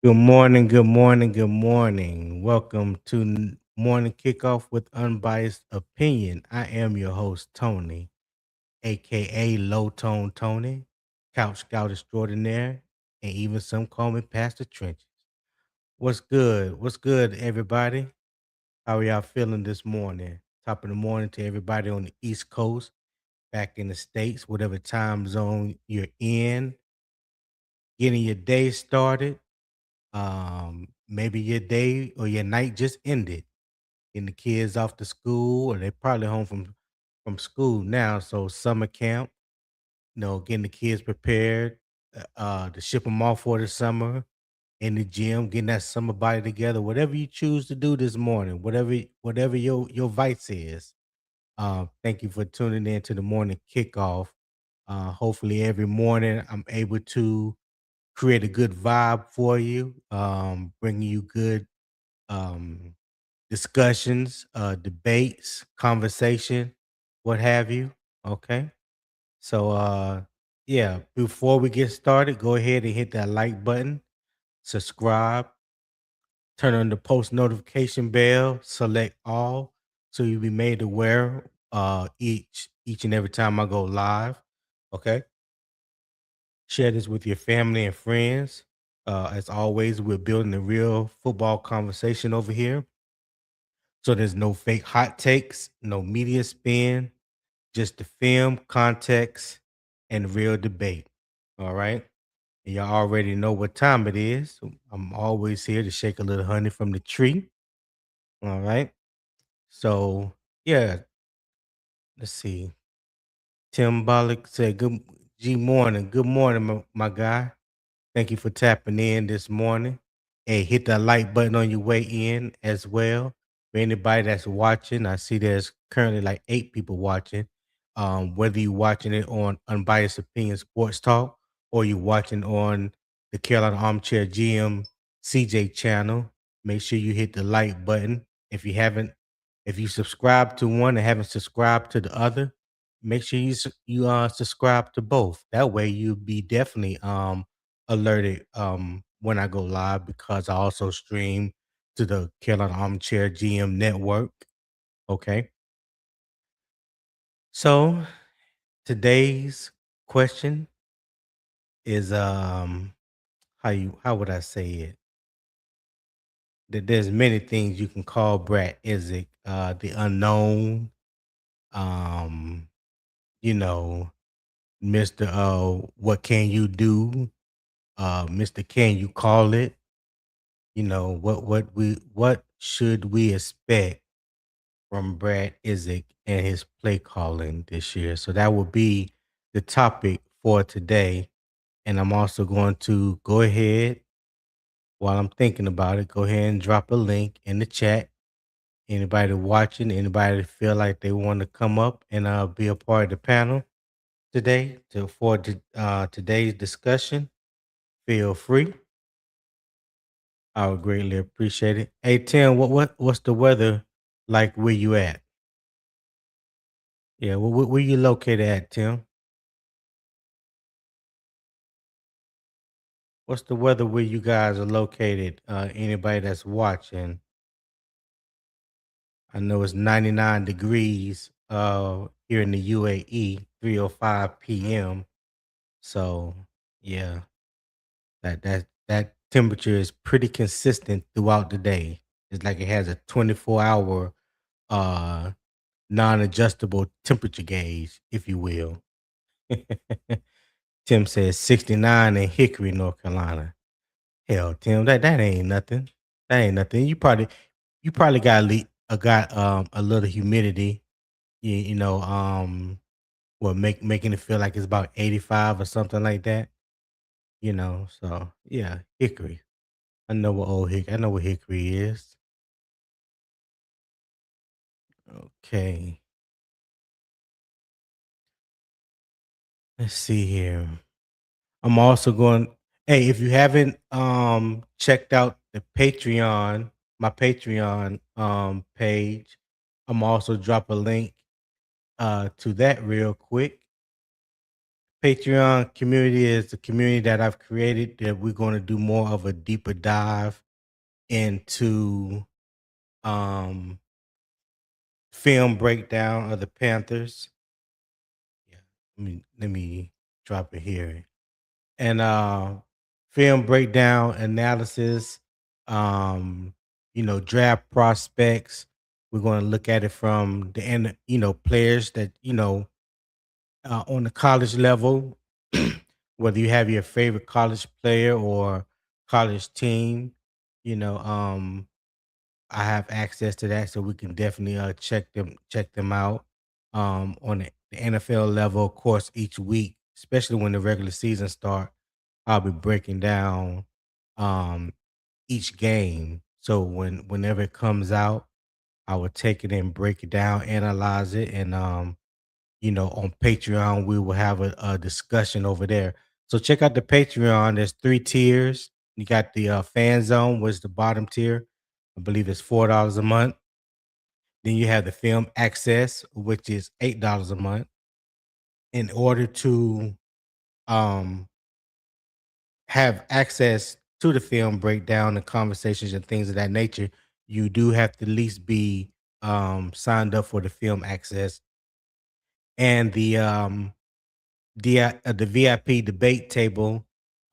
Good morning, good morning, good morning. Welcome to Morning Kickoff with Unbiased Opinion. I am your host, Tony, aka Low Tone Tony, Couch Scout Extraordinaire, and even some call me Pastor Trenches. What's good? What's good, everybody? How are y'all feeling this morning? Top of the morning to everybody on the East Coast, back in the States, whatever time zone you're in, getting your day started. Maybe your day or your night just ended, getting the kids off to school, or they're probably home from school now. So summer camp, getting the kids prepared, to ship them off for the summer in the gym, getting that summer body together. Whatever you choose to do this morning, whatever your vice is. Thank you for tuning in to the morning kickoff. Hopefully every morning I'm able to create a good vibe for you, bringing you good um, discussions, debates, conversation, what have you. Okay. So, yeah, before we get started, go ahead and hit that like button, subscribe, turn on the post notification bell, select all, so you'll be made aware each and every time I go live. Okay. Share this with your family and friends. As always, we're building a real football conversation over here. So there's no fake hot takes, no media spin, just the film, context, and real debate. All right. And y'all already know what time it is. So I'm always here to shake a little honey from the tree. All right. So, yeah, let's see. Tim Bollock said, Good morning. Good morning, my guy. Thank you for tapping in this morning. Hey, hit that like button on your way in as well. For anybody that's watching, I see there's currently like 8 people watching. Whether you're watching it on Unbiased Opinion Sports Talk or you're watching on the Carolina Armchair GM CJ channel, make sure you hit the like button. If you subscribe to one and haven't subscribed to the other, make sure you subscribe to both. That way you'll be definitely alerted when I go live, because I also stream to the Carolina Armchair GM network. Okay. So today's question is how would I say it? That there's many things you can call Brad Idzik, the unknown, um, you know, Mr. What can you do? Mr. Can you call it? What should we expect from Brad Idzik and his play calling this year? So that will be the topic for today. And I'm also going to go ahead, while I'm thinking about it, go ahead and drop a link in the chat. Anybody watching, anybody that feel like they want to come up and be a part of the panel today today's discussion, feel free. I would greatly appreciate it. Hey Tim, what's the weather like where you at? Yeah, where you located at, Tim? What's the weather where you guys are located? Anybody that's watching, I know it's 99 degrees here in the UAE, 3:05 p.m. So yeah, that temperature is pretty consistent throughout the day. It's like it has a 24-hour uh non-adjustable temperature gauge, if you will. Tim says 69 in Hickory, North Carolina. Hell, Tim, that ain't nothing. That ain't nothing. You probably got a little humidity. You know, making it feel like it's about 85 or something like that. So yeah, Hickory. I know what Hickory is. Okay. Let's see here. I'm also going. Hey, if you haven't checked out the Patreon, my Patreon page, I'm also drop a link to that real quick. Patreon community is the community that I've created that we're going to do more of a deeper dive into um film breakdown of the Panthers. Yeah, let me drop it here. And film breakdown analysis, um, draft prospects. We're going to look at it from the end, players that, on the college level, whether you have your favorite college player or college team, you know, um, I have access to that, so we can definitely check them out. On the NFL level, of course, each week, especially when the regular season start, I'll be breaking down um each game. So whenever it comes out, I will take it and break it down, analyze it, and on Patreon, we will have a discussion over there. So check out the Patreon. There's 3 tiers. You got the fan zone, was the bottom tier. I believe it's $4 a month. Then you have the film access, which is $8 a month. In order to um, have access to the film breakdown and conversations and things of that nature, you do have to at least be signed up for the film access and the VIP debate table.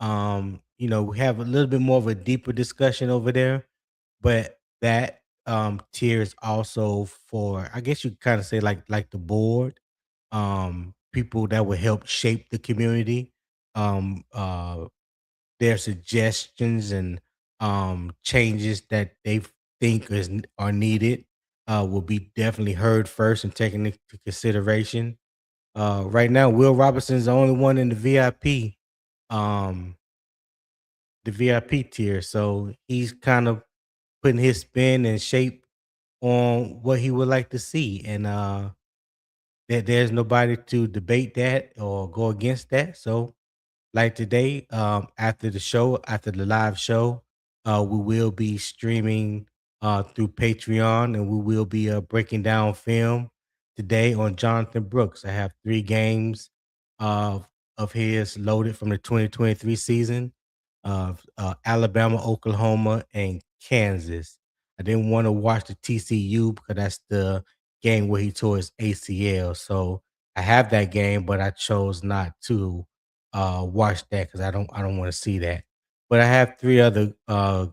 We have a little bit more of a deeper discussion over there, but that tier is also for, I guess you kind of say, like the board, people that would help shape the community. Their suggestions and changes that they think are needed will be definitely heard first and taken into consideration. Right now, Will Robinson's the only one in um, the VIP tier, so he's kind of putting his spin and shape on what he would like to see, and there's nobody to debate that or go against that. So like today, after the live show, we will be streaming through Patreon, and we will be breaking down film today on Jonathan Brooks. I have 3 games of of his loaded from the 2023 season of Alabama, Oklahoma, and Kansas. I didn't want to watch the TCU because that's the game where he tore his ACL. So I have that game, but I chose not to watch that because I don't want to see that. But I have 3 other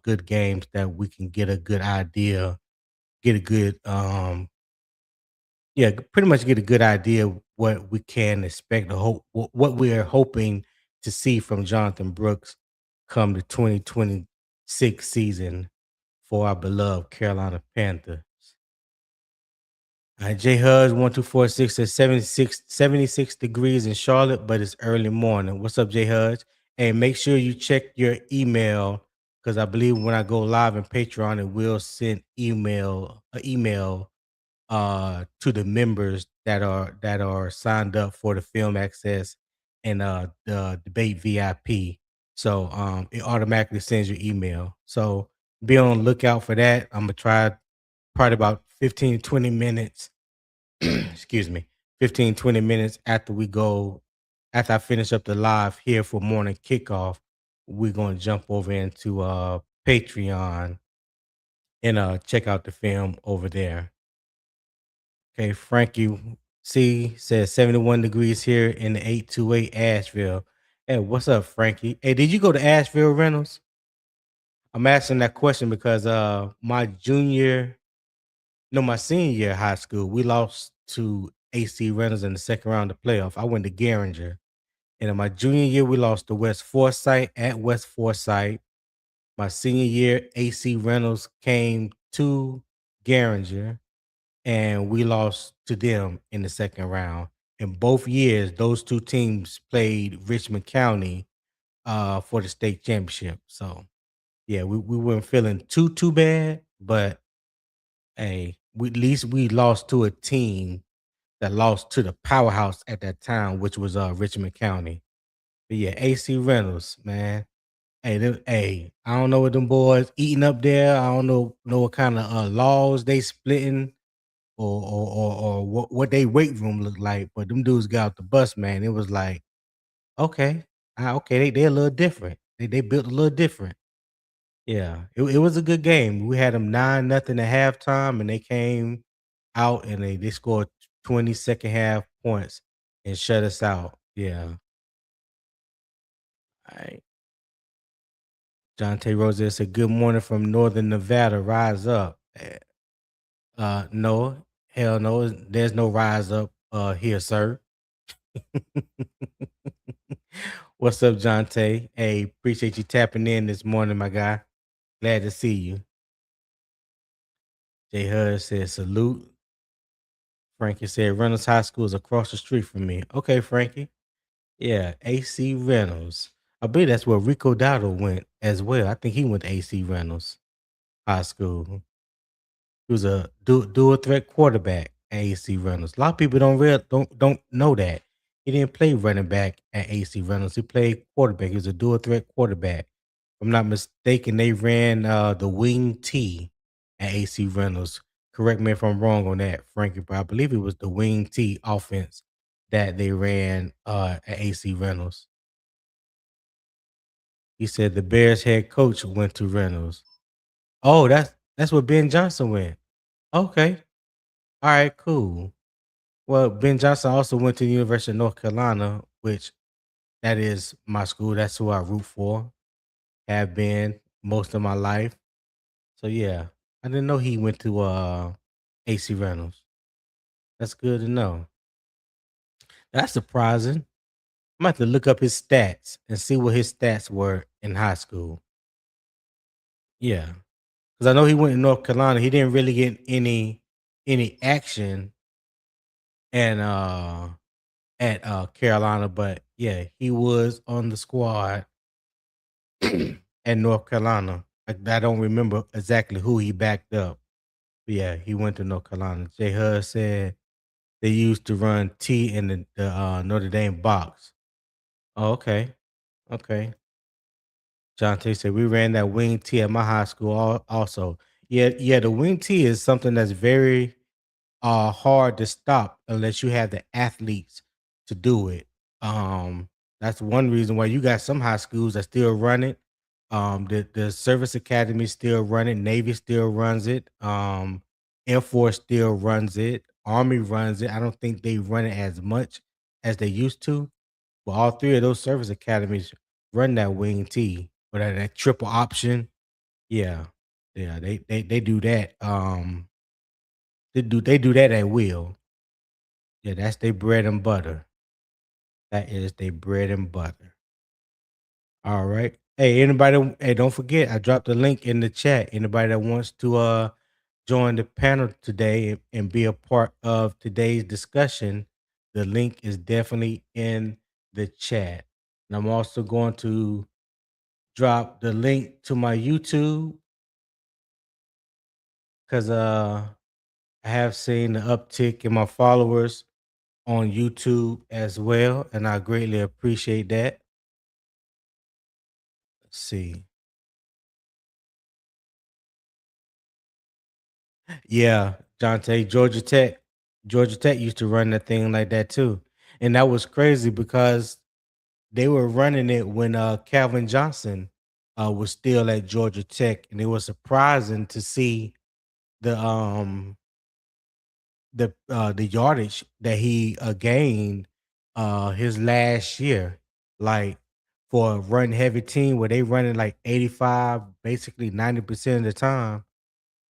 good games that we can get a good idea, get a good yeah, pretty much get a good idea of what we can expect to hope what we are hoping to see from Jonathan Brooks come the 2026 season for our beloved Carolina Panthers. J Hud's 1246 says 76 degrees in Charlotte, but it's early morning. What's up, J Hudge? And make sure you check your email because I believe when I go live in Patreon, it will send email to the members that are signed up for the film access and the debate VIP. So it automatically sends your email. So be on the lookout for that. I'm gonna try probably about 15-20 minutes excuse me, 15-20 minutes after I finish up the live here for morning kickoff, we're gonna jump over into Patreon and check out the film over there. Okay, Frankie C says 71 degrees here in the 828 Asheville. Hey, what's up, Frankie? Hey, did you go to Asheville Reynolds? I'm asking that question because my senior year of high school, we lost to AC Reynolds in the second round of playoff. I went to Garinger. And in my junior year, we lost to West Forsyth at West Forsyth. My senior year, AC Reynolds came to Garinger, and we lost to them in the second round. In both years, those 2 teams played Richmond County for the state championship. So, yeah, we weren't feeling too bad, but hey, at least we lost to a team that lost to the powerhouse at that time, which was Richmond County. But yeah, AC Reynolds, man. Hey, I don't know what them boys eating up there. I don't know what kind of laws they splitting or what they weight room look like. But them dudes got out the bus, man. It was like Okay. Okay, they a little different. They built a little different. Yeah, it was a good game. We had them 9-0 at halftime, and they came out and they scored 20 second half points and shut us out. Yeah. Alright. Jonte Rose said, "Good morning from Northern Nevada. Rise up." No, hell no. There's no rise up here, sir. What's up, Jonte? Hey, appreciate you tapping in this morning, my guy. Glad to see you. Jay Hud said, "Salute." Frankie said, "Reynolds High School is across the street from me." Okay, Frankie. Yeah, AC Reynolds. I believe that's where Rico Dowdle went as well. I think he went to AC Reynolds High School. He was a dual threat quarterback at AC Reynolds. A lot of people don't know that. He didn't play running back at AC Reynolds. He played quarterback. He was a dual threat quarterback. If I'm not mistaken, they ran the wing T at AC Reynolds. Correct me if I'm wrong on that, Frankie, but I believe it was the wing T offense that they ran at AC Reynolds. He said the Bears head coach went to Reynolds. Oh, that's where Ben Johnson went. Okay. All right, cool. Well, Ben Johnson also went to the University of North Carolina, which that is my school. That's who I root for, have been most of my life. So yeah, I didn't know he went to AC Reynolds. That's good to know. That's surprising. I'm gonna have to look up his stats and see what his stats were in high school. Yeah, because I know he went to North Carolina. He didn't really get any action and at Carolina, but yeah, he was on the squad at North Carolina. I don't remember exactly who he backed up. But yeah, he went to North Carolina. Jay Hud said they used to run T in the Notre Dame box. Oh, okay. Okay. John T said we ran that wing T at my high school also. Yeah, yeah, the wing T is something that's very hard to stop unless you have the athletes to do it. That's one reason why you got some high schools that still run it. The service academy still run it, Navy still runs it, Air Force still runs it, Army runs it. I don't think they run it as much as they used to, but all three of those service academies run that wing T or that triple option. Yeah. Yeah, they do that. They do that at will. Yeah, that's their bread and butter. That is their bread and butter. All right. Hey, anybody, hey, don't forget, I dropped the link in the chat. Anybody that wants to join the panel today and be a part of today's discussion, the link is definitely in the chat. And I'm also going to drop the link to my YouTube because I have seen the uptick in my followers on YouTube as well, and I greatly appreciate that. Let's see. Yeah, Jonte, Georgia Tech used to run that thing like that too. And that was crazy because they were running it when Calvin Johnson was still at Georgia Tech, and it was surprising to see the um the yardage that he gained his last year. Like for a run heavy team where they running like 85, basically 90% of the time.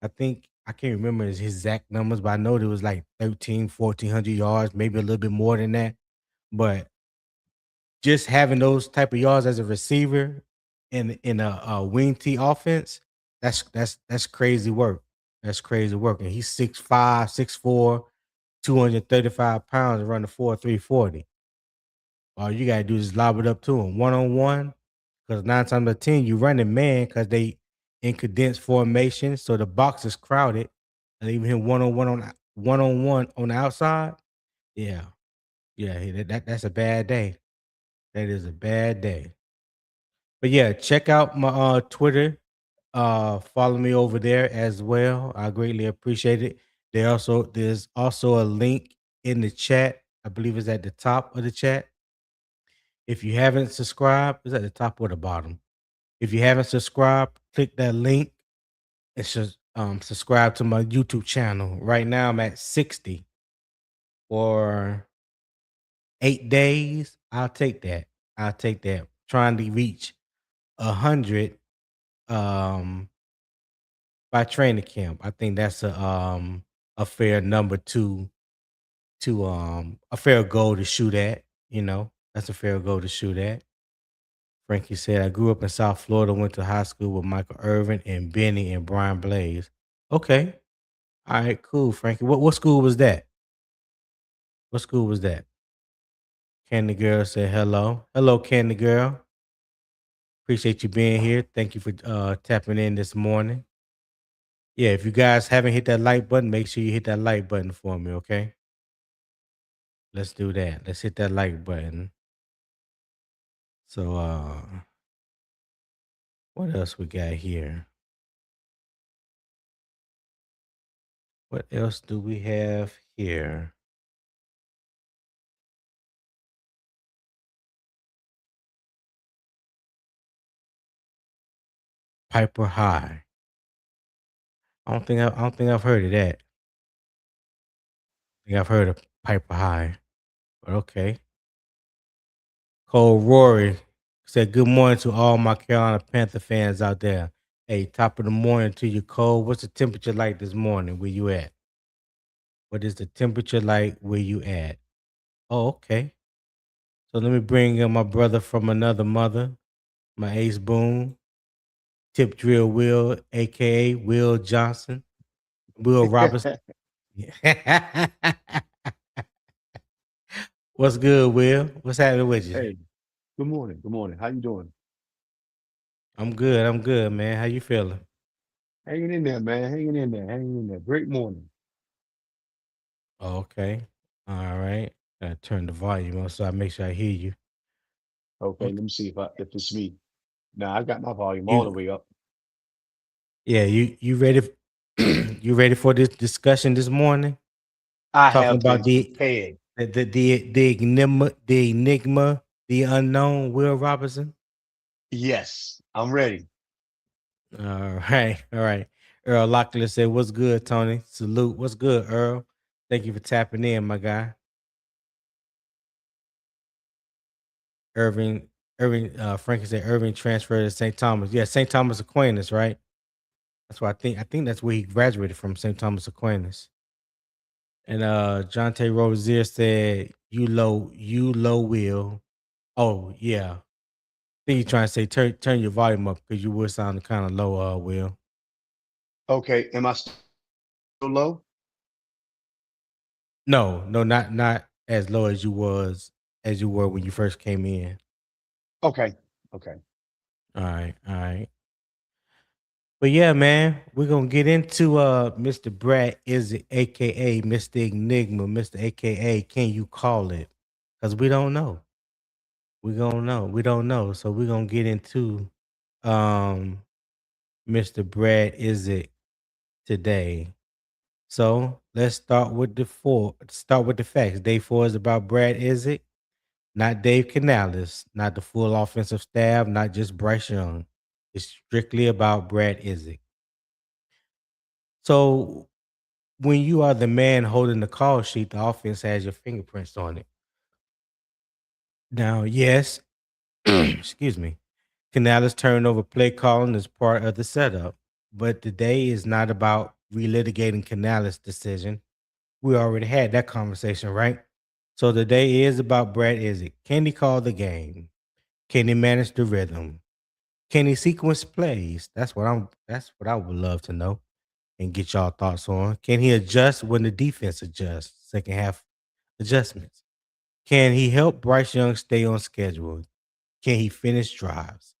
I think I can't remember his exact numbers, but I know there was like 1,400 yards, maybe a little bit more than that. But just having those type of yards as a receiver in a wing T offense, that's crazy work. That's crazy work. And he's 6'5", 6'4", 235 pounds and running 4.340. All you gotta do is lob it up to him one on one. Because 9 times out of 10, you run it man because they in condensed formation, so the box is crowded, and even him one on one on the outside. Yeah, yeah, that's a bad day. That is a bad day. But yeah, check out my Twitter. Follow me over there as well. I greatly appreciate it. There's also a link in the chat. I believe it's at the top of the chat. If you haven't subscribed, it's at the top or the bottom. If you haven't subscribed, click that link and subscribe to my YouTube channel. Right now, I'm at 60 for 8 days. I'll take that. I'll take that. Trying to reach 100 um, by training camp. I think that's a fair number to a fair goal to shoot at. That's a fair goal to shoot at. Frankie said, I grew up in South Florida, went to high school with Michael Irvin and Benny and Brian Blaze. Okay. All right, cool, Frankie. What school was that? What school was that? Candy Girl said hello. Hello, Candy Girl. Appreciate you being here. Thank you for tapping in this morning. Yeah, if you guys haven't hit that like button, make sure you hit that like button for me, okay? Let's do that. Let's hit that like button. So what else we got here? What else do we have here? Piper High. I don't think I've heard of that. I think I've heard of Piper High. But okay. Cole Rory said, good morning to all my Carolina Panther fans out there. Hey, top of the morning to you, Cole. What's the temperature like this morning? Where you at? What is the temperature like where you at? Oh, okay. So let me bring in my brother from another mother, my ace boom, Tip Drill Will, aka Will Johnson, Will Robinson. What's good, Will? What's happening with you? Hey, good morning. Good morning. How you doing? I'm good. I'm good, man. How you feeling? Hanging in there, man. Hanging in there. Hanging in there. Great morning. Oh, okay. All right. Gotta turn the volume up so I make sure I hear you. Okay, Okay. let me see if it's me. Now I got my volume all the You way up. yeah, you ready you ready for this discussion this morning? I Talking have about been prepared. the enigma, the unknown Will Robinson. Yes, I'm ready. All right, all right. Earl Locklear said, what's good, Tony? Salute. What's good, Earl? Thank you for tapping in, my guy. Frankie said Irving transferred to St. Thomas. Yeah, St. Thomas Aquinas, right? That's why I think that's where he graduated from, St. Thomas Aquinas. And John Tay Rozier said, you low will. Oh, yeah. I think you're trying to say turn your volume up because you were sounding kind of low, Will. Okay, am I still low? No, no, not as low as you were when you first came in. Okay, okay. All right, all right. But yeah, man, we're gonna get into Mr. Brad Idzik, aka Mr. Enigma, Mr. AKA Can You Call It? Because we don't know. We don't know. So we're gonna get into um Mr. Brad Idzik today. So let's start with the facts. Day 4 is about Brad Idzik, not Dave Canales, not the full offensive staff, not just Bryce Young. It's strictly about Brad Idzik. So when you are the man holding the call sheet, the offense has your fingerprints on it. Now, yes, excuse me, Canales' turnover play calling is part of the setup, but today is not about relitigating Canales' decision. We already had that conversation, right? So today is about Brad Idzik. Can he call the game? Can he manage the rhythm? Can he sequence plays? That's what I would love to know and get y'all thoughts on. Can he adjust when the defense adjusts? Second half adjustments. Can he help Bryce Young stay on schedule? Can he finish drives?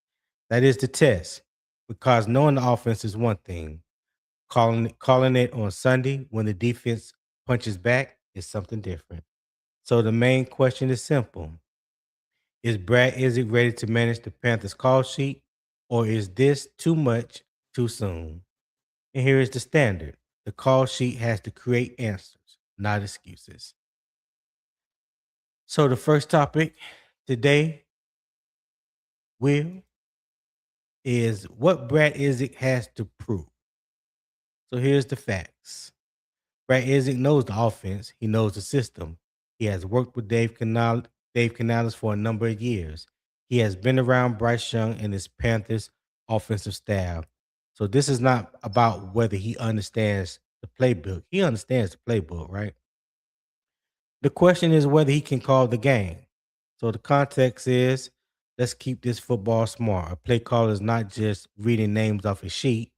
That is the test. Because knowing the offense is one thing. Calling it on Sunday when the defense punches back is something different. So the main question is simple. Is Brad Idzik ready to manage the Panthers call sheet, or is this too much too soon? And here is the standard. The call sheet has to create answers, not excuses. So the first topic today Will, is what Brad Idzik has to prove. So here's the facts. Brad Idzik knows the offense. He knows the system. He has worked with Dave Canales for a number of years. He has been around Bryce Young and his Panthers offensive staff. So this is not about whether he understands the playbook. He understands the playbook, right? The question is whether he can call the game. So the context is, let's keep this football smart. A play caller is not just reading names off a sheet.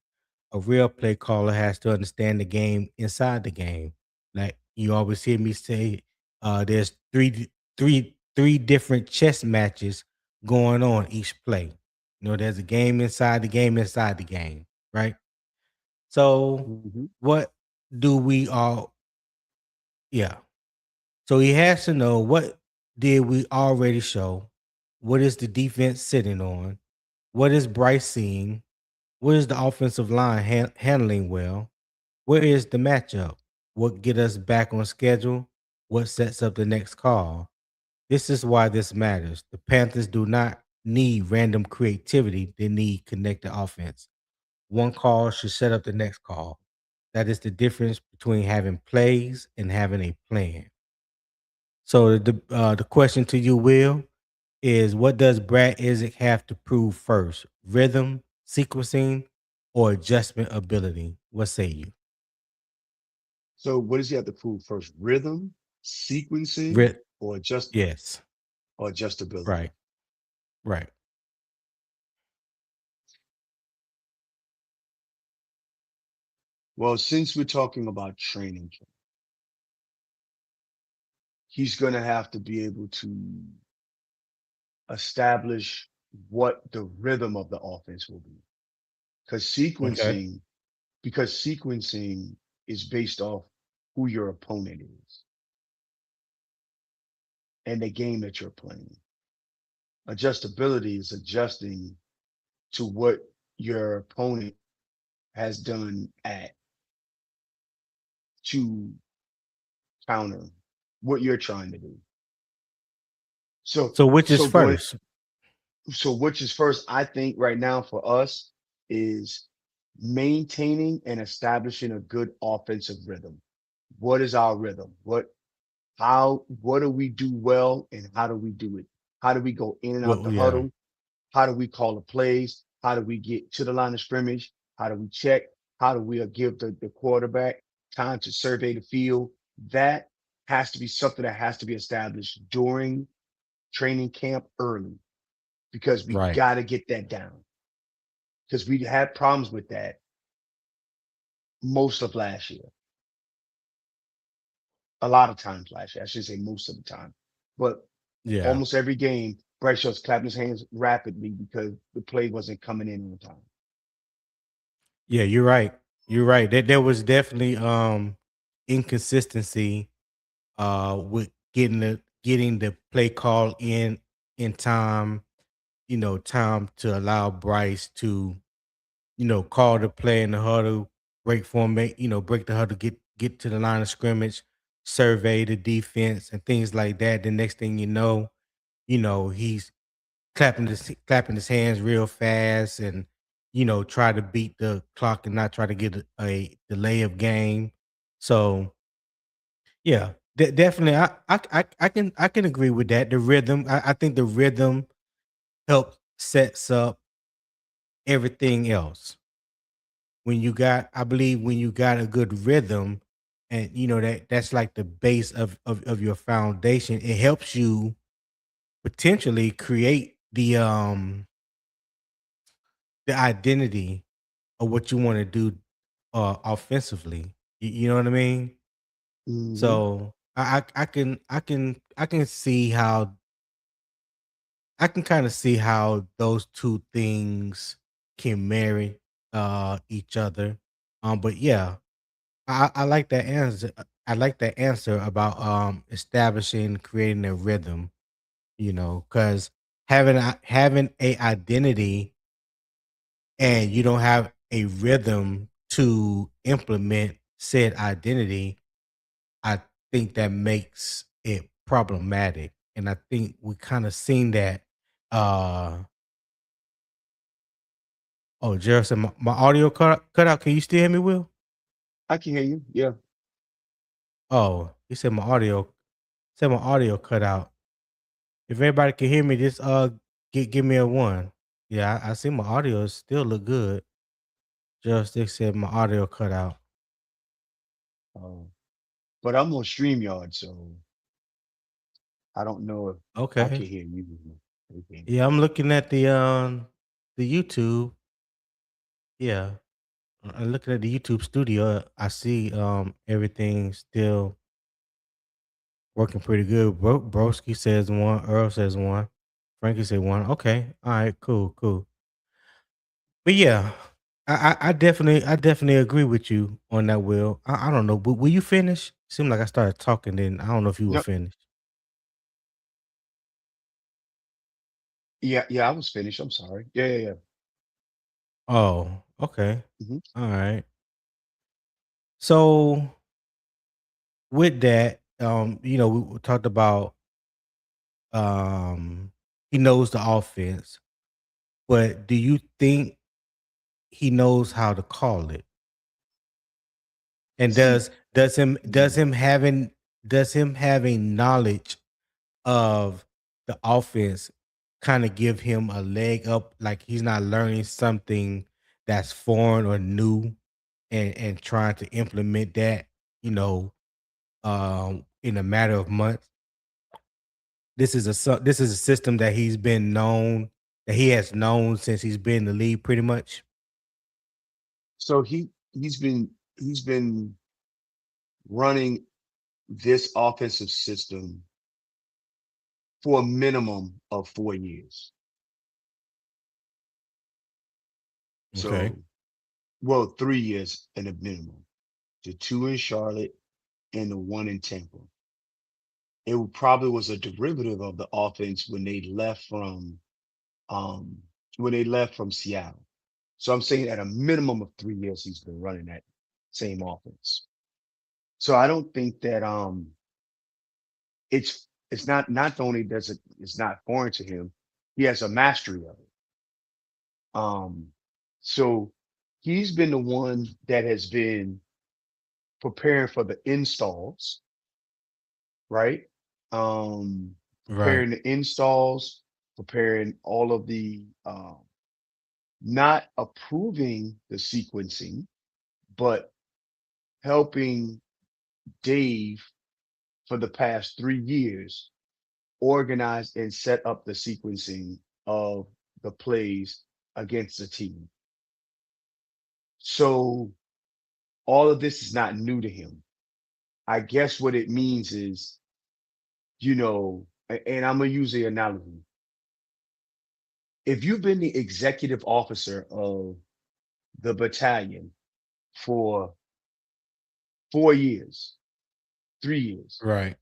A real play caller has to understand the game inside the game. Like you always hear me say, there's three different chess matches going on each play. There's a game inside the game inside the game, right? So Hmm. what do we all yeah. So he has to know what did we already show? What is the defense sitting on? What is Bryce seeing? What is the offensive line handling well? Where is the matchup? What get us back on schedule? What sets up the next call? This is why this matters. The Panthers do not need random creativity. They need connected offense. One call should set up the next call. That is the difference between having plays and having a plan. So the question to you, Will, is what does Brad Idzik have to prove first? Rhythm, sequencing, or adjustment ability? What say you? So what does he have to prove first? Rhythm, sequencing, Ri- or yes. adjustability? Right. Right. Well, since we're talking about training camp, he's going to have to be able to establish what the rhythm of the offense will be. Because Okay. sequencing, because sequencing is based off who your opponent is and the game that you're playing. Adjustability is adjusting to what your opponent has done at to counter what you're trying to do. So, So which is so going, first? so which is first, I think right now for us is maintaining and establishing a good offensive rhythm. What is our rhythm? What do we do well and how do we do it? How do we go in and out What? the Yeah. huddle? How do we call the plays? How do we get to the line of scrimmage? How do we check? How do we give the quarterback time to survey the field? That has to be something that has to be established during training camp early because we Right. got to get that down because we had problems with that most of last year. A lot of times last year. I should say most of the time. But Yeah. almost every game, Bryce Young's clapping his hands rapidly because the play wasn't coming in on time. Yeah. You're right. You're right. There was definitely inconsistency with getting the play call in time. Time to allow Bryce to call the play in the huddle, break format, break the huddle, get to the line of scrimmage, survey the defense and things like that. The next thing he's clapping his hands real fast and try to beat the clock and not try to get a delay of game. So yeah, definitely, I can agree with that. The rhythm, I think the rhythm helps sets up everything else. I believe when you got a good rhythm and that's like the base of your foundation, it helps you potentially create the identity of what you want to do offensively. You know what I mean? Hmm. So I can see how I can kind of see how those two things can marry each other. But yeah, I like that answer. I like that answer about establishing, creating a rhythm. Because having a identity and you don't have a rhythm to implement said identity, I think that makes it problematic. And I think we kind of seen that uh Oh, Gerald said my audio cut out. Can you still hear me, Will? I can hear you. Yeah. Oh, he said my audio cut out. If everybody can hear me, just give me a one. Yeah, I see my audio still look good. Gerald Stick said my audio cut out. Uh, but I'm on StreamYard, so I don't know if I Okay. can hear you. Okay. Yeah, I'm looking at the YouTube. Yeah. I'm looking at the YouTube studio. I see everything still working pretty good. Broski says one, Earl says one, Frankie said one. Okay. All right, cool, cool. But yeah, I definitely agree with you on that, Will. I don't know, but will you finish? Seemed like I started talking, then I don't know if you were No, finished. yeah, yeah, I was finished. I'm sorry. Yeah, yeah, yeah. Oh, okay. Hmm. All right. So with that, we talked about um he knows the offense, but do you think he knows how to call it? And See, does mm, him having knowledge of the offense kind of give him a leg up, like he's not learning something that's foreign or new and trying to implement that, you know, in a matter of months. This is a system that he has known since he's been in the league pretty much. so he's been running this offensive system for a minimum of 4 years. Okay. So, well, 3 years and a minimum. The two in Charlotte and the one in Tampa. It probably was a derivative of the offense um when they left from Seattle. So I'm saying at a minimum of 3 years he's been running that same offense. So I don't think that it's not only does it's not foreign to him, he has a mastery of it. So he's been the one that has been preparing for the installs, right? Right. Preparing the installs, preparing all of the not approving the sequencing, but helping Dave for the past 3 years organize and set up the sequencing of the plays against the team. So all of this is not new to him. I guess what it means is, and I'm gonna use the analogy. If you've been the executive officer of the battalion for 4 years, 3 years, Right.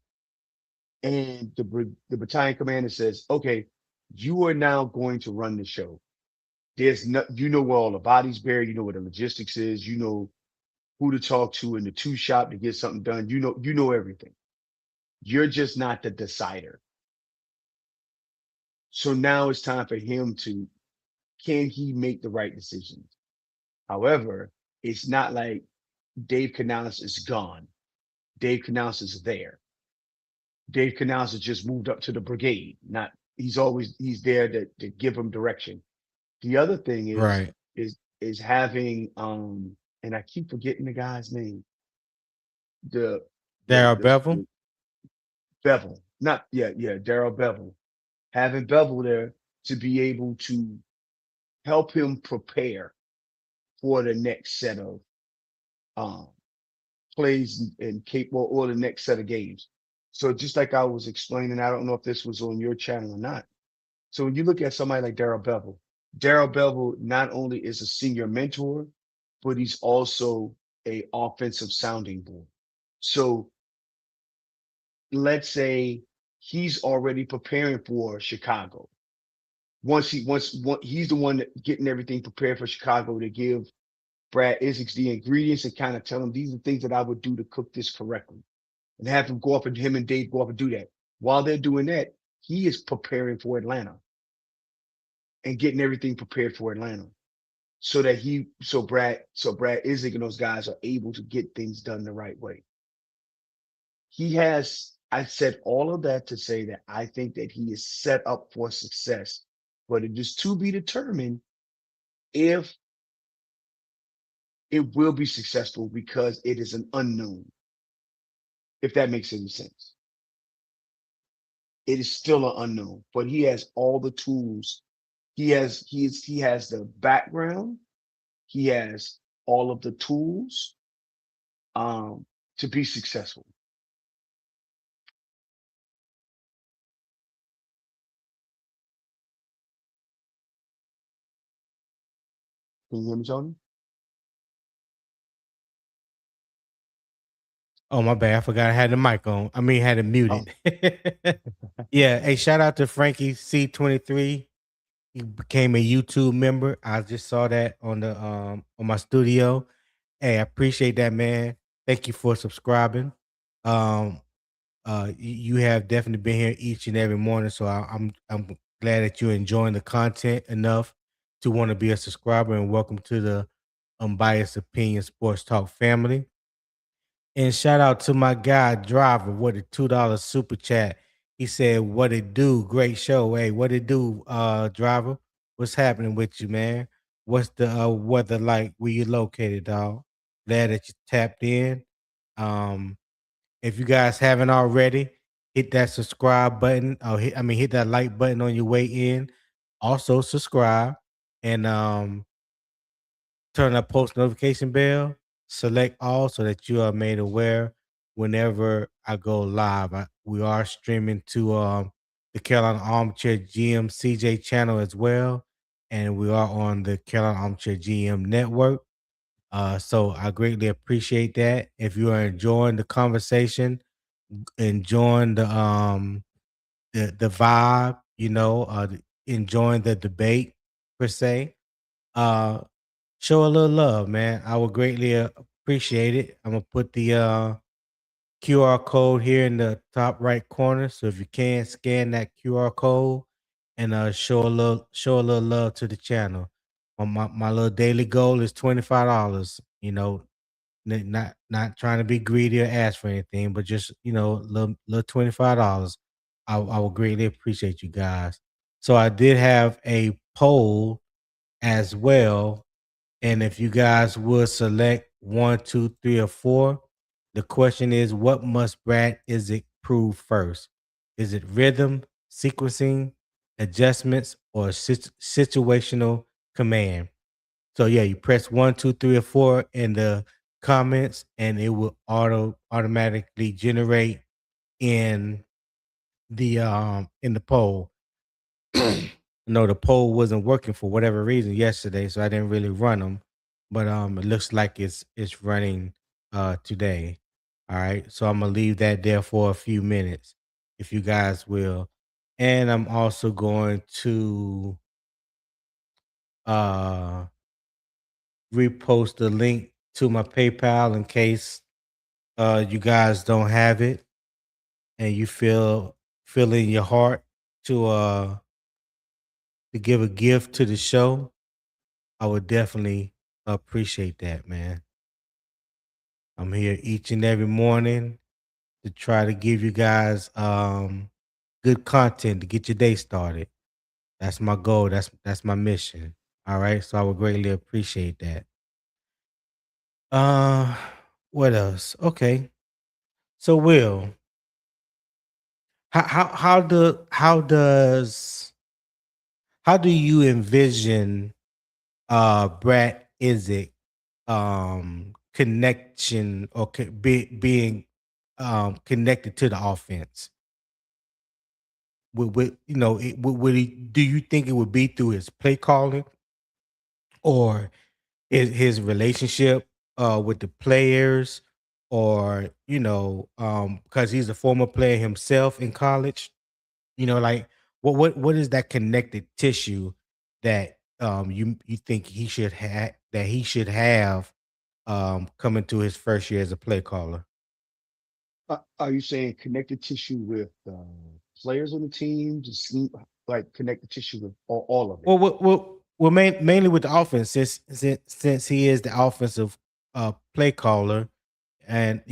and the battalion commander says, "Okay, you are now going to run the show. There's no, you know where all the bodies buried, you know where the logistics is, you know who to talk to in the two shop to get something done. You know everything. You're just not the decider. So now it's time for him to can he make the right decisions? However, it's not like Dave Canales is gone. Dave Canales is there. Dave Canales has just moved up to the brigade. Not he's there to give him direction. The other thing Right. is having and I keep forgetting the guy's name. The the Daryl the, Bevel. the Bevel. Not yeah, Daryl Bevel. Having Bevel there to be able to help him prepare for the next set of um plays and capable or the next set of games. So just like I was explaining, I don't know if this was on your channel or not. So when you look at somebody like Daryl Bevel not only is a senior mentor, but he's also a offensive sounding board. So let's say he's already preparing for Chicago. He's the one that getting everything prepared for Chicago to give Brad Idzik the ingredients and kind of tell him these are things that I would do to cook this correctly and have him go up and him and Dave go up and do that. While they're doing that, he is preparing for Atlanta and getting everything prepared for Atlanta. so Brad Idzik and those guys are able to get things done the right way. I said all of that to say that I think that he is set up for success, but it is to be determined if it will be successful because it is an unknown, if that makes any sense. It is still an unknown, but he has all the tools. He has the background, he has all of the tools um to be successful. Can you hear me, Tony? Oh, my bad. I forgot I had the mic on. I mean, had it Oh, muted. Yeah. Hey, shout out to Frankie C23. He became a YouTube member. I just saw that on my studio. Hey, I appreciate that, man. Thank you for subscribing. Um, you have definitely been here each and every morning, so I'm glad that you're enjoying the content enough to want to be a subscriber. And welcome to the Unbiased Opinion Sports Talk family. And shout out to my guy Driver with a $2 super chat. He said, "What it do? Great show. Hey, what it do, Driver? What's happening with you, man? What's the weather like where you located, dog? Glad that you tapped in. Um, if you guys haven't already, hit that subscribe button. Or hit that like button on your way in. Also subscribe and turn that post notification bell, select all so that you are made aware whenever I go live. We are streaming to the Carolina Armchair GM CJ channel as well, and we are on the Carolina Armchair GM network. So I greatly appreciate that. If you are enjoying the conversation, enjoying the vibe, enjoying the debate per se, uh show a little love, man. I would greatly appreciate it. I'm gonna put the QR code here in the top right corner. So if you can scan that QR code and show a little love to the channel. My little daily goal is $25. Not trying to be greedy or ask for anything, but just little $25. I would greatly appreciate you guys. So I did have a poll as well, and if you guys would select one, two, three, or four, the question is, what must Brad Idzik prove first? Is it rhythm, sequencing, adjustments, or situational command? So yeah, you press one, two, three, or four in the comments, and it will automatically generate in the poll. No, the poll wasn't working for whatever reason yesterday, so I didn't really run them. But it looks like it's running today. All right, so I'm gonna leave that there for a few minutes, if you guys will, and I'm also going to uh repost the link to my PayPal in case you guys don't have it and you feel in your heart to give a gift to the show. I would definitely appreciate that, man. I'm here each and every morning to try to give you guys good content to get your day started. That's my goal. That's my mission. All right. So I would greatly appreciate that. Uh what else? Okay. So Will, how do you envision Brad Idzik connection or being connected to the offense? Would he, do you think it would be through his play calling or his relationship with the players, or because he's a former player himself in college, like what is that connected tissue that you think he should have coming to his first year as a play caller? Are you saying connective tissue with players on the team? Just like connective tissue with all of it? well, mainly with the offense, since he is the offensive play caller, and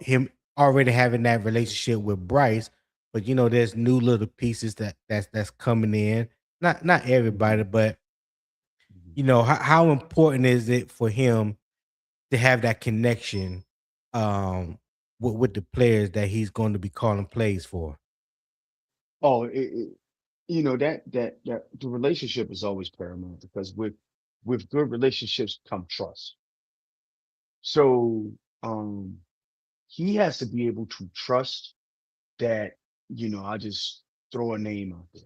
him already having that relationship with Bryce, but there's new little pieces that's coming in. Not Mhm, everybody, but mhm. how important is it for him to have that connection um with the players that he's going to be calling plays for? Oh, that the relationship is always paramount because with good relationships come trust. So he has to be able to trust that, I just throw a name out there.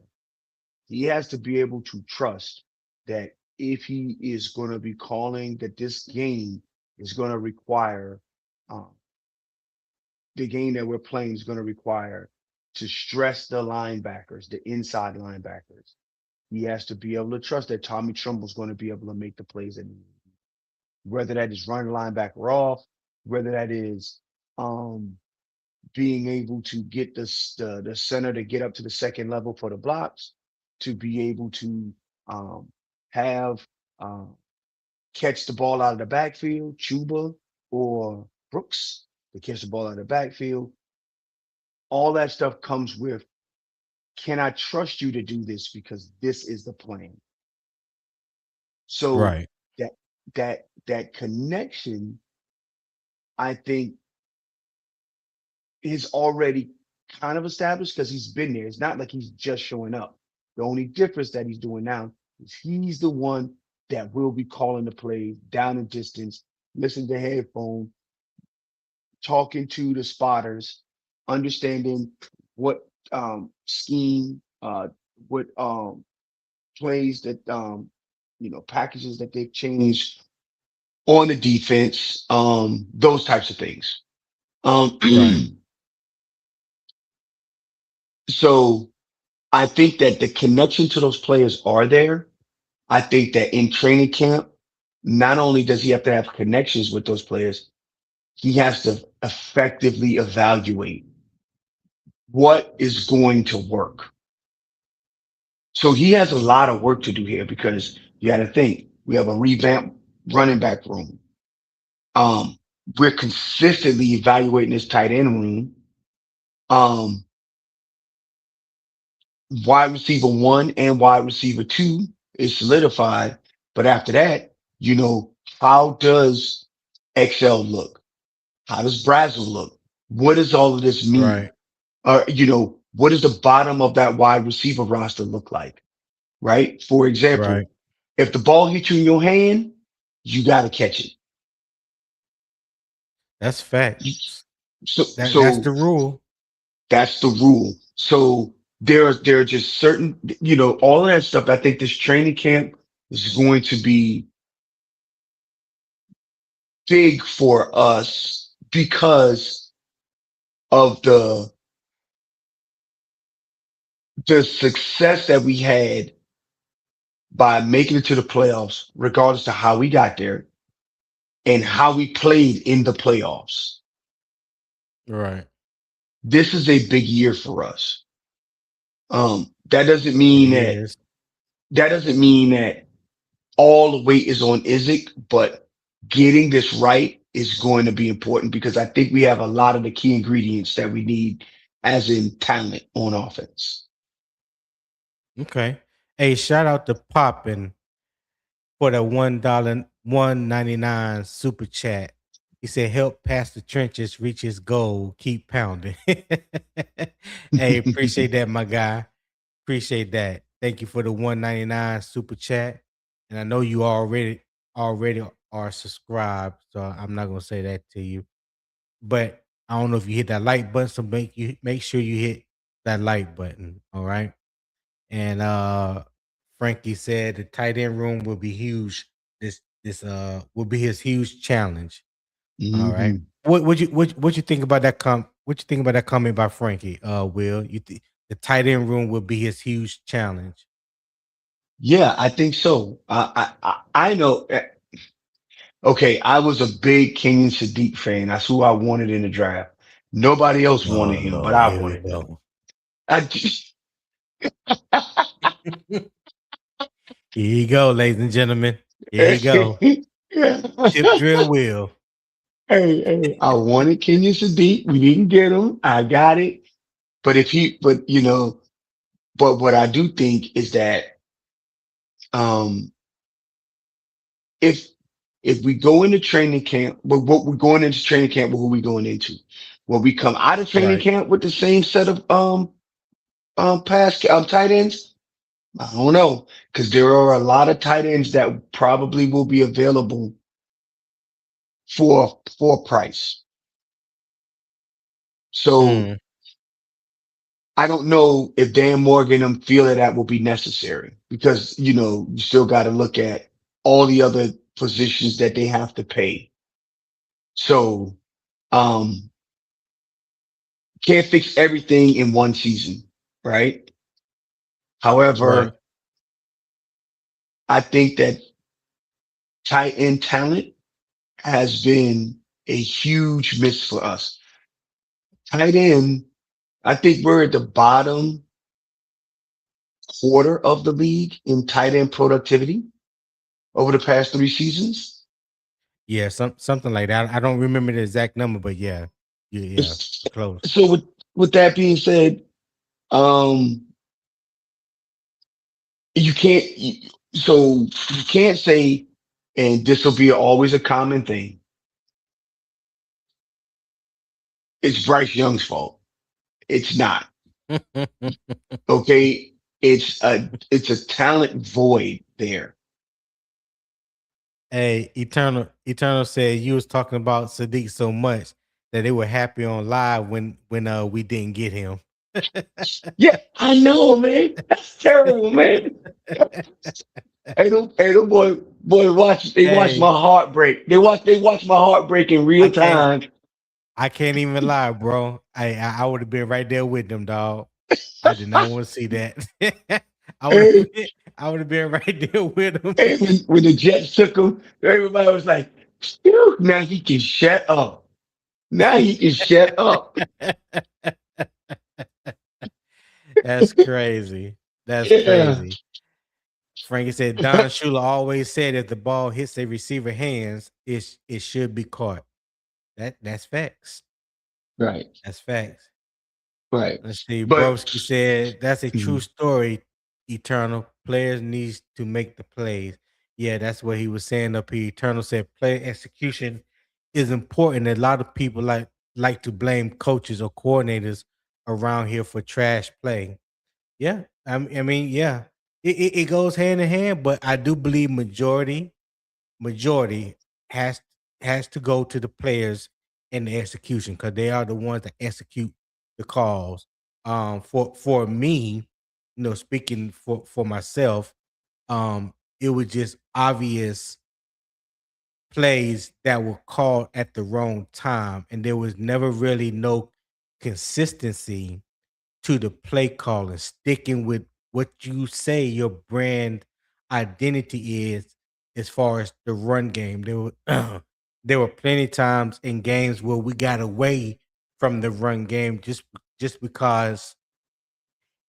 He has to be able to trust that if he is going to be calling that this game is going to require um, the game that we're playing is going to require to stress the linebackers, the inside linebackers. He has to be able to trust that Tommy Tremble's going to be able to make the plays that he needs, whether that is running the linebacker off, whether that is um, being able to get the center to get up to the second level for the blocks, to be able to um, have uh, catch the ball out of the backfield, Chuba or Brooks to catch the ball out of the backfield. All that stuff comes with, can I trust you to do this because this is the plan? So Right, that that connection, I think, is already kind of established because he's been there. It's not like he's just showing up. The only difference that he's doing now is he's the one that will be calling the play down in distance, listening to headphone, talking to the spotters, understanding what scheme, what plays that packages that they've changed on the defense, those types of things. Um, right. so I think that the connection to those players are there. I think that in training camp, not only does he have to have connections with those players, he has to effectively evaluate what is going to work. So he has a lot of work to do here because you got to think we have a revamped running back room. Um, we're consistently evaluating this tight end room. Um, wide receiver one and wide receiver two is solidified. But after that, how does XL look? How does Brazil look? What does all of this mean? Right, What does the bottom of that wide receiver roster look like? Right? For right. example, if the ball hits you in your hand, you got to catch it. That's You- facts. So, That's the so rule. that's the rule. So there are just certain, all of that stuff. I think this training camp is going to be big for us because of the success that we had by making it to the playoffs, regardless of how we got there and how we played in the playoffs. Right. This is a big year for us. That doesn't It mean that is. that doesn't mean that all the weight is on Isaac, but getting this right is going to be important because I think we have a lot of the key ingredients that we need as in talent on offense. Okay. Hey, shout out to Poppin for the $1.199 super chat. He said, "Help pass the trenches, reach his goal, keep pounding." Hey, appreciate that, my guy. Appreciate that. Thank you for the 199 super chat. And I know you already are subscribed, so I'm not gonna say that to you. But I don't know if you hit that like button, so make sure you hit that like button. All right. And Frankie said the tight end room will be huge. This will be his huge challenge. All right. Hmm. What you think about that what you think about that comment by Frankie? Will the tight end room will be his huge challenge? Yeah, I think so. I know. Okay, I was a big Kenyon Sadiq fan. That's who I wanted in the draft. Nobody else wanted Oh him, but Lord, I here we wanted him. go. I just, Here you go, ladies and gentlemen. Here you go. hey, Tip drill wheel. hey, I wanted Kenyon Sadiq. We didn't get him. I got it. But but what I do think is that, um, if, if we go into training camp, but what we're going into training camp, what are we going into? Will we come out of training Right. camp with the same set of, tight ends? I don't know, because there are a lot of tight ends that probably will be available for price. So Mm, I don't know if Dan Morgan and them feel that will be necessary, because you still got to look at all the other positions that they have to pay. So, um, can't fix everything in one season, right? right. However, I think that tight end talent has been a huge miss for us. Tight end, I think we're at the bottom quarter of the league in tight end productivity over the past 3 seasons. Yeah, something like that. I don't remember the exact number, but yeah. Yeah, It's- we're close. So with that being said, um, you can't, so you can't say, and this will be always a common thing, it's Bryce Young's fault. It's not. Okay. It's a talent void there. Hey, Eternal said you was talking about Sadiq so much that they were happy on live when we didn't get him. Yeah, I know, man. That's terrible, man. Hey, them they watch my Hey, heart break. They watch my heart break in I real can't time. I can't even lie, bro. I would have been right there with them, dog. I did not want to see that. I would have Hey, been I would have been right there with them. hey, when the Jets took him, everybody was like, "Phew, now he can shut up. Now he can shut up." That's crazy. That's Yeah, crazy. Frankie said Don Shula always said if the ball hits a receiver hands, it should be caught. That's facts. right, That's facts. right. Let's see. But Broski said that's a true mm, story. Eternal players needs to make the plays. Yeah, that's what he was saying up here. Eternal said play execution is important. A lot of people like to blame coaches or coordinators around here for trash play. Yeah, I mean, yeah, it goes hand in hand. But I do believe majority has has to go to the players in the execution because they are the ones that execute the calls. For me, speaking for myself, it was just obvious plays that were called at the wrong time, and there was never really no consistency to the play calling, sticking with what you say your brand identity is as far as the run game. There were there were plenty times in games where we got away from the run game just because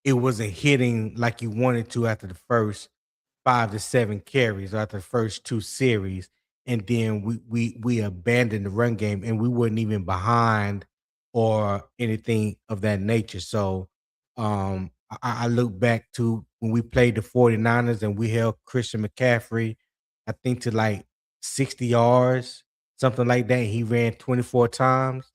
it wasn't hitting like you wanted to after the first 5 to 7 carries after the first 2 series, and then we abandoned the run game, and we weren't even behind or anything of that nature. So I look back to when we played the 49ers and we held Christian McCaffrey, I think to like 60 yards, something like that. He ran 24 times,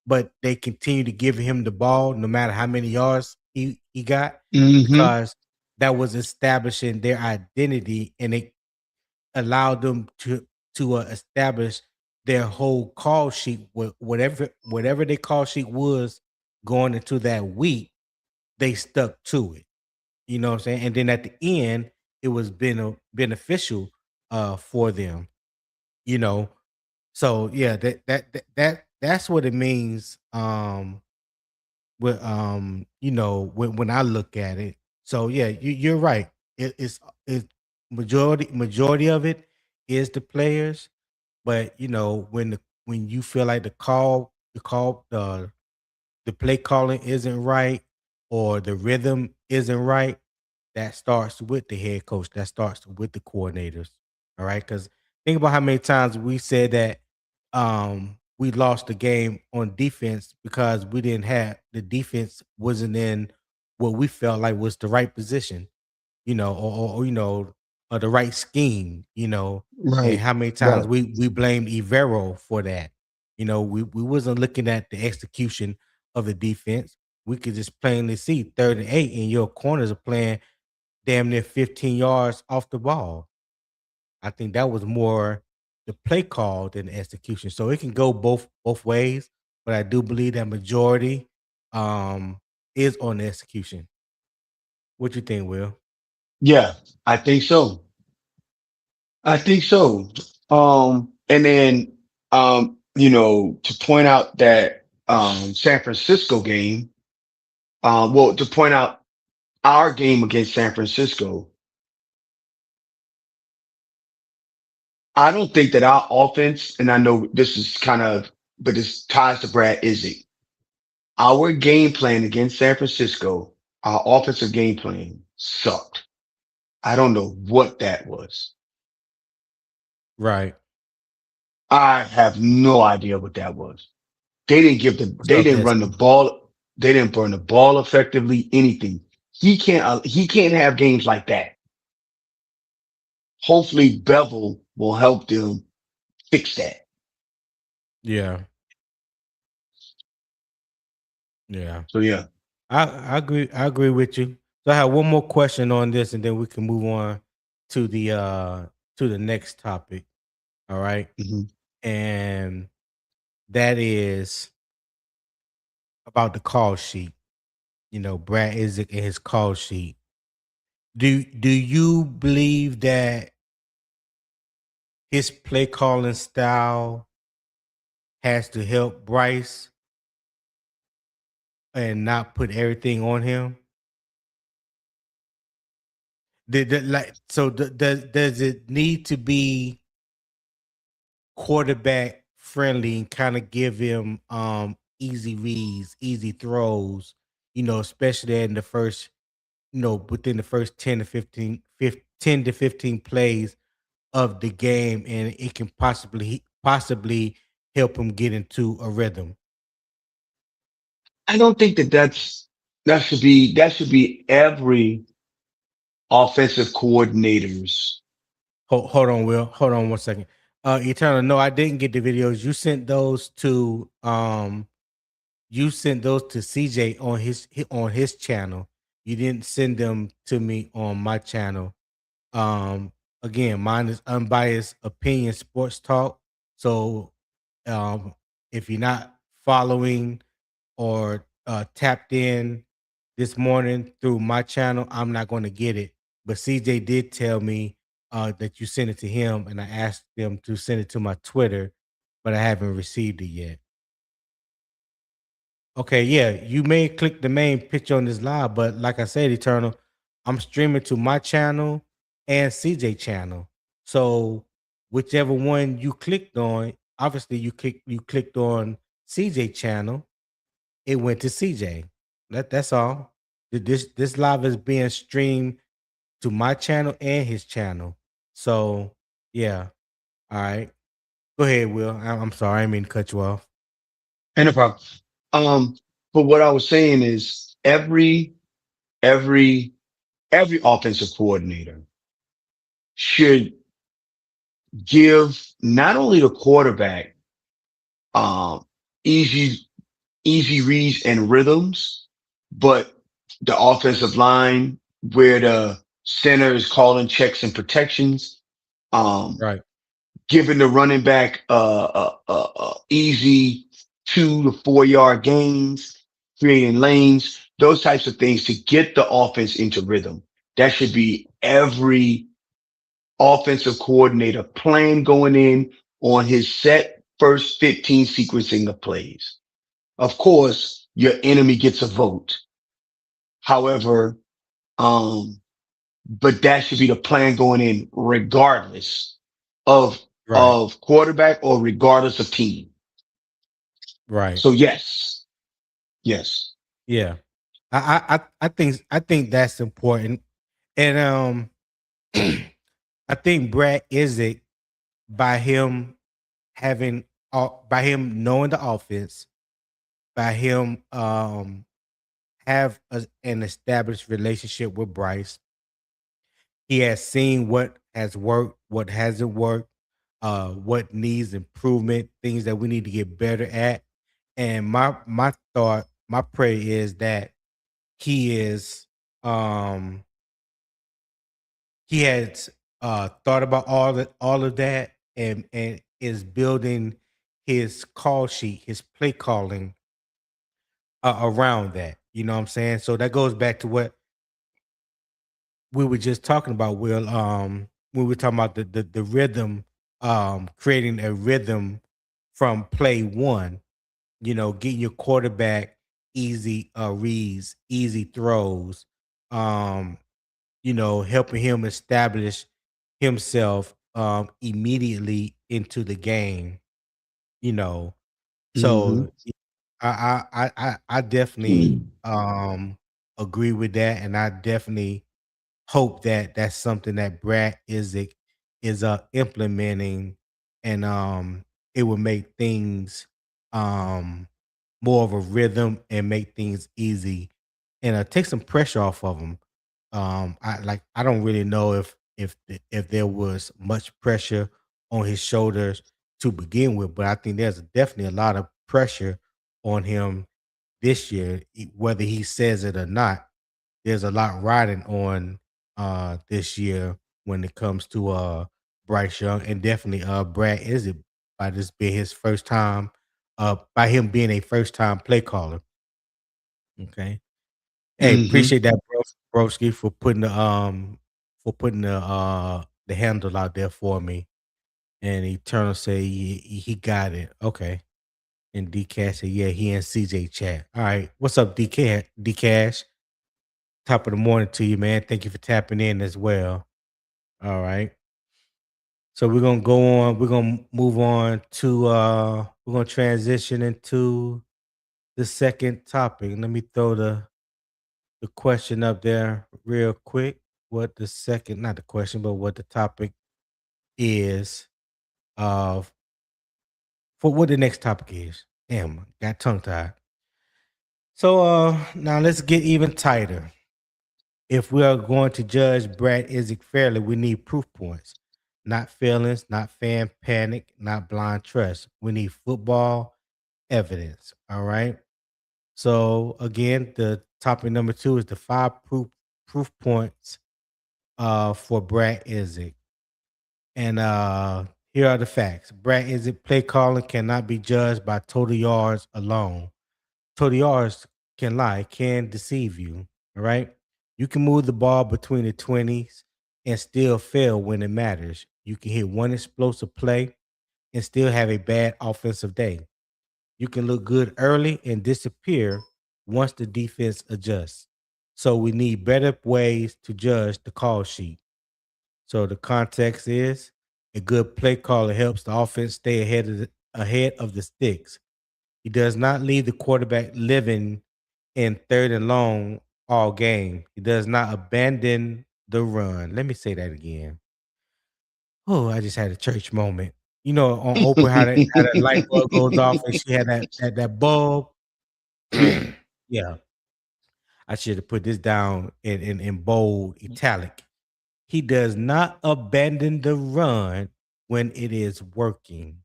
but they continued to give him the ball no matter how many yards he got hmm because that was establishing their identity, and it allowed them to establish their whole call sheet. Whatever their call sheet was going into that week, they stuck to it. You know what I'm saying? And then at the end, it was beneficial for them. You know, so yeah, that's what it means. When I look at it. So yeah, you're right. It's majority of it is the players, but when you feel like the play calling isn't right or the rhythm isn't right, that starts with the head coach. That starts with the coordinators. All right, because think about how many times we said that we lost the game on defense because we didn't have the defense wasn't in what we felt like was the right position, or the right scheme, and Right. how many times Right. we blamed Ivero for that. We wasn't looking at the execution of the defense. We could just plainly see 3rd and 8, and your corners are playing damn near 15 yards off the ball. I think that was more the play call than the execution. So it can go both ways, but I do believe that majority um is on the execution. What you think, Will? Yeah, I think so. I think so. And then, to point out that San Francisco game, well, to point out our game against San Francisco, I don't think that our offense, and I know this is kind of, but this ties to Brad Idzik. Our game plan against San Francisco, our offensive game plan sucked. I don't know what that was. Right. I have no idea what that was. They Sucked didn't as run the ball. They didn't burn the ball effectively, anything. He can't have games like that. Hopefully Bevel will help them fix that. yeah, yeah. So yeah. I agree with you. So I have one more question on this, and then we can move on to the next topic. All right. Mhm. And that is about the call sheet. Brad Idzik and his call sheet. Do you believe that his play calling style has to help Bryce and not put everything on him? Does it need to be quarterback friendly and kind of give him easy reads, easy throws, especially in the first, within the first 10 to 15 plays of the game, and it can possibly help him get into a rhythm. I don't think that that should be every offensive coordinator's. Hold on, Will. Hold on 1 second. Eternal, no, I didn't get the videos. You sent those to CJ on his channel. You didn't send them to me on my channel. Um, Again, mine is Unbiased Opinion Sports Talk. So, um, if you're not following or tapped in this morning through my channel, I'm not going to get it. But CJ did tell me that you sent it to him, and I asked them to send it to my Twitter, but I haven't received it yet. Okay, yeah, you may click the main picture on this live, but like I said, Eternal, I'm streaming to my channel and CJ channel. So whichever one you clicked on, obviously you clicked on CJ channel, it went to CJ. That's all. This live is being streamed to my channel and his channel. So yeah, all right. Go ahead, Will. I'm sorry, I didn't mean to cut you off. And no problem. Um, but what I was saying is every, every offensive coordinator should give not only the quarterback, um, easy, easy reads and rhythms, but the offensive line where the center is calling checks and protections, um, Right, giving the running back easy 2 to 4 yard gains, creating lanes, those types of things to get the offense into rhythm. That should be every offensive coordinator plan going in on his set first 15 sequencing of plays. Of course, your enemy gets a vote. However, um, but that should be the plan going in regardless of right, quarterback or regardless of team. right. So yes, yes. Yeah. I think that's important. And I think Brad Idzik, by him having by him knowing the offense, by him have an established relationship with Bryce, he has seen what has worked, what hasn't worked, what needs improvement, things that we need to get better at. And my thought, my prayer is that he is um he has thought about all of that, and is building his call sheet, his play calling around that. You know what I'm saying? So that goes back to what we were just talking about, Will. We were talking about the rhythm, creating a rhythm from play one, getting your quarterback easy reads, easy throws, um, helping him establish himself immediately into the game, you know. Mm-hmm. So I definitely agree with that, and I definitely hope that that's something that Brad is implementing, and it will make things um more of a rhythm and make things easy, and take some pressure off of him. I don't really know if there was much pressure on his shoulders to begin with, but I think there's definitely a lot of pressure on him this year, whether he says it or not. There's a lot riding on this year when it comes to Bryce Young, and definitely Brad Idzik, by this being his first time, by him being a first time play caller. Okay. Hey, Mm-hmm. appreciate that, broski, for putting the handle out there for me. And Eternal say he got it. Okay. And D Cash said, yeah, he and CJ chat. All right. What's up, D Cash? Top of the morning to you, man. Thank you for tapping in as well. All right. So we're gonna go on. We're gonna move on to we're gonna transition into the second topic. Let me throw the question up there real quick. What the second, not the question, but what the topic is of for what the next topic is. Damn, got tongue tied. So now let's get even tighter. If we are going to judge Brad Idzik fairly, we need proof points, not feelings, not fan panic, not blind trust. We need football evidence. All right. So again, the topic number 2 is the five proof points for Brad Idzik. And here are the facts. Brad Idzik play calling cannot be judged by total yards alone. Total yards can lie, can deceive you. All right. You can move the ball between the 20s and still fail when it matters. You can hit one explosive play and still have a bad offensive day. You can look good early and disappear once the defense adjusts. So we need better ways to judge the call sheet. So the context is a good play caller helps the offense stay ahead of the sticks. He does not leave the quarterback living in third and long all game. He does not abandon the run. Let me say that again. Oh, I just had a church moment. On Oprah, how that light bulb goes off, and she had that bulb. Yeah, I should have put this down in bold italic. He does not abandon the run when it is working.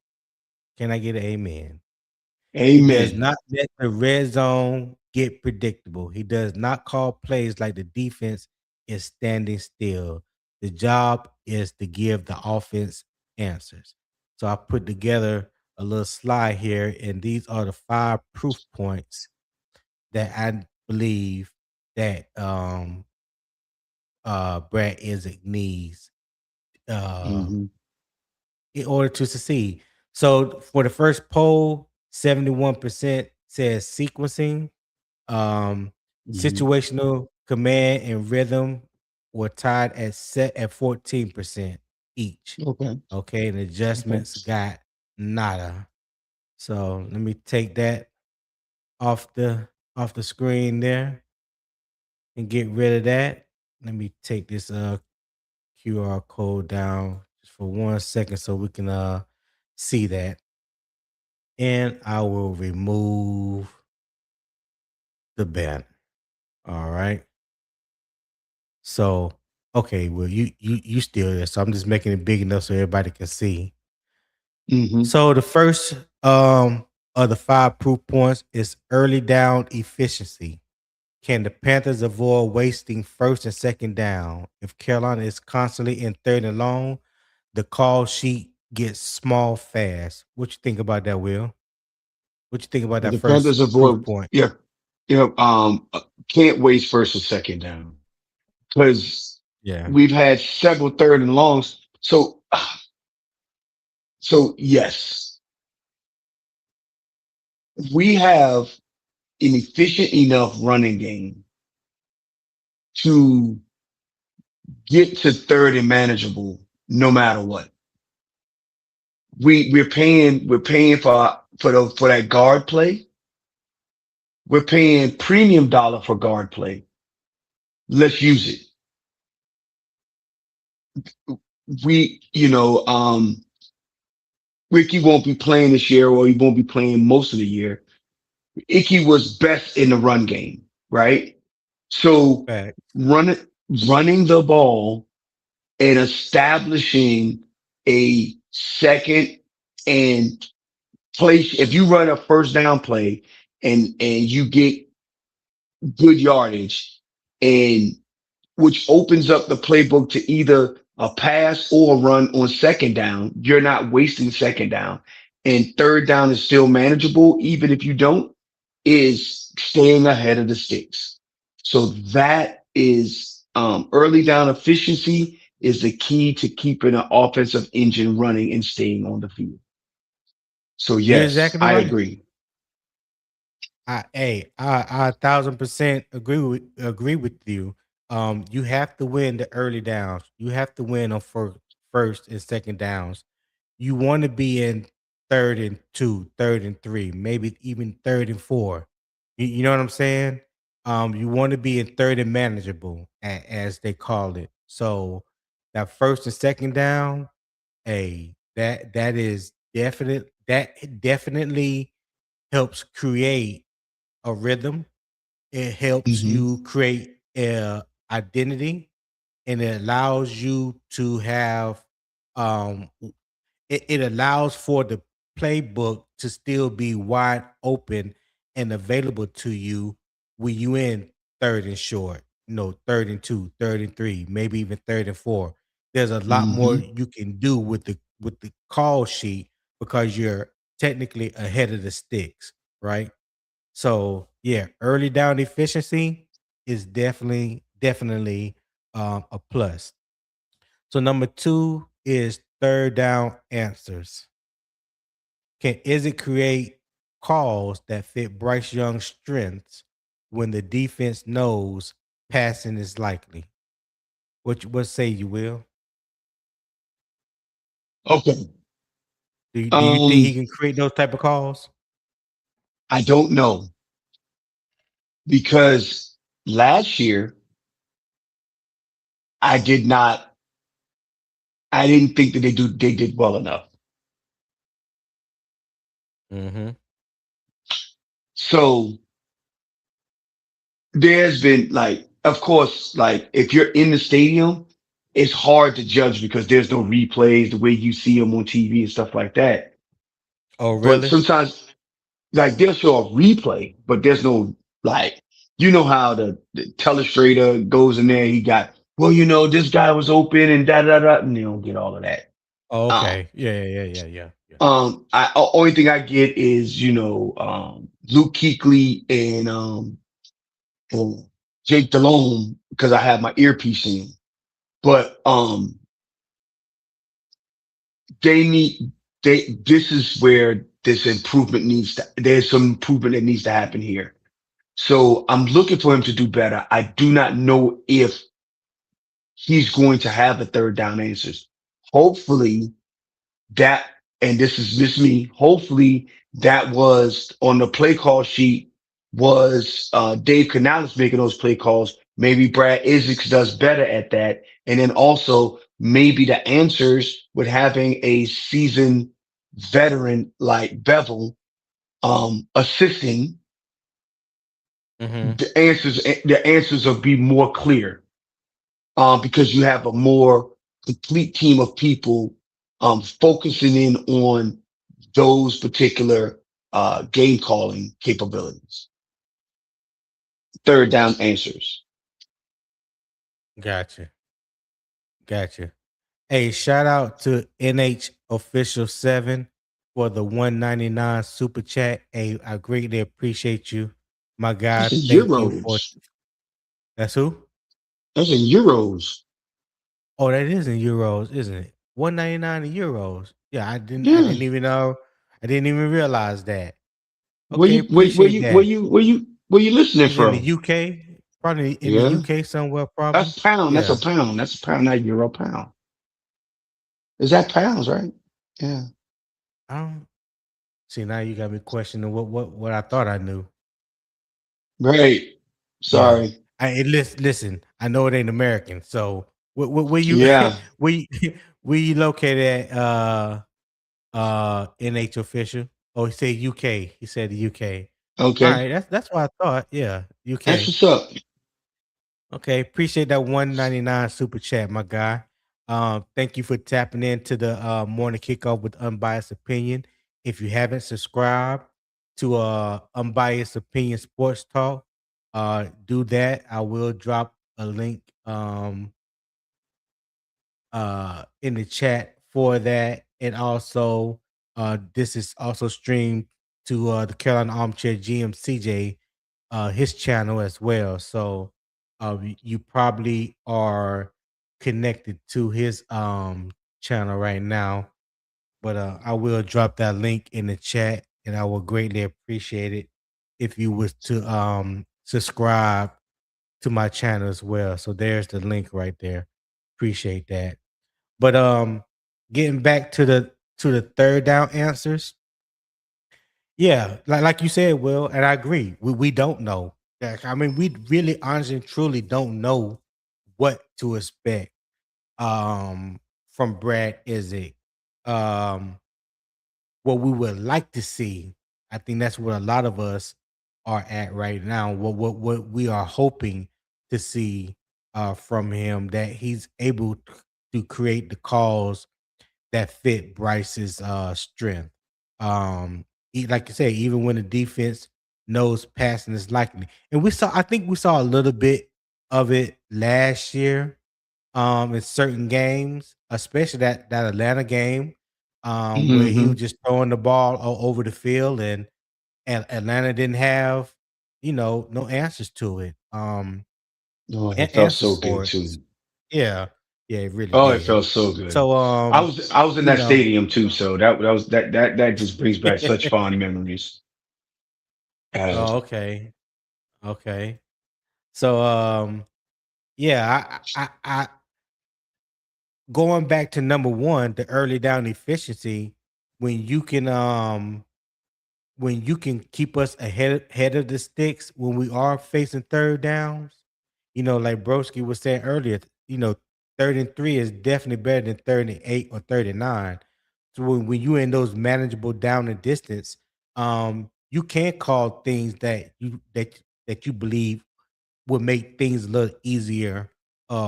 Can I get an amen? He does Amen. not let the red zone get predictable. He does not call plays like the defense is standing still. The job is to give the offense answers. So I put together a little slide here, and these are the five proof points that I believe that Brad Idzik needs uh Mm-hmm. in order to succeed. So for the first poll, 71% says sequencing. Um, Mm-hmm. Situational command and rhythm were tied at 14% each. Okay. Okay, and Okay. adjustments got nada. So let me take that off the screen there and get rid of that. let me take this QR code down just for 1 second so we can see that. And I will remove the banner. All right. So okay, well you still there. So I'm just making it big enough so everybody can see. Hmm. So the first of the five proof points is early down efficiency. Can the Panthers avoid wasting first and second down? If Carolina is constantly in third and long, the call sheet gets small fast. What you think about that, Will? What you think about that The first Panthers proof avoid, point? yeah, you know, can't waste first or second down because Yeah. we've had several third and longs. So yes, we have an efficient enough running game to get to third and manageable no matter what. We're paying for that guard play. We're paying premium dollar for guard play. Let's use it. We Ricky won't be playing this year, or he won't be playing most of the year. Icky was best in the run game, right? So Fact. running running the ball and establishing a second and place. If you run a first down play and you get good yardage, and which opens up the playbook to either a pass or a run on second down, you're not wasting second down. And third down is still manageable, even if you don't, is staying ahead of the sticks. So that is early down efficiency is the key to keeping an offensive engine running and staying on the field. So You're yes, exactly I right. agree. I 1,000% agree with you. You have to win the early downs. You have to win on first and second downs. You want to be in third and two, third and three, maybe even third and four. You know what I'm saying? You want to be in third and manageable, as they call it. So that first and second down, that is definite. That definitely helps create a rhythm. It helps Hmm. you create a identity, and it allows you to have um it allows for the playbook to still be wide open and available to you when you in third and short, third and two, third and three, maybe even third and four. There's a lot more Hmm. you can do with the call sheet because you're technically ahead of the sticks, right? So yeah, early down efficiency is definitely a plus. So number two is third down answers. Can is it create calls that fit Bryce Young's strengths when the defense knows passing is likely? What say you, Will? Okay. Do you think he Um, can create those type of calls? I don't know because last year I did not, I didn't think that they did well enough. Mm-hmm. So there's been like, of course, like if you're in the stadium, it's hard to judge because there's no replays the way you see them on TV and stuff like that. Oh, But really? sometimes like they'll show a replay, but there's no like, how the telestrator goes in there. He got, well, this guy was open and da da da, and they don't get all of that. Oh, Um, okay. Yeah. only thing I get is, Luke Kuechly and Jake Delhomme because I have my earpiece in. But they need this is where there's some improvement that needs to happen here. So I'm looking for him to do better. I do not know if he's going to have the third down answers. Hopefully that, and this is just me, hopefully that was on the play call sheet was Dave Canales making those play calls, Maybe Brad Idzik does better at that. And then also maybe the answers with having a seasoned veteran like Bevel assisting Mm-hmm. the answers will be more clear because you have a more complete team of people focusing in on those particular game calling capabilities. Third down answers. Gotcha. Gotcha. Hey, shout out to NH Official 7 for the 199 super chat. Hey, I greatly appreciate you, my guy. That's in Thank you for euros. that's who? That's in euros. Oh, that is in euros, isn't it? 199 in euros. Yeah, I Yeah. didn't even know. I didn't even realize that. Where Okay, you where, where appreciate you where that. you where you where you listening He's in the from? UK, probably in the Yeah. UK somewhere, probably. That's pound. That's a Yeah. pound. That's a pound, not euro pound. Is that pounds, right? Yeah. I don't see now you got me questioning what I thought I knew. Great. Yeah. Sorry. Listen, I know it ain't American. So where you Yeah. where you, where you located at NH official? Oh, he said UK. He said the UK. All Okay. right, that's what I thought. Yeah, That's UK. what's up. Okay, appreciate that 199 super chat, my guy. Thank you for tapping into the morning kickoff with unbiased opinion. If you haven't subscribed to unbiased opinion sports talk, do that. I will drop a link in the chat for that. And also, this is also streamed to the Carolina Armchair GM CJ, his channel as well. So you probably are connected to his channel right now. But I will drop that link in the chat, and I will greatly appreciate it if you was to subscribe to my channel as well. So there's the link right there. Appreciate that. But getting back to the third down answers, yeah, like you said, Will, and I agree. We don't know. Like, I mean, we really honestly and truly don't know what to expect from Brad Idzik. Um what we would like to see, I think that's what a lot of us are at right now. What we are hoping to see from him, that he's able to create the calls that fit Bryce's strength. Like you say, even when the defense knows passing is likely, and I think we saw a little bit of it last year, in certain games, especially that Atlanta game, where he Hmm. was just throwing the ball over the field, and Atlanta didn't have, no answers to it. Oh, it felt Answers so for good it. too. Yeah, yeah, it really Oh, it did. felt so good. So, I was in you that know. stadium too, so that just brings back such fond memories. Uh, Oh, okay. Okay. So, yeah, I going back to number one, the early down efficiency, when you can, keep us ahead of the sticks when we are facing third downs, like Broski was saying earlier, 3rd and 3 is definitely better than 3rd and 8 or 3rd and 9. So when you in those manageable down and distance, you can call things that you believe would make things a little easier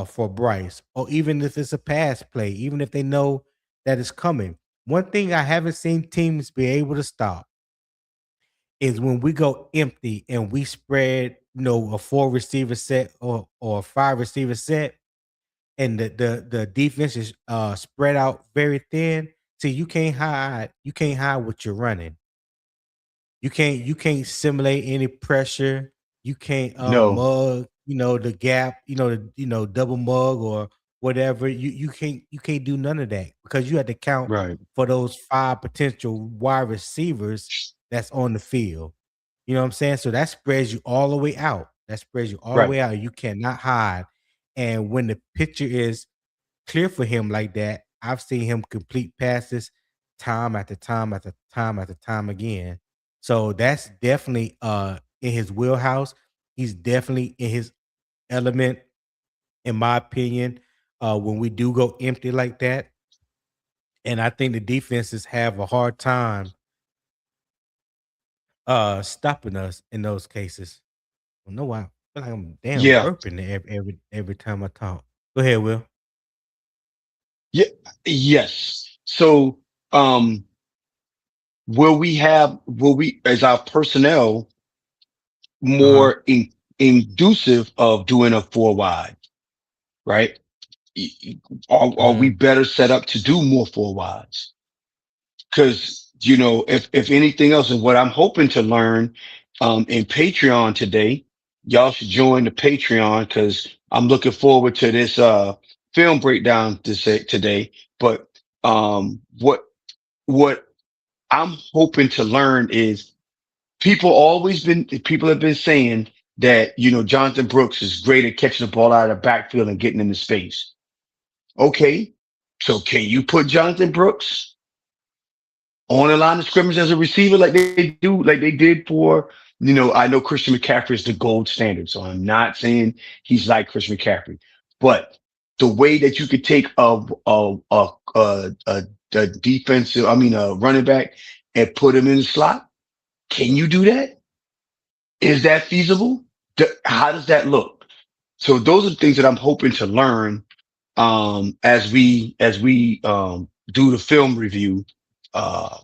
for Bryce, or even if it's a pass play, even if they know that it's coming. One thing I haven't seen teams be able to stop is when we go empty and we spread, a 4 receiver set or a 5 receiver set, and the defense is spread out very thin. See, you can't hide what you're running. You can't simulate any pressure. You can't no, mug, the gap, double mug or whatever. You can't do none of that, because you have to count right, for those 5 potential wide receivers that's on the field. You know what I'm saying? So that spreads you all the way out. That spreads you all the right, way out. You cannot hide. And when the picture is clear for him like that, I've seen him complete passes time after time after time after time again. So that's definitely in his wheelhouse. He's definitely in his element, in my opinion, when we do go empty like that. And I think the defenses have a hard time stopping us in those cases. I don't know why. I feel like I'm damn Yeah, burping every time I talk. Go ahead, Will. yeah, yes. So, um, will we, as our personnel, Uh-huh. more inducive of doing a four wide, right? Y- y- are we Mhm. better set up to do more four wides? Because if anything else, and what I'm hoping to learn in Patreon today, y'all should join the Patreon because I'm looking forward to this film breakdown to say today. But what I'm hoping to learn is people have been saying that Jonathan Brooks is great at catching the ball out of the backfield and getting into space. Okay, so can you put Jonathan Brooks on the line of scrimmage as a receiver like they did for, I know Christian McCaffrey is the gold standard, so I'm not saying he's like Christian McCaffrey, but the way that you could take a defensive, I mean, a running back and put him in the slot, can you do that? Is that feasible? How does that look? So those are the things that I'm hoping to learn as we do the film review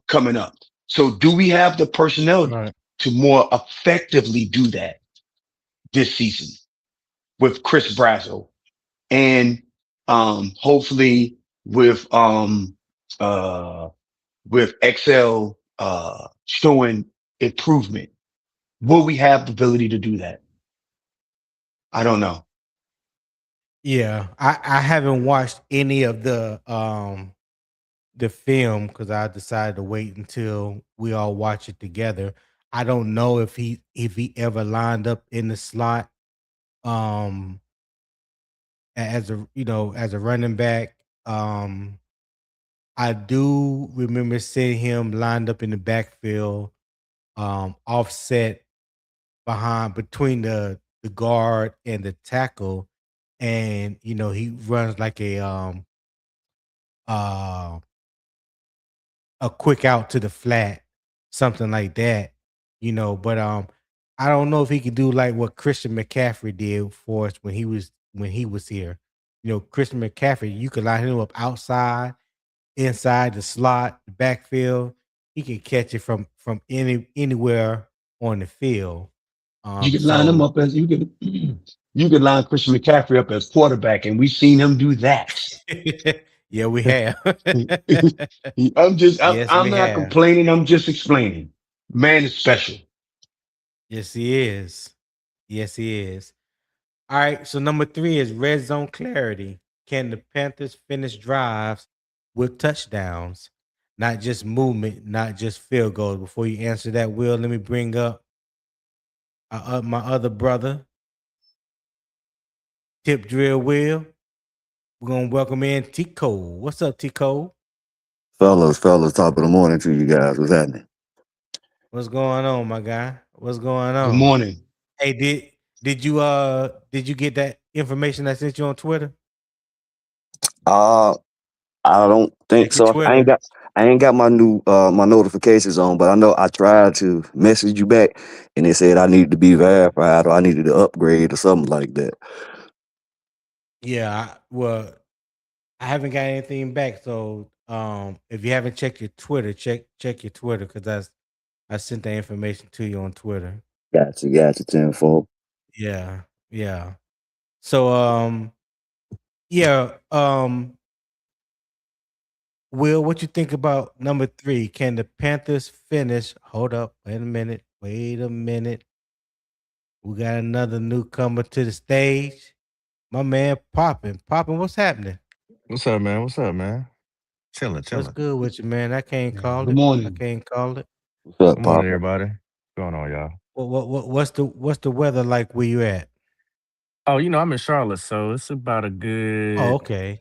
coming up. So do we have the personnel Right. to more effectively do that this season with Chris Brazzell and hopefully with uh with Excel showing improvement? Will we have the ability to do that? I don't know. Yeah, I haven't watched any of the film because I decided to wait until we all watch it together. I don't know if he ever lined up in the slot um as a as a running back. Um I do remember seeing him lined up in the backfield, offset behind between the guard and the tackle, and he runs like uh a quick out to the flat, something like that, but I don't know if he could do like what Christian McCaffrey did for us when he was here. Christian McCaffrey, you could line him up outside, inside the slot, the backfield. He can catch it from anywhere on the field. You could line them So up as you could you could line Christian McCaffrey up as quarterback, and we've seen him do that. yeah, we have. Yes, I'm we not have. complaining, I'm just explaining. Man is special. Yes, he is. Yes, he is. All right, so number 3 is red zone clarity. Can the Panthers finish drives with touchdowns? Not just movement, not just field goals. Before you answer that, Will, let me bring up my other brother, Tip Drill Will. We're gonna welcome in T Cole. What's up, T Cole? Fellas, top of the morning to you guys. What's happening? What's going on, my guy? What's going Good on? morning. Hey, did you get that information I sent you on Twitter? Uh I don't think Check your so. Twitter. I ain't got my new my notifications on, but I know I tried to message you back and they said I needed to be verified or I needed to upgrade or something like that. Yeah, well, I haven't got anything back. So, if you haven't checked your Twitter, check your Twitter because I sent that information to you on Twitter. Gotcha, tenfold. Yeah, yeah. So, yeah. Will, what you think about number 3? Can the Panthers finish? Hold up. Wait a minute. Wait a minute. We got another newcomer to the stage. My man Poppin. Poppin, what's happening? What's up, man? What's up, man? Chilling, What's chilling. good with you, man? I can't Yeah, call good it. I morning. can't call it. What's up, Good morning, Papa? everybody. What's going on, y'all? What's the weather like where you at? Oh, I'm in Charlotte, so it's about a Oh, good okay.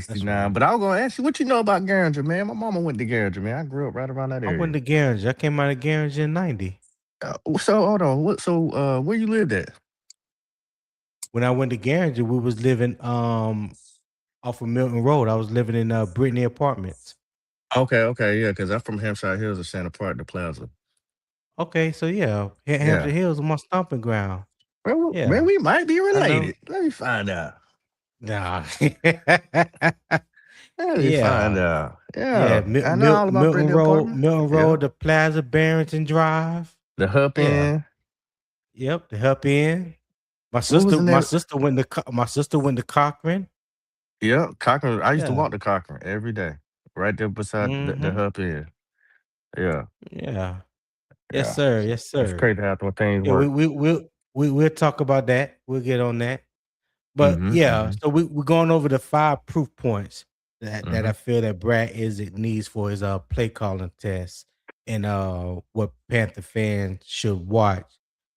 That's 69. right. But I was gonna ask you what you know about Garinger, man. My mama went to Garinger, man. I grew up right around that I went area. to Garringer. I came out of Garringer in 90. So hold on. Where you lived at? when I went to Garinger, we was living off of Milton Road. I was living in Brittany Apartments. Okay, yeah, because I'm from Hampshire Hills or Santa Park, the Plaza. Okay, so yeah, Hampshire Yeah. Hills is my stomping ground. Man, Yeah, we might be I know. related. Let me find out. Nah. Let me find Yeah, out. yeah. Yeah, I know all about Brittany Apartment. Milton Yeah. Road, the Plaza, Barrington Drive. The Hup Yeah, in. yep. The Help In. What was in My that? sister went to Cochran. Yeah, Cochran. I used to Yeah. walk to Cochran every day, right there beside the Mm-hmm. Hup in. Yeah, Yeah. Yes, yeah. sir. Yes, It's sir. crazy how things Yeah, work. we'll talk about that. We'll get on that. But Mm-hmm. yeah, Mm-hmm. so we're going over the 5 proof points that Mm-hmm. I feel that Brad Idzik needs for his play calling test and what Panther fans should watch.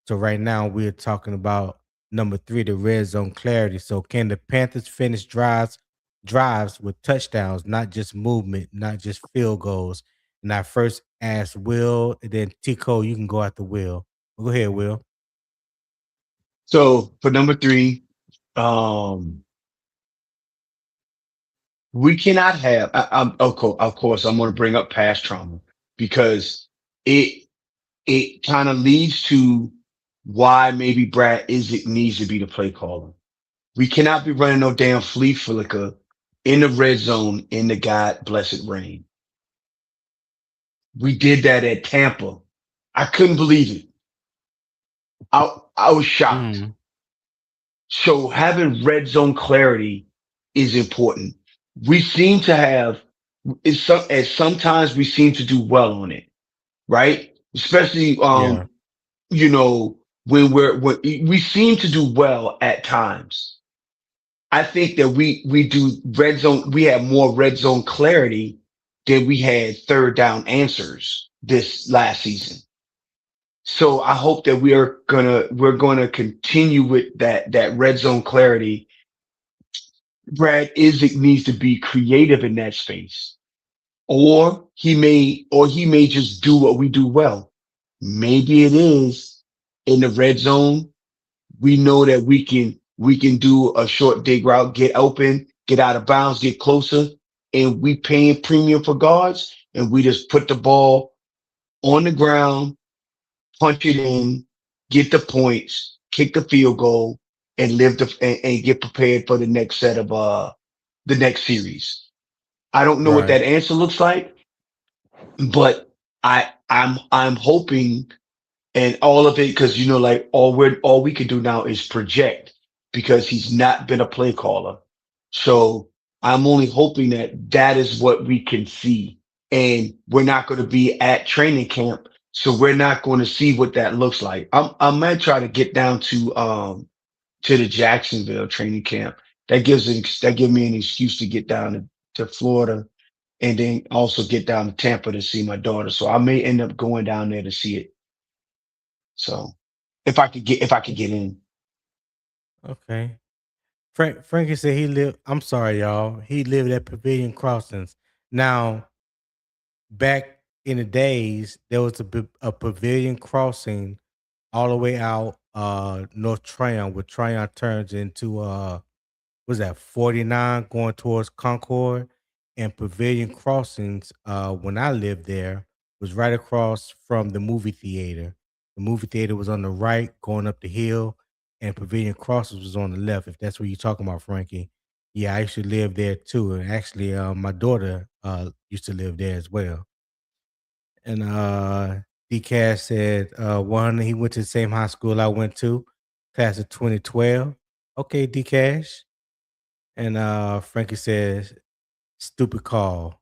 So right now we're talking about number 3, the red zone clarity. So can the Panthers finish drives with touchdowns, not just movement, not just field goals? And I first asked Will, and then Tico, you can go after Will. Go ahead, Will. So for number 3, um, we cannot have. Of course, I'm going to bring up past trauma because it it kind of leads to why maybe Brad Idzik needs to be the play caller. We cannot be running no damn flea flicker in the red zone in the God blessed rain. We did that at Tampa. I couldn't believe it. I was shocked. Mm, So having red zone clarity is important. We seem to have as sometimes we seem to do well on it, right? Especially yeah. when we seem to do well at times. I think that we do red zone. We have more red zone clarity than we had third down answers this last season. So I hope that we're gonna continue with that red zone clarity. Brad Isaac needs to be creative in that space, or he may just do what we do well. Maybe it is in the red zone. We know that we can do a short dig route, get open, get out of bounds, get closer, and we paying premium for guards, and we just put the ball on the ground, punch it in, get the points, kick the field goal, and and get prepared for the next set of the next series. I don't know what Right. that answer looks like, but I'm hoping and all of it because like all we can do now is project because he's not been a play caller. So I'm only hoping that that is what we can see, and we're not going to be at training camp, so we're not going to see what that looks like. I might try to get down to the Jacksonville training camp. That gives me an excuse to get down to Florida and then also get down to Tampa to see my daughter. So I may end up going down there to see it. So if I could get in. Okay. Frankie said he lived. I'm sorry, y'all. He lived at Pavilion Crossings. Now, back in the days, there was a Pavilion Crossing all the way out North Tryon, where Tryon turns into was that 49 going towards Concord, and Pavilion Crossings, when I lived there, was right across from the movie theater. The movie theater was on the right going up the hill, and Pavilion Crossings was on the left, if that's what you're talking about, Frankie. Yeah, I used to live there too. And actually my daughter used to live there as well. And DCash said he went to the same high school I went to, class of 2012. Okay, Dcash. And Frankie says, "Stupid call."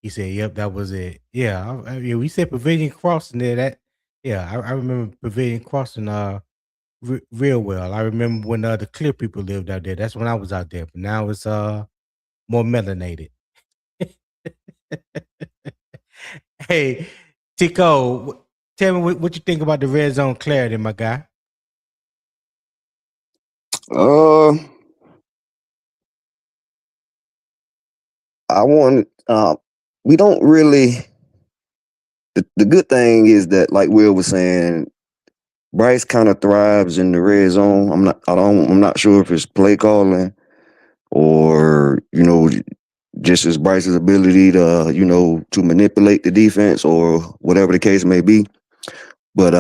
He said, "Yep, that was it." Yeah, yeah. We said Pavilion Crossing there. Yeah, I remember Pavilion Crossing real well. I remember when the Clear people lived out there. That's when I was out there. But now it's more melanated. Hey, Tico, tell me what you think about the red zone clarity, my guy. Uh, I want. We don't really. The good thing is that, like Will was saying, Bryce kind of thrives in the red zone. I'm not sure if it's play calling or just as Bryce's ability to to manipulate the defense or whatever the case may be. But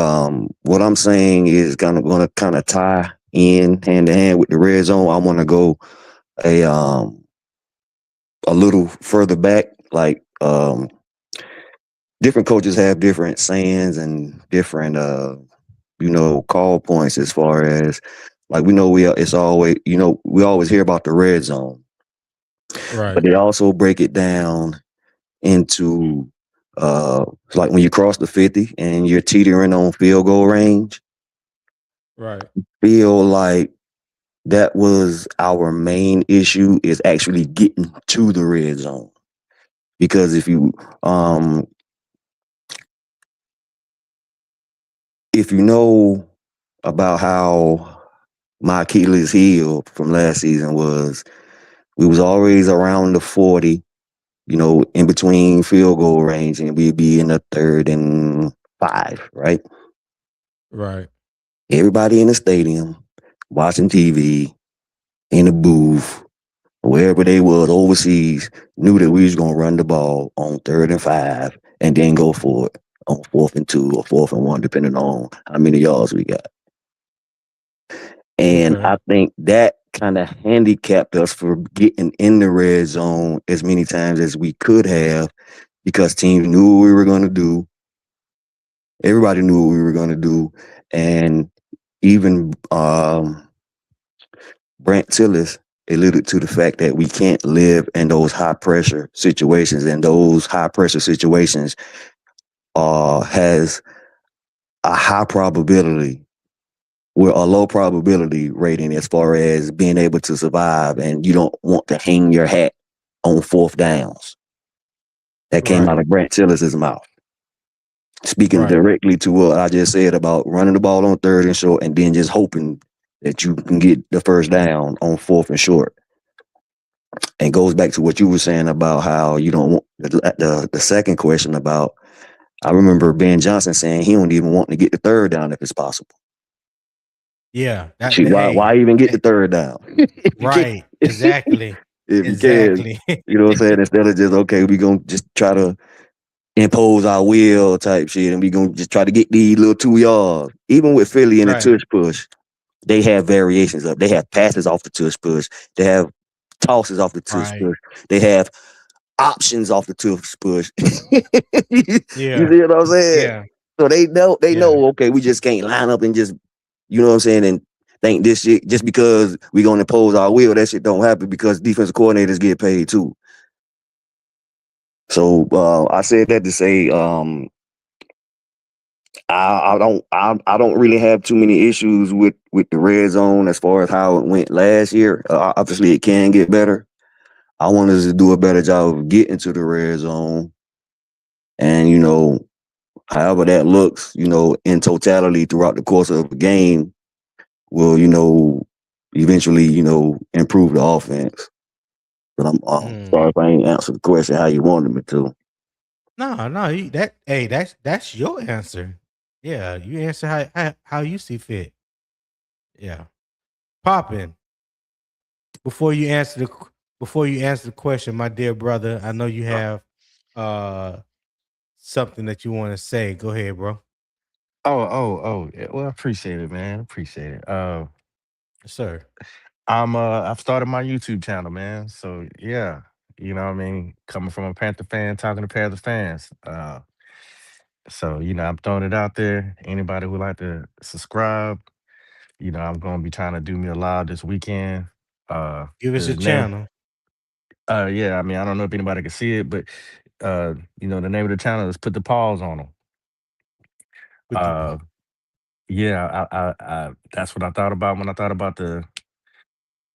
what I'm saying is kind of going to kind of tie in hand to hand with the red zone. I want to go a um a little further back, like different coaches have different sayings and different call points as far as like we know it's always we always hear about the red zone, but Right. they also break it down into like when you cross the 50 and you're teetering on field goal range. Right. Feel like that was our main issue is actually getting to the red zone because um if you know about how my Achilles heel from last season was, we was always around the 40, in between field goal range, and we'd be in the 3rd and 5, right? Right. Everybody in the stadium watching TV in the booth, wherever they was overseas, knew that we was gonna run the ball on 3rd and 5 and then go for it on 4th and 2 or 4th and 1, depending on how many yards we got. And Okay. I think that kind of handicapped us for getting in the red zone as many times as we could have because teams knew what we were going to do. Everybody knew what we were going to do. And even Brant Tillis alluded to the fact that we can't live in those high pressure situations. And those high pressure situations has a high probability we're a low probability rating as far as being able to survive, and you don't want to hang your hat on 4th downs. That came out Right. of Brent Tillis's mouth, speaking Right. directly to what I just said about running the ball on 3rd and short and then just hoping that you can get the first down on 4th and short. And goes back to what you were saying about how you don't want the second question about. I remember Ben Johnson saying he don't even want to get the 3rd down if it's possible. Yeah. See, Hey. why even get the 3rd down if you can't? Right. Exactly. If you can, Exactly. you know what I'm saying? Instead of just, okay, we gonna just try to impose our will type shit and we gonna just try to get these little 2 yards. Even with Philly and the Right. tush push, they have variations of they have passes off the tush push, they have tosses off the tush Right. push, they have options off the tush push. You Yeah. see what I'm saying? Yeah. So they Yeah. know, okay, we just can't line up and just, you know what I'm saying, and think this shit just because we gonna impose our will, that shit don't happen because defensive coordinators get paid too. So I said that to say I don't really have too many issues with the red zone as far as how it went last year. Obviously, it can get better. I want us to do a better job of getting to the red zone, and however that looks, in totality throughout the course of a game, will eventually improve the offense. But I'm sorry Mm. if I ain't answered the question how you wanted me to. No, no, that's your answer. Yeah, you answer how you see fit. Yeah. Popping. Before you answer the question, my dear brother, I know you have uh something that you want to say. Go ahead, bro. Oh. Yeah, well, I appreciate it, man. Appreciate it. Yes, sir. I've started my YouTube channel, man. So yeah, what I mean, coming from a Panther fan, talking to Panther fans. So I'm throwing it out there. Anybody who like to subscribe, I'm gonna be trying to do me a live this weekend. Give us The your name, channel. yeah, I mean, I don't know if anybody can see it, but the name of the channel is Put the Pause on them. With the Uh, yeah, that's what I thought about when I thought about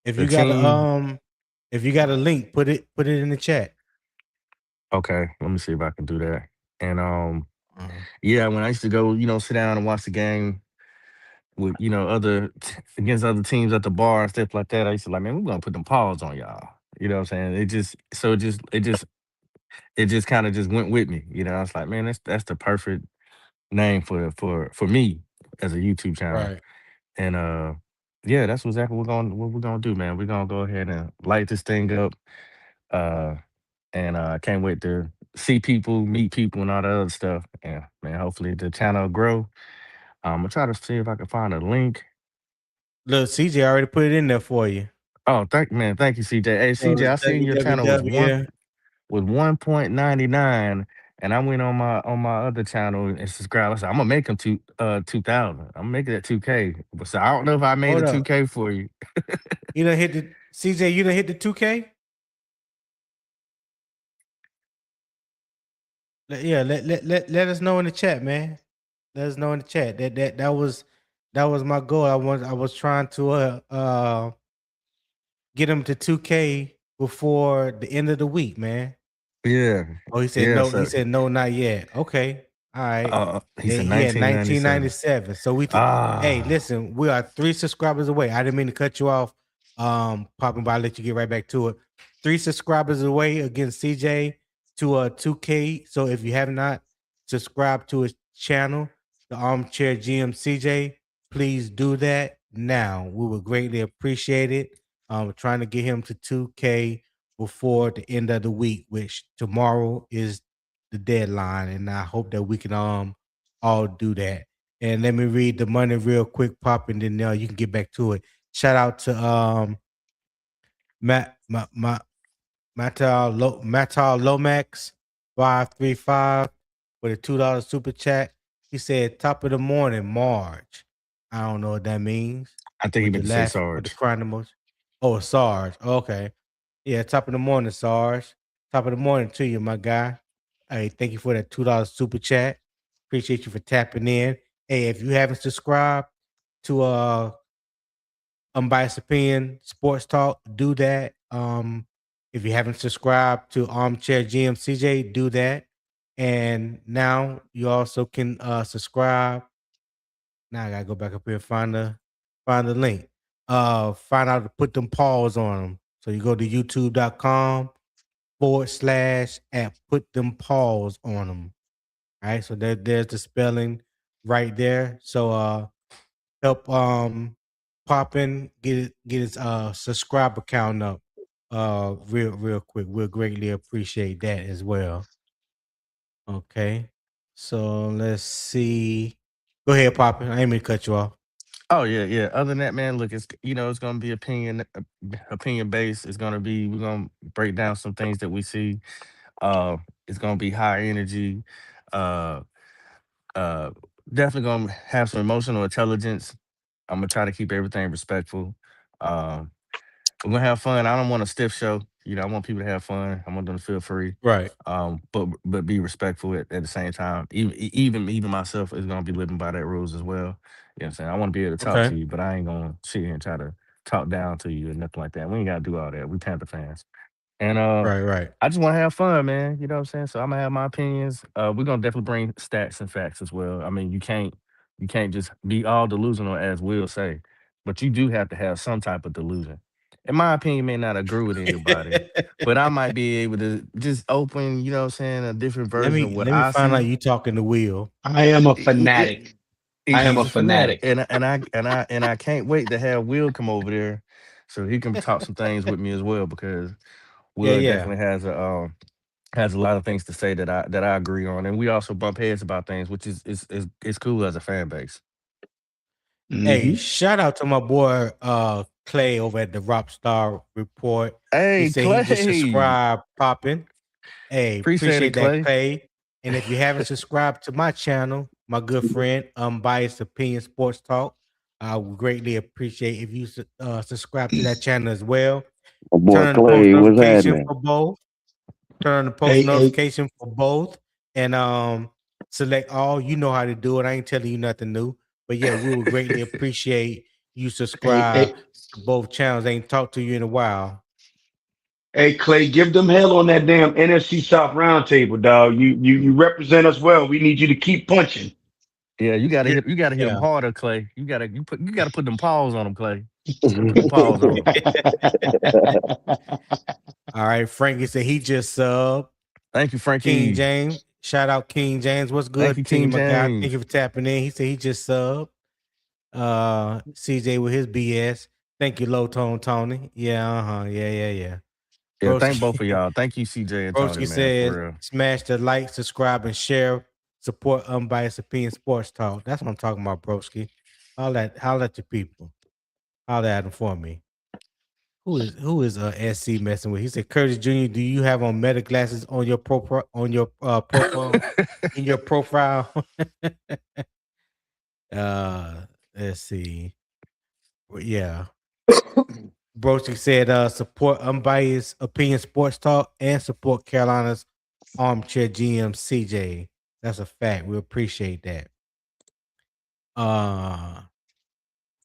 if the you got a team. link, put it in the chat. Okay, let me see if I can do that. And Uh, yeah, when I used to go, sit down and watch the game with against other teams at the bar and stuff like that, I used to like, man, we're gonna put them paws on y'all. You know what I'm saying? It just kind of just went with me. I was like, man, that's the perfect name for me. as a YouTube channel. Right. And yeah, that's exactly what we're gonna do, man. We're gonna go ahead and light this thing up. Uh and can't wait to see people, meet people, and all that other stuff. And man, hopefully the channel will grow. I'm gonna try to see if I can find a link. Look, CJ already put it in there for you. Oh, thank you, CJ. Hey, So CJ, it's I seen your channel www. was 1.99, and I went on my other channel and subscribed. I said I'm gonna make them 2,000. I'm gonna make it at 2K. But so I don't know if I made Hold a up. 2K for you. You done hit the CJ. You done hit the 2K. Yeah, let us know in the chat, man. Let us know in the chat. That was my goal. I was trying to get him to 2K before the end of the week, man. Yeah, Oh, he said yeah. no. He So said no, not yet. Okay, all right. he said He had 1997. 1997. So hey, Ah, listen, we are 3 subscribers away. I didn't mean to cut you off, popping by. I'll let you get right back to it. 3 subscribers away against CJ to 2K. So if you have not subscribed to his channel, the Armchair GM CJ, please do that now. We would greatly appreciate it. Trying to get him to 2K before the end of the week, which tomorrow is the deadline, and I hope that we can all do that. And let me read the money real quick, pop, and then you can get back to it. Shout out to Matt Matal Lomax 535 with a $2 super chat. He said top of the morning, Marge. I don't know what that means. I think he With the meant to say laugh with the Sarge. crying emoji. Oh, Sarge. Okay. Yeah, top of the morning, Sarge. Top of the morning to you, my guy. Hey, thank you for that $2 super chat. Appreciate you for tapping in. Hey, if you haven't subscribed to Unbiased Opinion Sports Talk, do that. If you haven't subscribed to Armchair GM CJ, do that. And now you also can subscribe. Now I gotta go back up here and find the link. Find out to put them paws on them. So you go to youtube.com/ and put them paws on them. All right. So there's the spelling right there. So help Poppin get his subscriber count up real quick. We'll greatly appreciate that as well. Okay. So let's see. Go ahead, Poppin. I ain't mean to cut you off. Oh yeah, yeah. Other than that, man, look, it's gonna be opinion based. We're gonna break down some things that we see. It's gonna be high energy. Uh, uh, Definitely gonna have some emotional intelligence. I'm gonna try to keep everything respectful. Um, we're gonna have fun. I don't want a stiff show. I want people to have fun. I want them to feel free. Right. But be respectful at the same time. Even myself is gonna be living by that rules as well. You know what I'm saying? I want to be able to talk to Okay. you, but I ain't gonna sit here and try to talk down to you or nothing like that. We ain't gotta do all that. We Panther fans. And Right. I just want to have fun, man. You know what I'm saying? So I'm gonna have my opinions. We're gonna definitely bring stats and facts as well. I mean, you can't just be all delusional as Will say, but you do have to have some type of delusion. In my opinion, may not agree with anybody, but I might be able to just open, you know what I'm saying, a different version of what let me I find out see. you talking to Will. I am a Yeah, fanatic. I am a he's a fanatic, fanatic. and I can't wait to have Will come over there so he can talk some things with me as well because Yeah, Will yeah. definitely has a lot of things to say that I agree on, and we also bump heads about things, which is cool as a fan base. Hey, Hmm. shout out to my boy Clay over at the Rockstar Report. He Hey said he just Clay, subscribed, popping. Hey, appreciate it, appreciate that, Clay. Clay. And if you haven't subscribed to my channel, my good friend, Unbiased Opinion Sports Talk, I would greatly appreciate if you subscribe to that channel as well. My boy Turn on the post Clay, what's notification happening? for both. Turn on the post Hey, notification for both, and select all. You know how to do it. I ain't telling you nothing new. But yeah, we would greatly appreciate you hey, subscribe hey, to both channels. I ain't talked to you in a while. hey, Clay, give them hell on that damn NFC South roundtable, dog. You represent us well. We need you to keep punching. Yeah, Yeah, you gotta hit him yeah. harder, Clay. You gotta put them paws on him, Clay. Put them paws on him. All right, Frankie said he just subbed. Thank you, King Frankie. James, shout out King James. What's Thank good you, to you, King my guy? Thank James. you for tapping in. He said he just subbed. CJ with his BS. Thank you, Low Tone Tony. Yeah, yeah. Yeah, thank Broski both of y'all. Thank you, CJ and Tony, Broski man, says, for real. smash the like, subscribe, and share. Support Unbiased Opinion Sports Talk. That's what I'm talking about, Broski. Holla at your people. Holla at them for me. Who is SC messing with? He said, Curtis Jr., do you have on meta glasses on your profile in your profile? uh let's see. Yeah. Broski said, support Unbiased Opinion Sports Talk and support Carolina's Armchair GM CJ. That's a fact. We appreciate that. Uh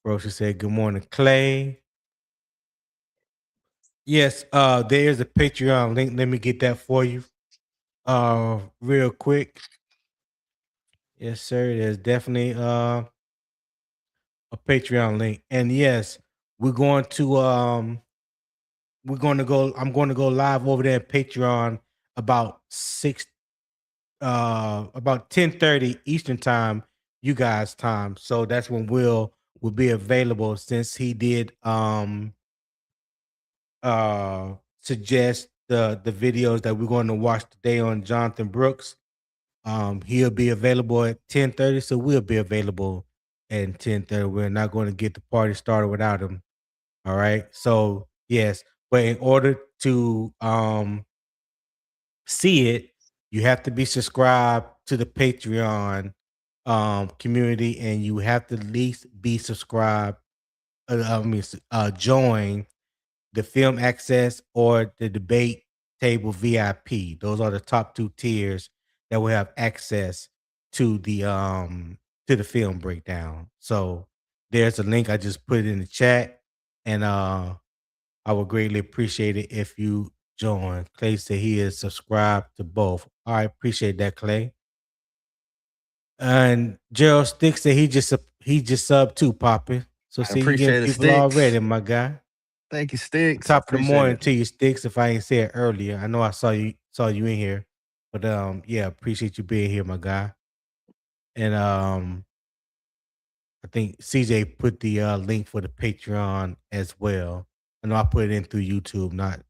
Broski said, good morning, Clay. Yes, there's a Patreon link. Let me get that for you. Real quick. Yes, sir. There's definitely a Patreon link. And yes, we're going to I'm going to go live over there at Patreon about about 10:30 Eastern time, you guys time. So that's when will be available, since he did suggest the videos that we're going to watch today on Jonathan Brooks. He'll be available at 10:30, so we'll be available at 10:30. We're not going to get the party started without him. All right. So yes, but in order to see it, you have to be subscribed to the Patreon community, and you have to at least be subscribed. Join the Film Access or the Debate Table VIP. Those are the top two tiers that will have access to the film breakdown. So there's a link. I just put it in the chat, and I would greatly appreciate it if you join. Clay said he is subscribed to both. I appreciate that, Clay. And Gerald Stick said he just subbed too, Poppy. So I see, you getting appreciate it, people already, Sticks. my guy. Thank you, Sticks. Top of the Appreciate morning it. to you, Sticks. If I ain't say it earlier, I know I saw you in here, but yeah, appreciate you being here, my guy. And I think CJ put the link for the Patreon as well. I know I put it in through YouTube, not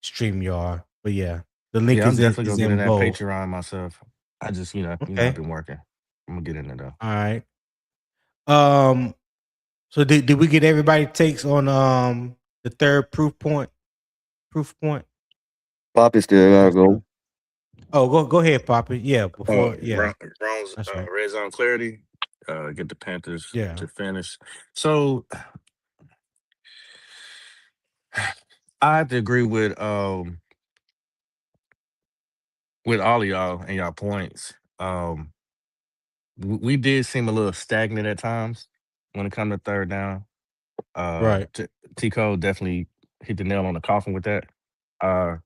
StreamYard, but yeah, the link Yeah, I'm is definitely gonna get in in that both. Patreon myself. I just, I've Okay, been working. I'm gonna get in there though. all right. Um, so did we get everybody takes on the third proof point? Proof point. Poppy still gotta go. Oh, go ahead, Poppy. Yeah, before yeah, Browns that's right. red zone clarity. Get the Panthers Yeah. to finish. So I have to agree with all of y'all and y'all points. We did seem a little stagnant at times when it comes to third down. Right. T Cole definitely hit the nail on the coffin with that. Uh,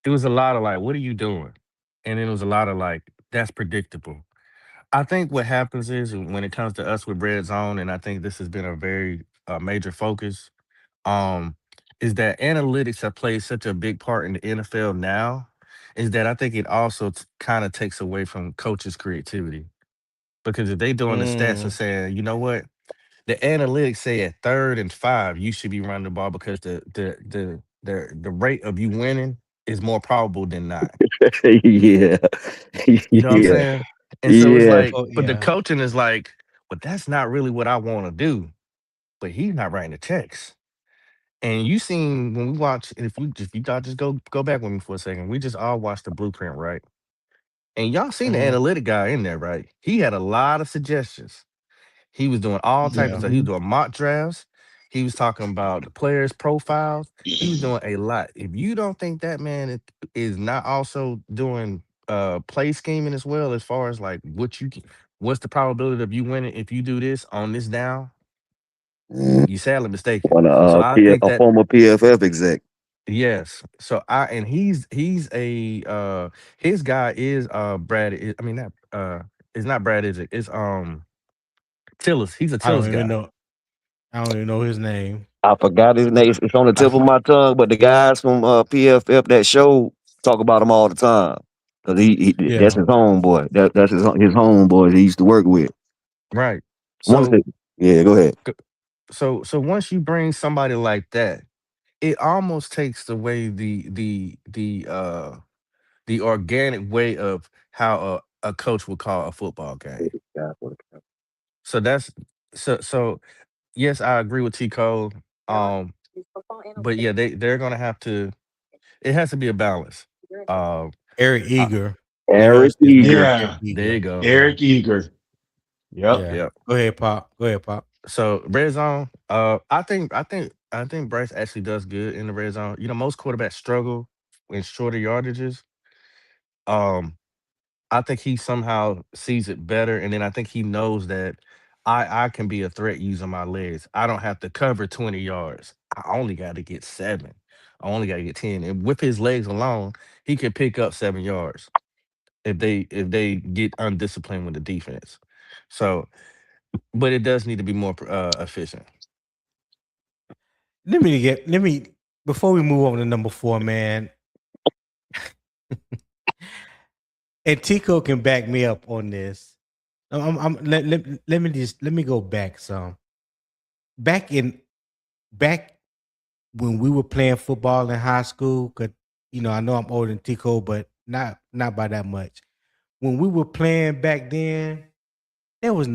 it was a lot of like, "What are you doing?" And then it was a lot of like, "That's predictable." I think what happens is when it comes to us with red zone, and I think this has been a very major focus, um, is that analytics have played such a big part in the NFL now. Is that I think it also kind of takes away from coaches' creativity, because if they doing the stats and Mm, saying, you know what, the analytics say at 3rd and 5 you should be running the ball because the rate of you winning is more probable than not. Yeah. You know what I'm Yeah. saying? And so it's Yeah. like, oh but the yeah. coaching is like, but that's not really what I want to do. But he's not writing the checks. And you seen when we watch, if you y'all just go back with me for a second, we just all watched the blueprint, right? And y'all seen the Mhm. analytic guy in there, right? He had a lot of suggestions. He was doing all types of Yeah. stuff. He was doing mock drafts. He was talking about the players' profiles. He was doing a lot. If you don't think that man is not also doing play scheming as well, as far as like what's the probability of you winning if you do this on this down, Mm. you sadly mistaken. On So I think a that former PFF exec. yes. So and he's a his guy is I mean not it's not Brad Idzik. It's Tillis. He's a I don't Tillis even guy. know. I don't even know his name. I forgot his name. It's on the tip of I, my tongue, but the guys from PFF that show talk about him all the time. Cause he that's Yeah. his homeboy. That's his homeboy he used to work with. right. So Yeah, go ahead. so once you bring somebody like that, it almost takes away the organic way of how a coach would call a football game. So that's so yes, I agree with T Cole. Um, but yeah, they're gonna have to. It has to be a balance. Um, Eric I, Eager. You know Eric his name, Eager. Eric Yeah. there you Eager. go. Yeah. Eric Eager. Yep. Yeah. Yep. Go ahead, Pop. Go ahead, Pop. So red zone. I think Bryce actually does good in the red zone. You know, most quarterbacks struggle in shorter yardages. Um, I think he somehow sees it better, and then I think he knows that I can be a threat using my legs. I don't have to cover 20 yards. I only got to get 7. I only got to get 10. And with his legs alone, he can pick up 7 yards if they get undisciplined with the defense. So, but it does need to be more efficient. Let me before we move on to number 4, man. And Tico can back me up on this. Let me go back some. Back in back when we were playing football in high school, cause I know I'm older than Tico, but not by that much. When we were playing back then, there was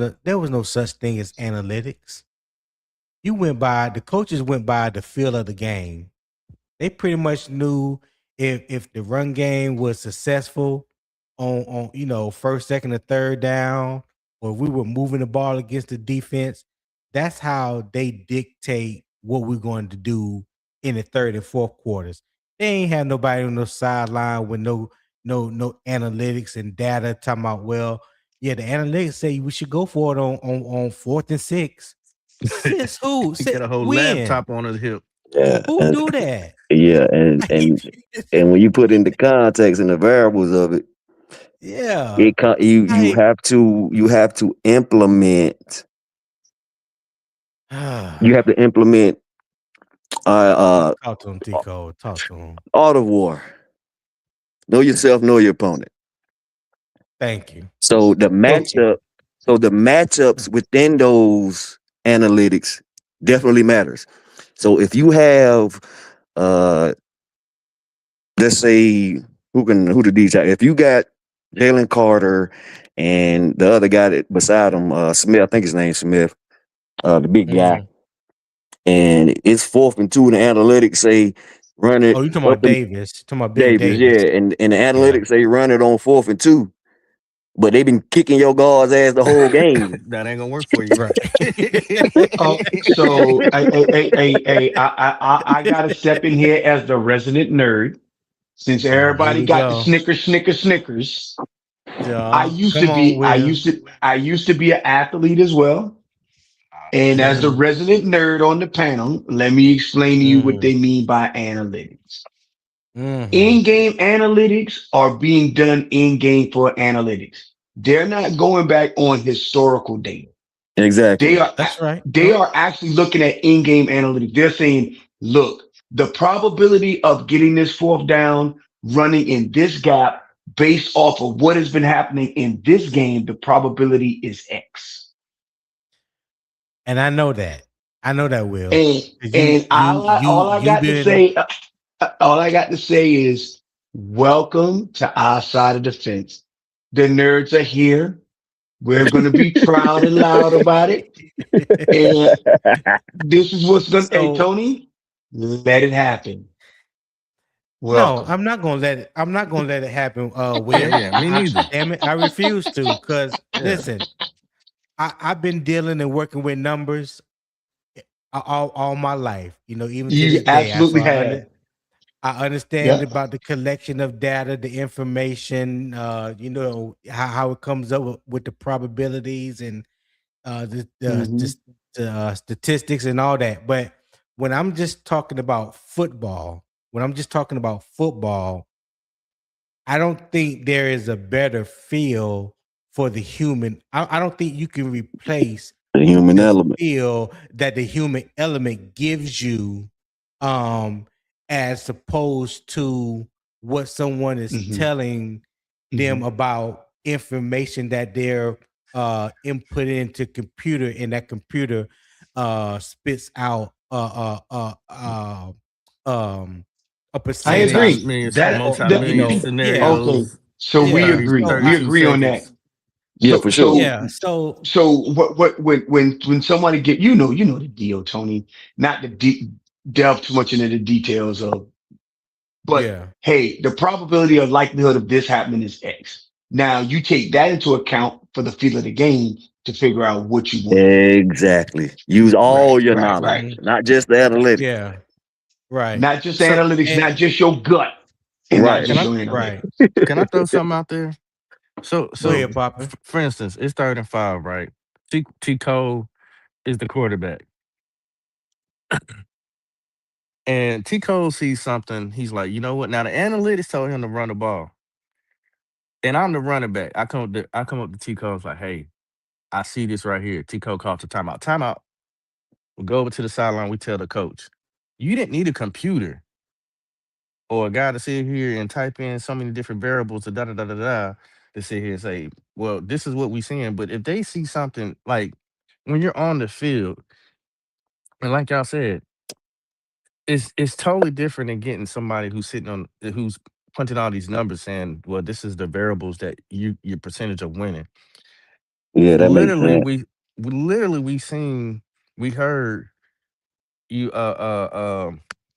no such thing as analytics. The coaches went by the feel of the game. They pretty much knew if the run game was successful on first, second, or third down, or if we were moving the ball against the defense. That's how they dictate what we're going to do in the third and fourth quarters. They ain't have nobody on the sideline with no analytics and data talking about, well, yeah, the analytics say we should go for it on fourth and six. Sis who? Get a whole When? laptop on his hip. Yeah, Who do that? yeah, and when you put in the context and the variables of it, Yeah. you Like, have to implement you have talk to implement to him, Tico. Talk to him. art of war. Know yourself, know your opponent. Thank you. So the Okay. matchups within those analytics definitely matters. So if you have uh let's say who the DJ, if you got Jalen Carter and the other guy that beside him, Smith, I think his name's Smith, the big guy, Mhm. and it's 4th and 2, and the analytics say run it Oh, you talking up about and Davis? Talking about Big Davis, Davis? yeah, and the Yeah. analytics say run it on 4th and 2, but they've been kicking your guard's ass the whole game. That ain't gonna work for you. Right. Oh, so I gotta step in here as the resident nerd. Since Oh, here everybody we got the go. Snickers. Yeah. Come on, Will. I used to be an athlete as well. And as the Mhm. resident nerd on the panel, let me explain to you what Mhm. they mean by analytics. Mhm. In-game analytics are being done in-game for analytics. They're not going back on historical data. They Exactly. are That's right. they Yep. are actually looking at in-game analytics. They're saying, look, the probability of getting this fourth down, running in this gap, based off of what has been happening in this game, the probability is X. And I know that. I know that, Will. And 'Cause and all I you got to been say, all I got to say is, welcome to our side of the fence. The nerds are here. We're going to be proud and loud about it. And this is what's going to, hey, so Tony, let it happen. no, Welcome. I'm not gonna let it happen, Yeah, Will. yeah, me neither. Damn it, I refuse to. Cause Yeah. listen, I've been dealing and working with numbers all my life. Even to You this day. absolutely have. I understand Yep. about the collection of data, the information, how it comes up with the probabilities and Hmm. the statistics and all that. But when I'm just talking about football, when I'm just talking about football, I don't think there is a better feel for the human. I don't think you can replace The human the element. feel that the human element gives you, um, as opposed to what someone is Hmm. telling Hmm. them about information that they're input into computer, and that computer spits out a I percentage, agree. multi-million, That, or that multi-million yeah, okay. scenarios So in we yeah. 30, agree. So We 32 agree on that. seconds. Yeah, So for sure. so yeah, so so what when somebody get you know the deal, Tony. Not to delve too much into the details of, but yeah, hey, the probability of likelihood of this happening is X. Now you take that into account for the feel of the game to figure out what you want to do. Exactly. Use Right, all your right, knowledge, right. mhm, not just the analytics. yeah, right. Not just So analytics, And not just your gut, and not Right. can just I your right. analytics. throw something out there? So Go so ahead, Papa. for instance, it's 3rd and 5, right? T Cole is the quarterback. And T Cole sees something. He's like, you know what? Now the analytics told him to run the ball. And I'm the running back. I come up to T Cole's like, hey, I see this right here. T Cole calls the timeout. Timeout. We go over to the sideline. We tell the coach, you didn't need a computer or a guy to sit here and type in so many different variables to da da da da da to sit here and say, well, this is what we seeing. But if they see something like when you're on the field, and like y'all said, it's totally different than getting somebody who's sitting on who's punching all these numbers saying, well, this is the variables that your percentage of winning. Yeah, that makes Literally, sense. we heard you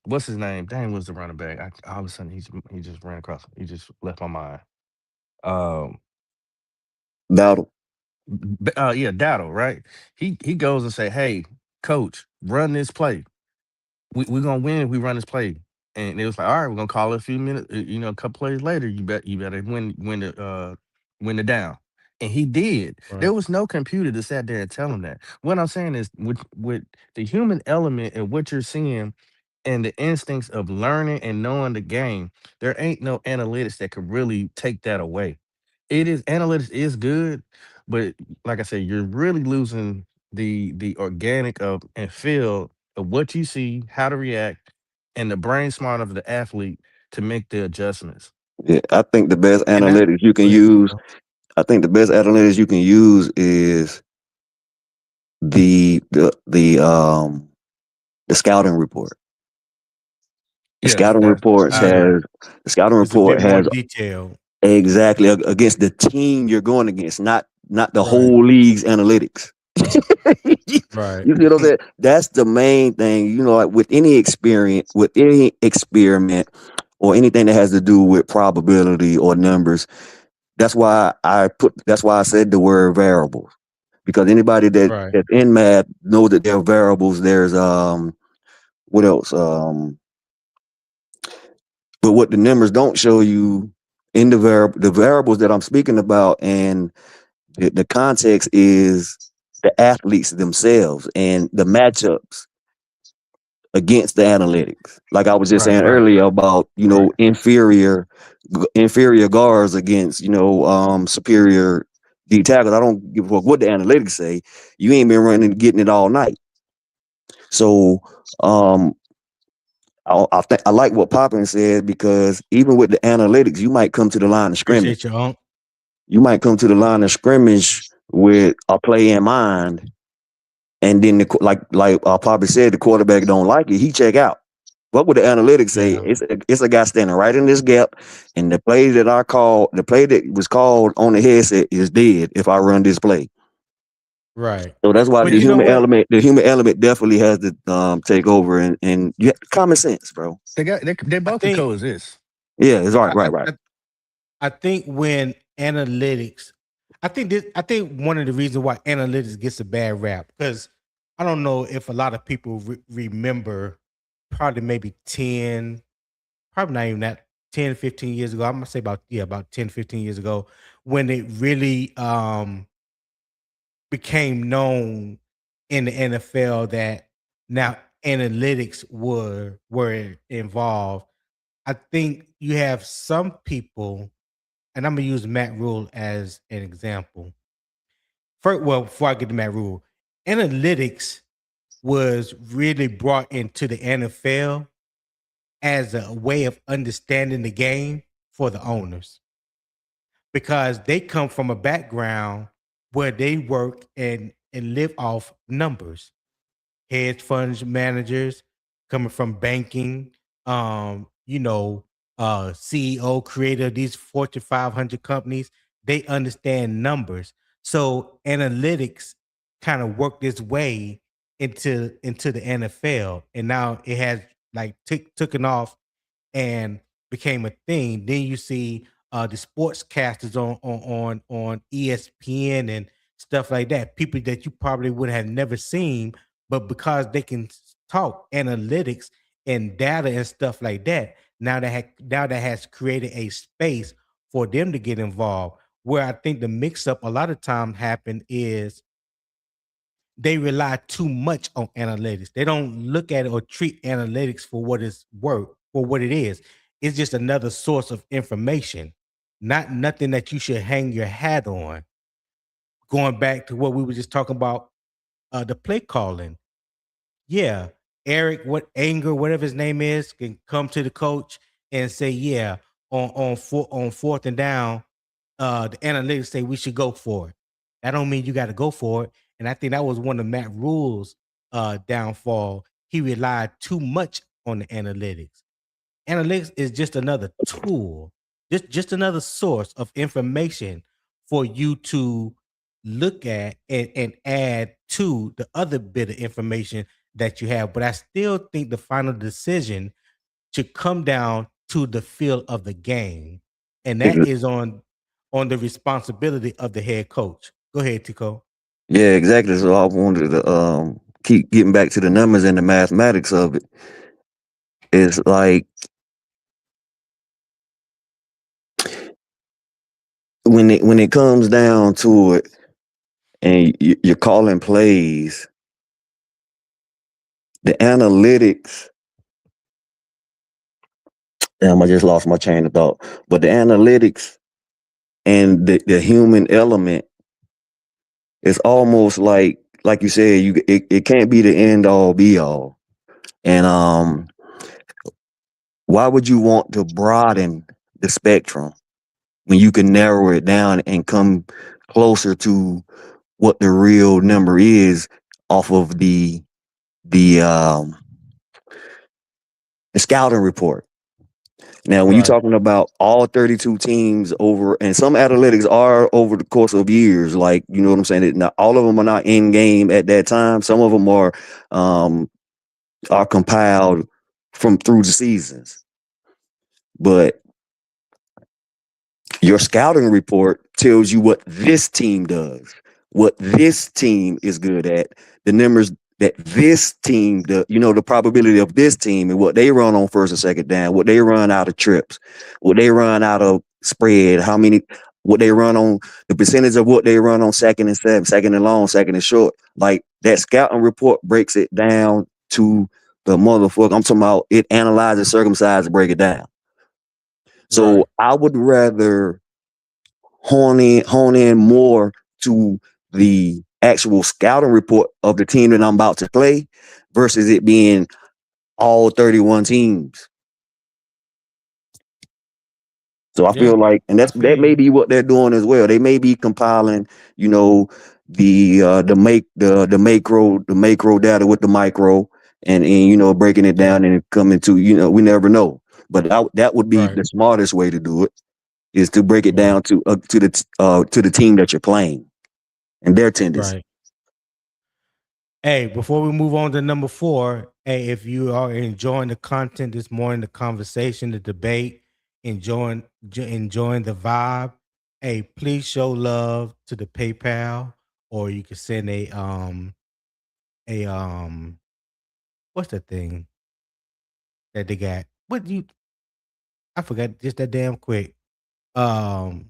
what's his name? Dang, was the running back. All of a sudden he just ran across. He just left my mind. Um, Battle. yeah, Datto, right? He goes and say, "Hey, coach, run this play. We're gonna win if we run this play." And it was like, "All right, we're gonna call it a few minutes. A couple plays later, you better win the down." And he did. Right, There was no computer that sat there and tell him that. What I'm saying is, with the human element and what you're seeing, and the instincts of learning and knowing the game, there ain't no analytics that could really take that away. It is analytics is good, but like I said, you're really losing the organic of and feel of what you see, how to react, and the brain smart of the athlete to make the adjustments. Yeah, I think the best and that's analytics you can go ahead, use. Tito. I think the best analytics you can use is the the the um the scouting report. The Yes, scouting that's reports I agree. Yeah, has the scouting it's a report bit more has detailed. exactly against the team you're going against, not the Right, whole league's analytics. right, You see what I'm saying? That's the main thing. Like with any experience, with any experiment, or anything that has to do with probability or numbers. That's why I said the word variables, because anybody right, that's in math knows that there are variables. There's what else? But what the numbers don't show you in the variables that I'm speaking about, and the context is the athletes themselves and the matchups against the analytics. Like I was just right, saying right, earlier about, right, inferior guards against, superior D tackles. I don't give a fuck what the analytics say. You ain't been running getting it all night. So um I think I like what Poppin said, because even with the analytics, you might come to the line of scrimmage. appreciate you, Unc. You might come to the line of scrimmage with a play in mind, and then like Poppy said, the quarterback don't like it. He check out. What would the analytics say? Yeah, It's a guy standing right in this gap, and the play that was called on the headset is dead if I run this play. right. So that's why But you know what? the human element definitely has to take over, and common sense, bro. They I both can think coexist. Yeah, it's right, I right, I right. I I think when analytics, I think one of the reasons why analytics gets a bad rap, because I don't know if a lot of people remember, probably maybe 10, probably not even that, 10, 15 years ago. I'm gonna say about 10, 15 years ago, when it really became known in the NFL that now analytics were involved. I think you have some people, and I'm gonna use Matt Rule as an example. First, well, before I get to Matt Rule, analytics was really brought into the NFL as a way of understanding the game for the owners, because they come from a background where they work and live off numbers. Hedge funds managers coming from banking, you know, CEO, creator of these Fortune 500 companies, they understand numbers. So analytics kind of worked its way into the NFL, and now it has like taken off and became a thing. Then you see the sportscasters on ESPN and stuff like that. People that you probably would have never seen, but because they can talk analytics and data and stuff like that, now that has created a space for them to get involved. Where I think the mix up a lot of time happen is they rely too much on analytics. They don't look at it or treat analytics for what it's worth, for what it is. It's just another source of information, not nothing that you should hang your hat on. Going back to what we were just talking about, the play calling. Yeah, Eric, whatever his name is, can come to the coach and say, yeah, on fourth and down, the analytics say we should go for it. That don't mean you got to go for it. And I think that was one of Matt Rule's downfall. He relied too much on the analytics. Analytics is just another tool, just another source of information for you to look at and add to the other bit of information that you have. But I still think the final decision should come down to the feel of the game, and that is on the responsibility of the head coach. Go ahead, Tico. Yeah, exactly. So I wanted to keep getting back to the numbers and the mathematics of it. It's like when it comes down to it, and you're calling plays, the analytics. Damn, I just lost my chain of thought. But the analytics and the human element is almost like you said, it can't be the end all be all. And why would you want to broaden the spectrum when you can narrow it down and come closer to what the real number is off of the um the scouting report? Now, when you're Right, talking about all 32 teams over, and some analytics are over the course of years, like, you know what I'm saying? Not all of them are not in game at that time. Some of them um, are compiled from through the seasons. But your scouting report tells you what this team does, what this team is good at, the numbers that this team does, the probability of this team and what they run on first and second down, what they run out of trips, what they run out of spread, what they run on, the percentage of what they run on second and seven, second and long, second and short. Like that scouting report breaks it down to the motherfucker. I'm talking about it analyzes, circumcise, break it down. So right, I would rather hone in more to the actual scouting report of the team that I'm about to play versus it being all 31 teams. So I yeah, feel like, and I feel that may you. be what they're doing as well. They may be compiling, the macro data with the micro, and breaking it Yeah, down and coming to, we never know. But that would be right, the smartest way to do it, is to break it right, down to the team that you're playing and their tendency. right. Hey, before we move on to number 4, hey, if you are enjoying the content this morning, the conversation, the debate, enjoying the vibe, hey, please show love to the PayPal, or you can send a what's the thing that they got? What you I forgot just that damn quick. Um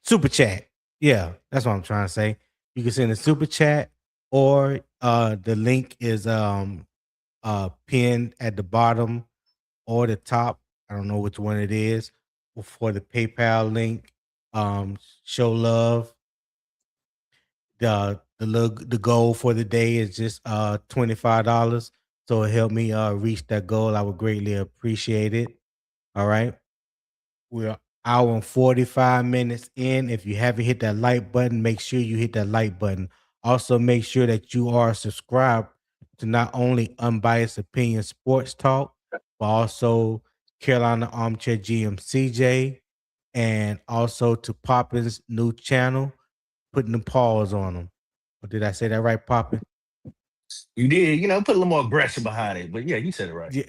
Super chat. Yeah, that's what I'm trying to say. You can send a super chat, or the link is pinned at the bottom or the top. I don't know which one it is. For the PayPal link, show love. The goal for the day is just $25. So it help me reach that goal. I would greatly appreciate it. All right. We are hour and 45 minutes in. If you haven't hit that like button, make sure you hit that like button. Also, make sure that you are subscribed to not only Unbiased Opinion Sports Talk, but also Carolina Armchair GM CJ, and also to Poppin's new channel, putting the pause on them. Or did I say that right, Poppin? You did, put a little more aggression behind it. But yeah, you said it right. Yeah.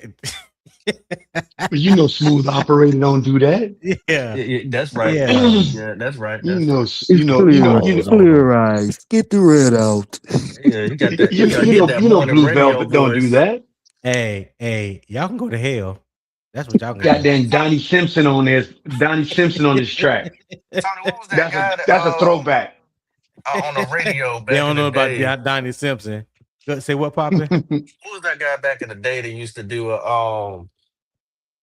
But smooth operator don't do that. Yeah. Yeah, that's right. Yeah. Yeah, that's right. You That's know, It's clear, Pause on them. clear eyes. Get the red out. yeah. You got that. He got that morning Blue radio Velvet don't do voice. that. Hey, y'all can go to hell. That's what y'all can do. Goddamn Donnie Simpson on this track. Tony, what was that guy That's a throwback. on the radio They back don't in the know about day? Donnie Simpson. Say what, Poppy? What was that guy back in the day that used to do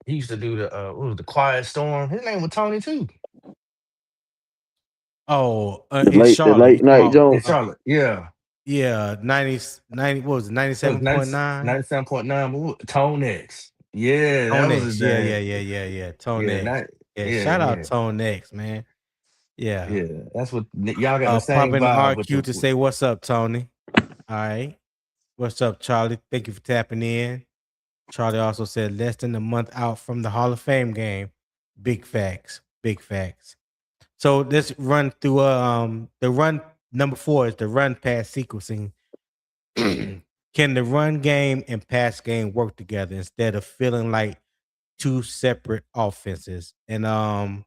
he used to do what was the Quiet Storm? His name was Tony too. Oh, The in Charlotte. You late talking night about, Joe. In Charlotte. Yeah. yeah, 90, what was it, It was 97.9? 97.9. Tone X. Yeah, that Tone was his X. Yeah. name. Tone Yeah, X. not Yeah, yeah, shout out yeah. Tone X, man. Yeah. Yeah. That's what y'all got the same Popping vibe with RQ the to say, what's up, Tony? All right. What's up, Charlie? Thank you for tapping in. Charlie also said less than a month out from the Hall of Fame game. Big facts. Big facts. So let's run through the run number 4 is the run pass sequencing. Can the run game and pass game work together instead of feeling like two separate offenses? And I'm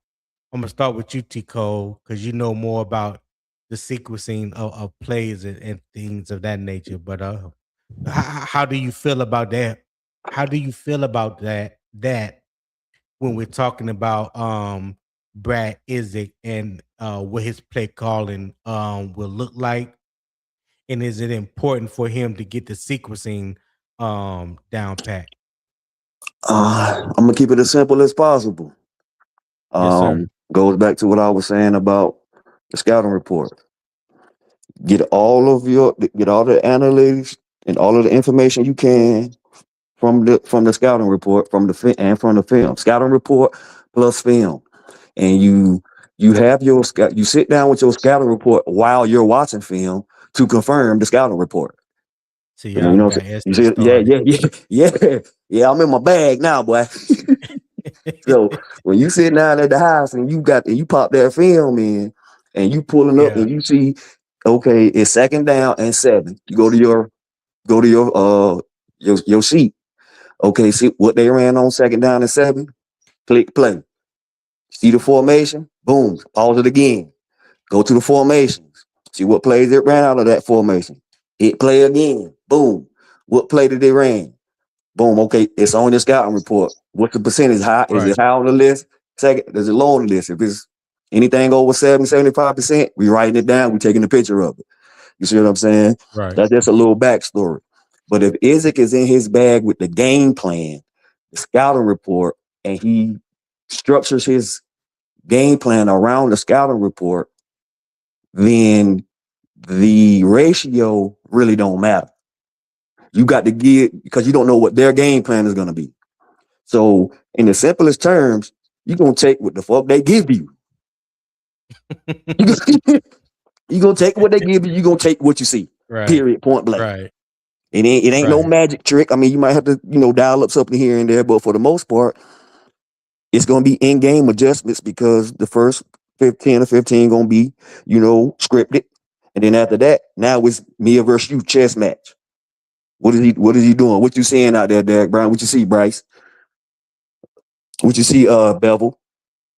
gonna start with you, T Cole, because you know more about the sequencing of plays and things of that nature. But how do you feel about that? How do you feel about that when we're talking about Brad Idzik and what his play calling will look like? And is it important for him to get the sequencing down pat? I'm gonna keep it as simple as possible. Yes, sir. Goes back to what I was saying about the scouting report. Get all the analytics and all of the information you can from the scouting report, from the film. Scouting report plus film, and you have your you sit down with your scouting report while you're watching film to confirm the scouting report. See, You know y'all what I'm got saying? Esther started. Yeah. I'm in my bag now, boy. So when you sit down at the house and you pop that film in and you pulling up Yeah, and you see, okay, it's second down and 7. You go to your sheet. Okay, see what they ran on second down and 7. Click play. See the formation. Boom. Pause it again. Go to the formations. See what plays it ran out of that formation. Hit play again. Boom. What play did they ran? Boom. Okay, it's on your scouting report. What's the percentage? High? Is right, it high on the list? Second, is it low on the list? If it's anything over 75%, we writing it down. We taking a picture of it. You see what I'm saying? right. That's just a little backstory. But if Idzik is in his bag with the game plan, the scouting report, and he structures his game plan around the scouting report, then the ratio really don't matter. You got to get, because you don't know what their game plan is going to be. So in the simplest terms, you're going to take what the fuck they give you. You're going to take what they give you. You're going to take what you see. Right, Period. Point blank. right, It ain't no right. magic trick. I mean, you might have to, dial up something here and there, but for the most part, it's going to be in-game adjustments because the first 15 or 15 going to be, scripted. And then after that, now it's me versus you chess match. What is he doing? What you seeing out there, Derek Brown? What you see, Bryce? What you see, Bevel?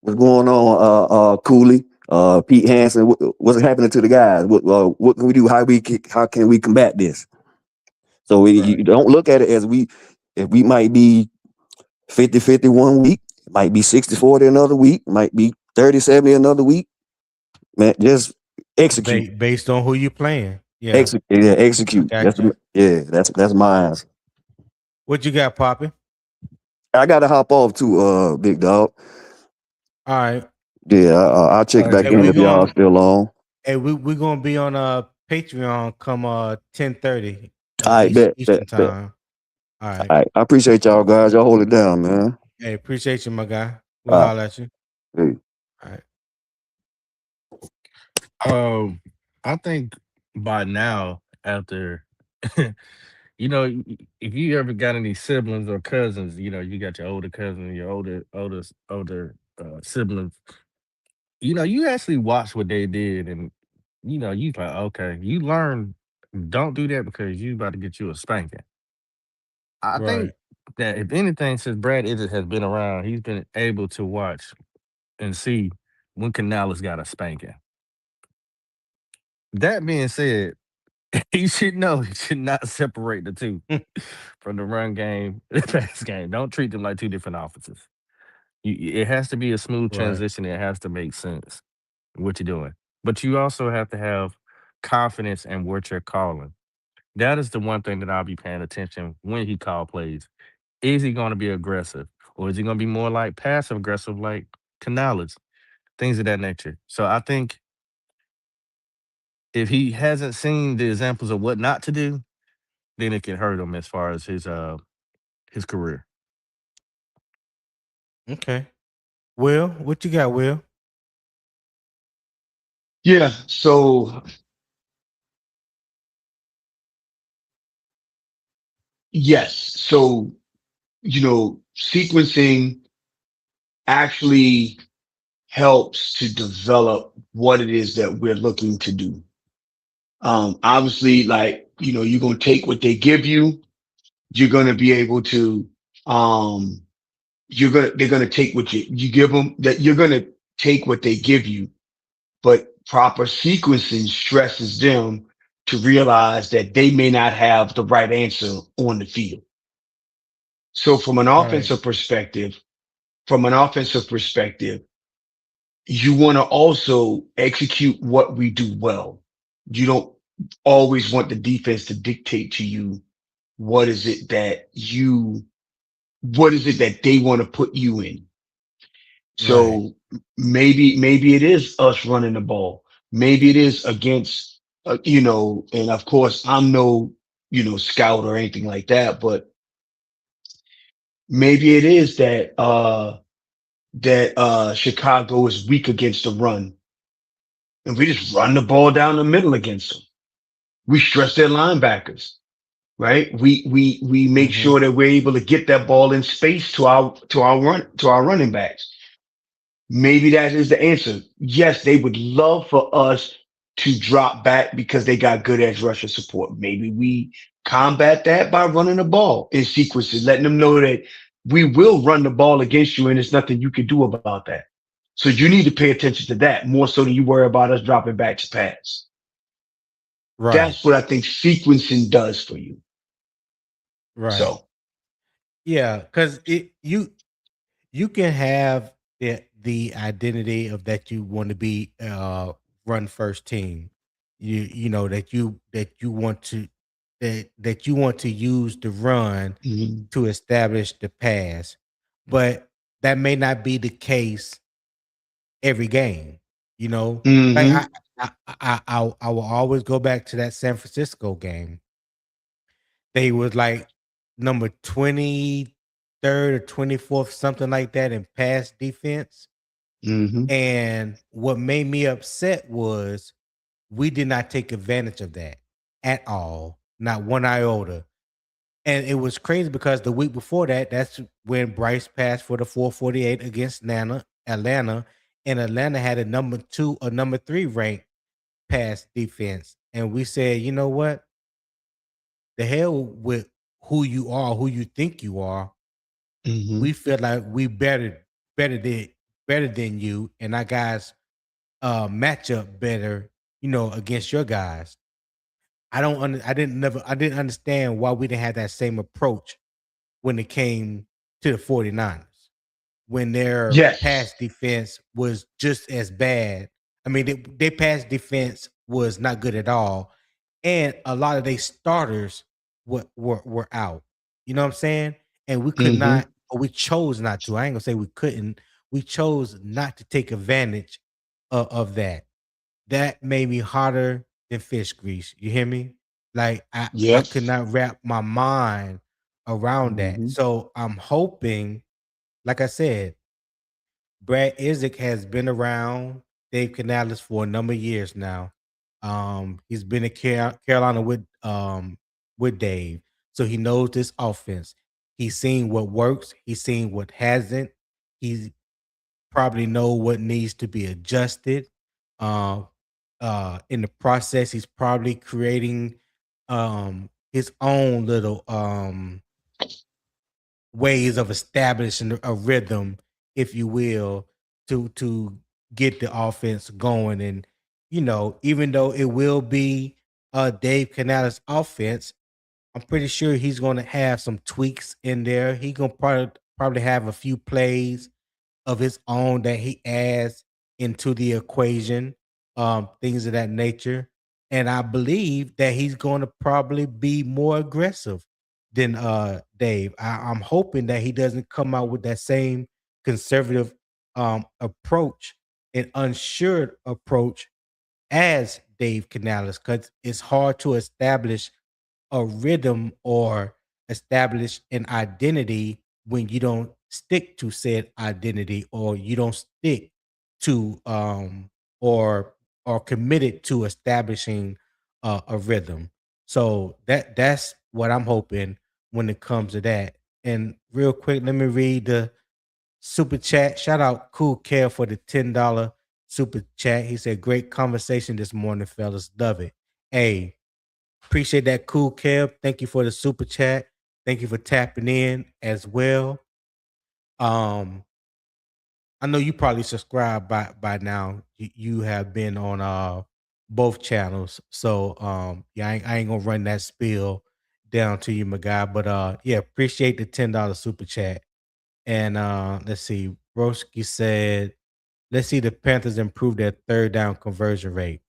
What's going on, Cooley? Pete Hansen? What's happening to the guys? What can we do? How can we combat this? So you Right. don't look at it as if we might be 50-50 one week, it might be 60-40 another week, it might be 30-70 another week. Man, just execute. Based on who you playing. Yeah, Execute. Yeah, I execute. got you. That's my answer. What you got, Poppy? I gotta hop off too, big dog. All right. Yeah, I'll check All right, back Hey, in we if y'all going still on. hey, we gonna be on Patreon come 10:30 All right, Eastern bet. time. All right. All right, I appreciate y'all guys. Y'all hold it down, man. Hey, appreciate you, my guy. We'll All right. holler at you. Hey, All right. I think by now, after if you ever got any siblings or cousins, you got your older cousin, your older siblings. You actually watch what they did, and you like, okay, you learn. Don't do that because you about to get you a spanking. I think Right. that if anything, since Brad Idzik has been around, he's been able to watch and see when Canales got a spanking. That being said, he should know he should not separate the two from the run game, the pass game. Don't treat them like two different offenses. It has to be a smooth Right. transition. It has to make sense what you're doing. But you also have to have confidence in what you're calling. That is the one thing that I'll be paying attention when he call plays. Is he going to be aggressive, or is he going to be more like passive aggressive, like Canales, things of that nature? So I think if he hasn't seen the examples of what not to do, then it can hurt him as far as his career. Okay. Will, what you got, Will? Yeah. So yes. So, sequencing actually helps to develop what it is that we're looking to do. Obviously, like, you're going to take what they give you. You're going to be able to, um, they're going to take what you give them, that you're going to take what they give you, but proper sequencing stresses them to realize that they may not have the right answer on the field. So Right. from an offensive perspective, you want to also execute what we do well. You don't always want the defense to dictate to you what is it that what is it that they want to put you in. Right. So maybe it is us running the ball. Maybe it is against, and of course I'm no, scout or anything like that, but maybe it is that Chicago is weak against the run and we just run the ball down the middle against them. We stress their linebackers, right? We make Mm-hmm. sure that we're able to get that ball in space to our running backs. Maybe that is the answer. Yes, they would love for us to drop back because they got good edge rusher support. Maybe we combat that by running the ball in sequences, letting them know that we will run the ball against you and there's nothing you can do about that. So you need to pay attention to that more so than you worry about us dropping back to pass. Right. That's what I think sequencing does for you. Right. So, Yeah, because you can have the identity of that you want to be run first team. You know that you want to that you want to use the run mhm, to establish the pass, but that may not be the case every game. You know, like mhm, I will always go back to that San Francisco game. They was like number 23rd or 24th, something like that in pass defense. mhm, And what made me upset was we did not take advantage of that at all, not one iota. And it was crazy because the week before that, that's when Bryce passed for the 448 against Atlanta, and Atlanta had a number 2 or number 3 ranked pass defense. And we said, you know what? The hell with who you are, who you think you are. mhm, We feel like we better than better than you, and our guys match up better, against your guys. I didn't understand why we didn't have that same approach when it came to the 49ers. When their pass yes, defense was just as bad. I mean, their pass defense was not good at all, and a lot of their starters were out. You know what I'm saying? And we could mhm, not, or we chose not to. I ain't gonna say we couldn't. We chose not to take advantage of that. That made me hotter than fish grease. You hear me? Like I could yes, not wrap my mind around that. mhm, So I'm hoping, like I said, Brad Idzik has been around Dave Canales for a number of years now. He's been in Carolina with Dave, so he knows this offense. He's seen what works. He's seen what hasn't. He's probably know what needs to be adjusted. Uh, in the process, he's probably creating his own little ways of establishing a rhythm, if you will, to get the offense going. And even though it will be Dave Canales' offense, I'm pretty sure he's going to have some tweaks in there. He gonna probably have a few plays of his own that he adds into the equation, things of that nature. And I believe that he's going to probably be more aggressive than Dave. I'm hoping that he doesn't come out with that same conservative approach and unsure approach as Dave Canales, because it's hard to establish a rhythm or establish an identity when you don't stick to said identity, or you don't stick to or committed to establishing a rhythm. So that's what I'm hoping when it comes to that. And real quick, let me read the super chat. Shout out Cool Care for the $10 super chat. He said, "Great conversation this morning, fellas. Love it." Hey, appreciate that, Cool Kev. Thank you for the super chat. Thank you for tapping in as well. Um, I know you probably subscribed by now. You have been on both channels, so yeah, I ain't gonna run that spiel down to you, my guy. But yeah, appreciate the $10 super chat. And let's see, Broski said, "Let's see the Panthers improve their third down conversion rate."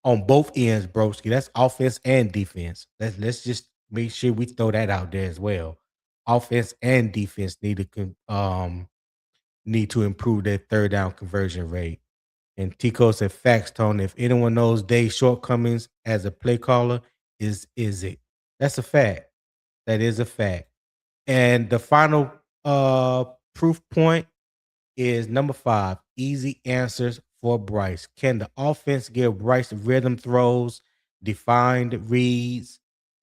On both ends, broski. That's offense and defense. Let's just make sure we throw that out there as well. Offense and defense need to improve their third down conversion rate. And Tico said, "Facts, Tony. If anyone knows Dave's shortcomings as a play caller, is it? That's a fact. That is a fact." And the final proof point is number 5, easy answers for Bryce. Can the offense give Bryce rhythm throws, defined reads,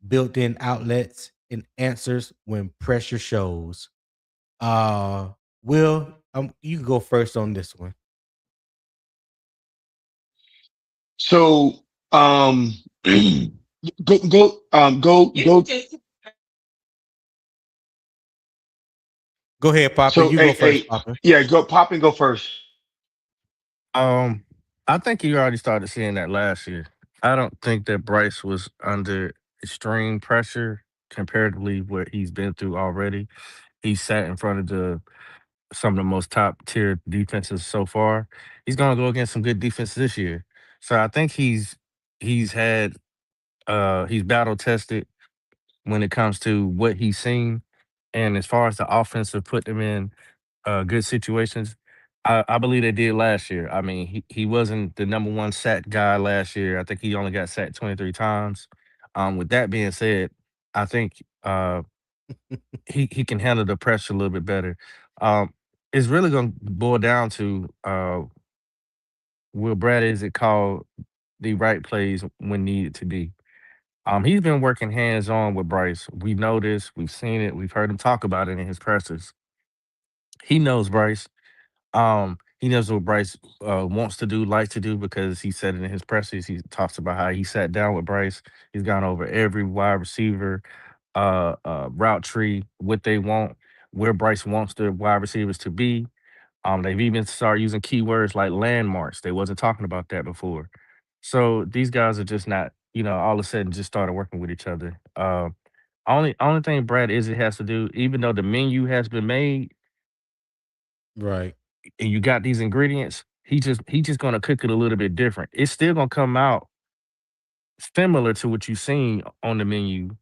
built-in outlets, and answers when pressure shows? Uh Will, you can go first on this one. So go. Go ahead, Papa. So You go first, hey, Papa. yeah, go pop and go first. Um, I think you already started seeing that last year. I don't think that Bryce was under extreme pressure comparatively what he's been through already. He sat in front of the some of the most top tier defenses so far. He's gonna go against some good defenses this year. So I think he's battle tested when it comes to what he's seen. And as far as the offensive put them in good situations, I believe they did last year. I mean, he wasn't the number one sack guy last year. I think he only got sacked 23 times. With that being said, I think he can handle the pressure a little bit better. Um, it's really going to boil down to will Brad is it called the right plays when needed to be. He's been working hands on with Bryce. We know this. We've seen it. We've heard him talk about it in his pressers. He knows Bryce. He knows what Bryce wants to do, likes to do, because he said it in his pressers. He talks about how he sat down with Bryce. He's gone over every wide receiver, route tree, what they want, where Bryce wants the wide receivers to be. They've even started using keywords like landmarks. They wasn't talking about that before. So these guys are just not, all of a sudden just started working with each other. Only thing Brad Izzy has to do, even though the menu has been made Right. and you got these ingredients, he just gonna cook it a little bit different. It's still gonna come out similar to what you've seen on the menu.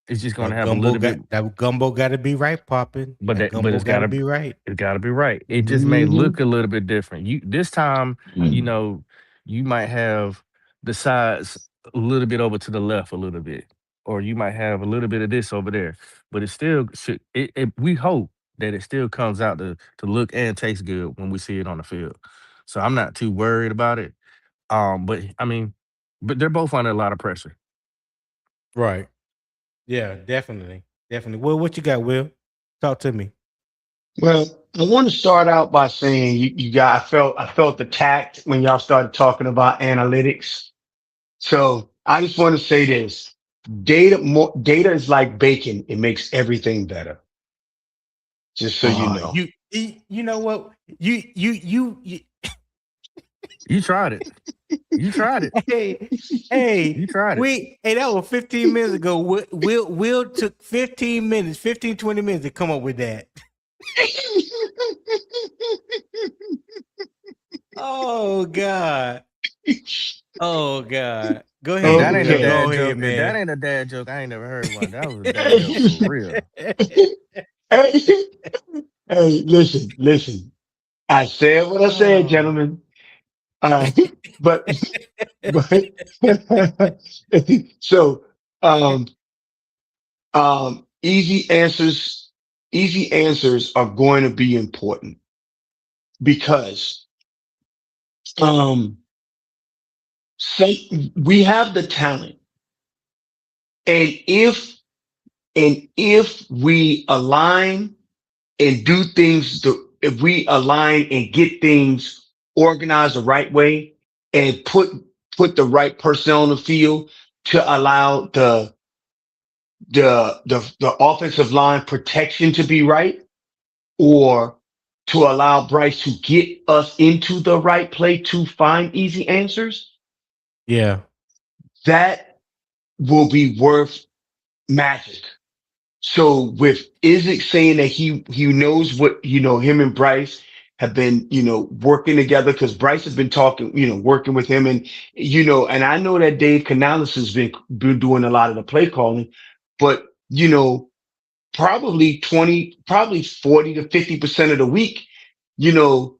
It's just gonna have a little bit, That gumbo gotta be right, popping. That but gumbo gotta be right. it's gotta be right. It just may Mm-hmm. look a little bit different. You this time, you know, you might have the sides a little bit over to the left a little bit, or you might have a little bit of this over there. But it still should. We hope. that it still comes out to look and taste good when we see it on the field. So I'm not too worried about it. But I mean, but they're both under a lot of pressure. Right. Yeah, definitely. Definitely. Well, what you got, Will? Talk to me. Well, I want to start out by saying you got I felt attacked when y'all started talking about analytics. So I just want to say this. Data is like bacon. It makes everything better. Just so you know. You know what? You You tried it. You tried it. hey, You hey, tried it. that was 15 minutes ago. Will took 15 minutes, 15, 20 minutes to come up with that. Oh God. Oh God. Go If ahead, that ain't a Will. Okay. Go dad ahead, joke, if that man. ain't a dad joke, I ain't never heard one. That was a dad joke for real. Hey, listen. I said what I said, Oh. gentlemen. Uh, but but so um easy answers are going to be important because um some we have the talent, and if we align and do things if we align and get things organized the right way and put the right personnel on the field to allow the offensive line protection to be right, or to allow Bryce to get us into the right play to find easy answers, Yeah. that will be worth magic. So with Isaac saying that he knows what, him and Bryce have been, working together, because Bryce has been talking, working with him, and and I know that Dave Canales has been doing a lot of the play calling, but probably 40 to 50% of the week, you know,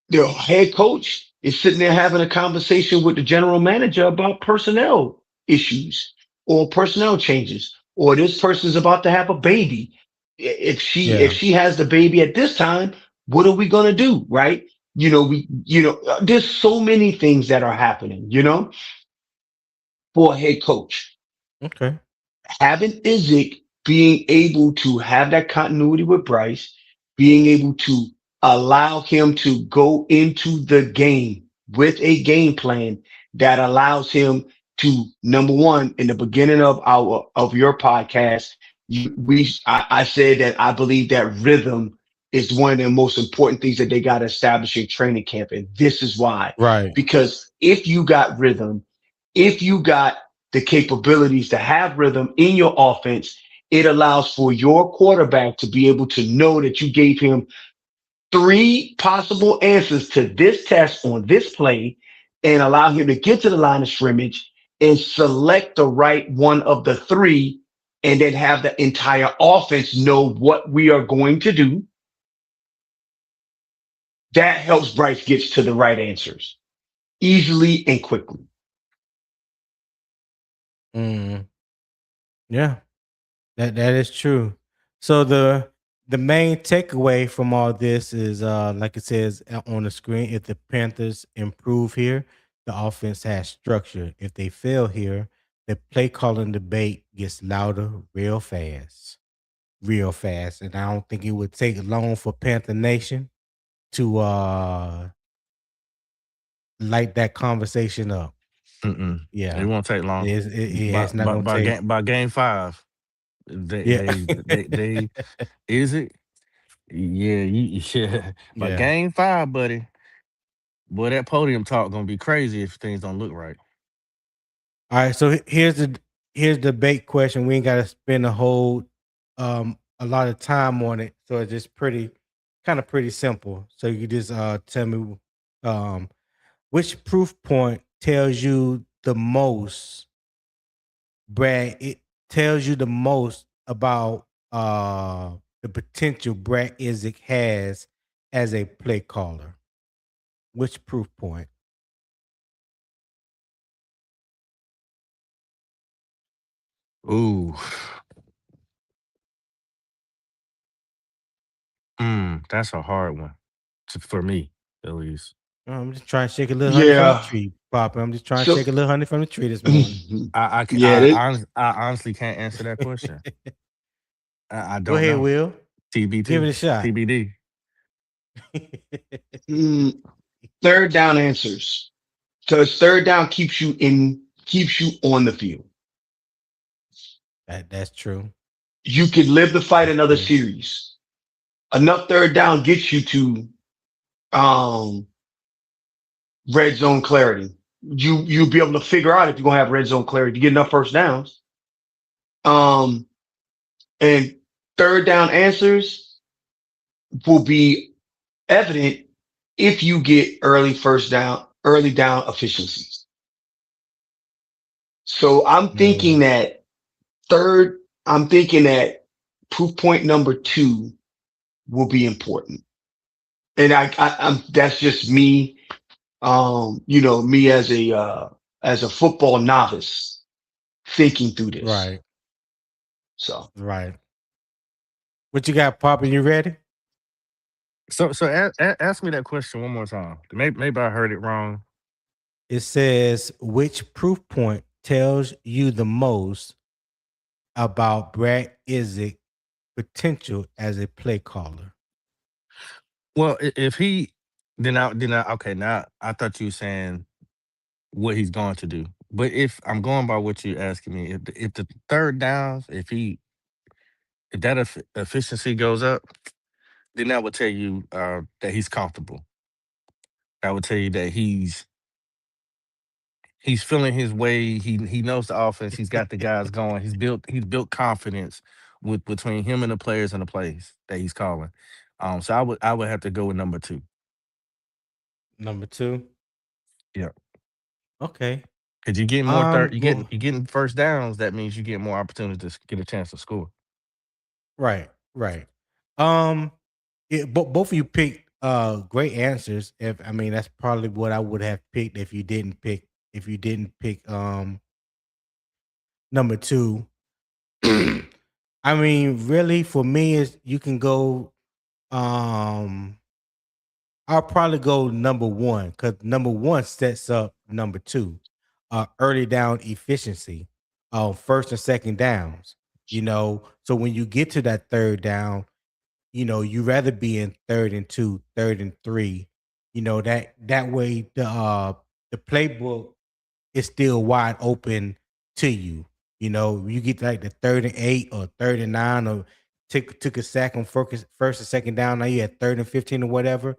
the head coach is sitting there having a conversation with the general manager about personnel issues or personnel changes, or this person's about to have a baby. If Yeah. she has the baby at this time, what are we gonna do? Right? There's so many things that are happening, for a head coach. Okay. Having Izzik being able to have that continuity with Bryce, being able to allow him to go into the game with a game plan that allows him to, number one, in the beginning of your podcast, I said that I believe that rhythm is one of the most important things that they got to establish in training camp, and this is why. Right. Because if you got rhythm, if you got the capabilities to have rhythm in your offense, it allows for your quarterback to be able to know that you gave him three possible answers to this test on this play, and allow him to get to the line of scrimmage and select the right one of the three, and then have the entire offense know what we are going to do. That helps Bryce gets to the right answers easily and quickly. Mm, yeah. That is true. So the main takeaway from all this is like it says on the screen, if the Panthers improve here, the offense has structure. If they fail here, the play calling debate gets louder real fast. Real fast. And I don't think it would take long for Panther Nation to light that conversation up. Mm-mm. It Yeah. won't take long. It's not gonna take. By game 5, they Yeah. they they is it? Yeah, yeah. By Yeah. game 5, buddy, boy, that podium talk gonna be crazy if things don't look right. All right, so here's the bait question. We ain't got to spend a lot of time on it, so it's just pretty simple. So you just tell me um which proof point tells you the most, Brad. It tells you the most about the potential Brad Idzik has as a play caller. Which proof point? Ooh, That's a hard one for me, at least. I'm just trying to shake a little honey from the Yeah. tree, Papa. I'm just trying to So shake a little honey from the tree this morning. yeah, that, I honestly can't answer that question. I Go don't ahead, know. Will. Give it TBT, a shot. TBD. mm, third down answers. So third down keeps you on the field. That's true. You could live the fight That's another true. series. Enough third down gets you to um red zone clarity. You'll be able to figure out if you're gonna have red zone clarity. You get enough first downs. Um and third down answers will be evident if you get early down efficiencies. So Mm, third, I'm thinking that proof point number 2 will be important. And I'm that's just me, me as a football novice thinking through this. right, So right. What you got, Papa? You ready? So ask me that question one more time. Maybe I heard it wrong. It says, which proof point tells you the most about Brad Idzik potential as a play caller? Well, if he then I okay, now I thought you were saying what he's going to do. But if I'm going by what you're asking me, if the third downs, if that efficiency goes up, then that would tell you that he's comfortable. I would tell you that he's feeling his way. He knows the offense. He's got the guys going. He's built confidence with between him and the players and the plays that he's calling. So I would have to go with number two. Number two. Yeah. Okay. Because you're getting more I'm third, go you're getting first downs. That means you get more opportunities to get a chance to score. right, right. Um, both of you picked great answers. If I mean, that's probably what I would have picked if you didn't pick number two. I mean, really, for me, is you can go. Um, I'll probably go number one because number one sets up number two. Early down efficiency, first and second downs. So when you get to that third down, you rather be in third and two, third and three. That way the playbook is still wide open to you. You get like the third and 8 or third and 9 or took a sack on first and second down. Now you at third and 15 or whatever.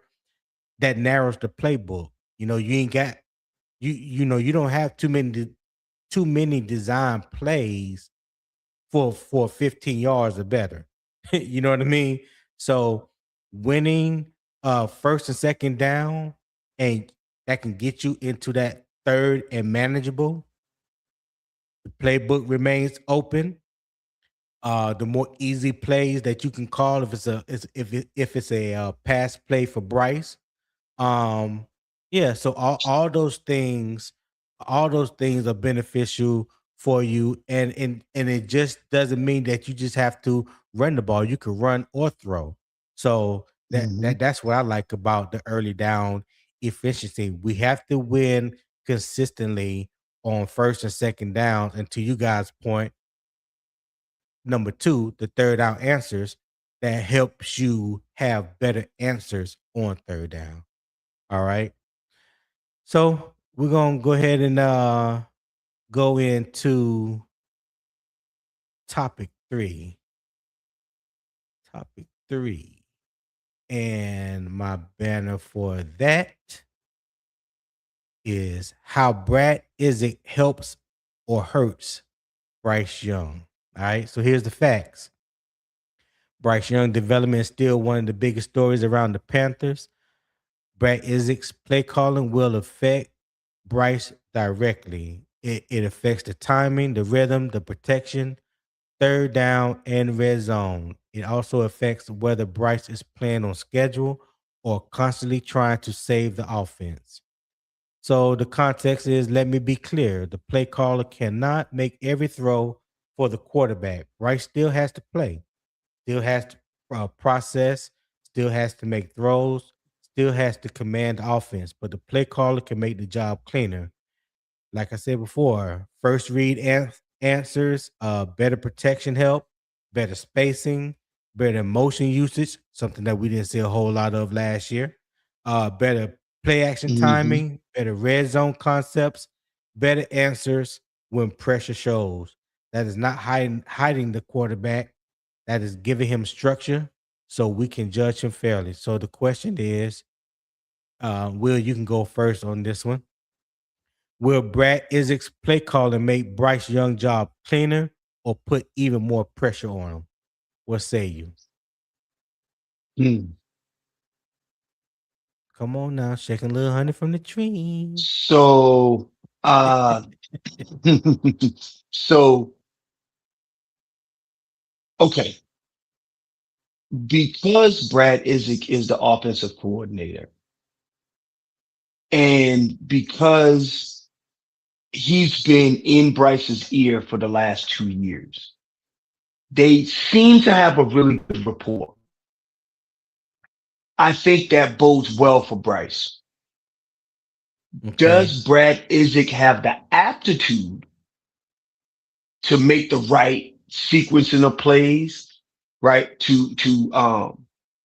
That narrows the playbook. You ain't got you don't have too many design plays for 15 yards or better. You know what I mean? So winning first and second down and that can get you into that third and manageable. The playbook remains open. The more easy plays that you can call if it's a pass play for Bryce. Um, yeah, so all those things are beneficial for you, and it just doesn't mean that you just have to run the ball. You can run or throw. So mhm, that's what I like about the early down efficiency. We have to win consistently on first and second downs. And to you guys' point, number two, the third down answers that helps you have better answers on third down. All right. So we're gonna go ahead and go into topic three. Topic three. And my banner for that is how Brad Idzik helps or hurts Bryce Young. All right. So here's the facts. Bryce Young development is still one of the biggest stories around the Panthers. Brad Idzik's play calling will affect Bryce directly. It affects the timing, the rhythm, the protection, third down, and red zone. It also affects whether Bryce is playing on schedule or constantly trying to save the offense. So the context is, let me be clear, the play caller cannot make every throw for the quarterback. Bryce still has to play, still has to process, still has to make throws, still has to command the offense, but the play caller can make the job cleaner. Like I said before, first read answers, better protection help, better spacing, better motion usage, something that we didn't see a whole lot of last year. Better play action Hmm. timing, better red zone concepts, better answers when pressure shows. That is not hiding the quarterback. That is giving him structure so we can judge him fairly. So the question is, Will, you can go first on this one. Will Brad Izzik's play calling make Bryce Young job cleaner or put even more pressure on him? What say you? Hmm. Come on now, shaking a little honey from the tree. So, uh, so okay, because Brad Idzik is the offensive coordinator, and because he's been in Bryce's ear for the last 2 years, they seem to have a really good rapport. I think that bodes well for Bryce. Okay. Does Brad Idzik have the aptitude to make the right sequencing of plays, right?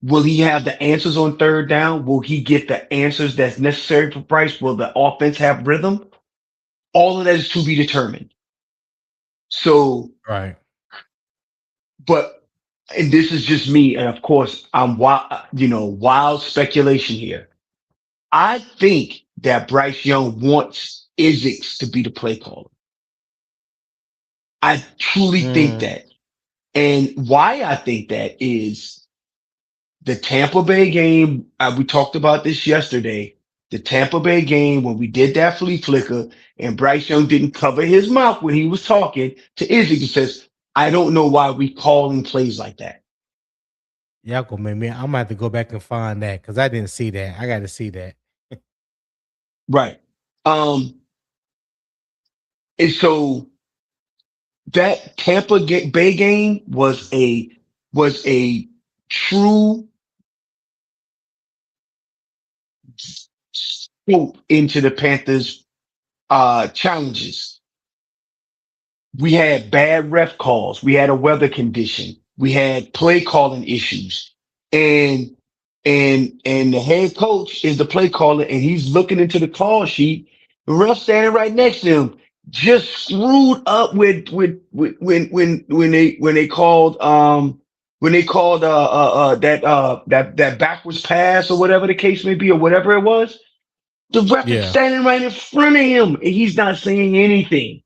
Will he have the answers on third down? Will he get the answers that's necessary for Bryce? Will the offense have rhythm? All of that is to be determined. So, Right. but, and this is just me. And of course, I'm wild, wild speculation here. I think that Bryce Young wants Isaacs to be the play caller. I truly think Mm, that. And why I think that is the Tampa Bay game. We talked about this yesterday. The Tampa Bay game when we did that flea flicker and Bryce Young didn't cover his mouth when he was talking to Izzy. He says, I don't know why we calling plays like that. y'all gonna make me. I'm gonna have to go back and find that because I didn't see that. I got to see that. Right. Um, and so that Bay game was a true scope into the Panthers challenges. We had bad ref calls. We had a weather condition. We had play calling issues. And and the head coach is the play caller and he's looking into the call sheet. The ref standing right next to him just screwed up with when they called that backwards pass or whatever the case may be or whatever it was. The ref is Yeah. standing right in front of him and he's not saying anything.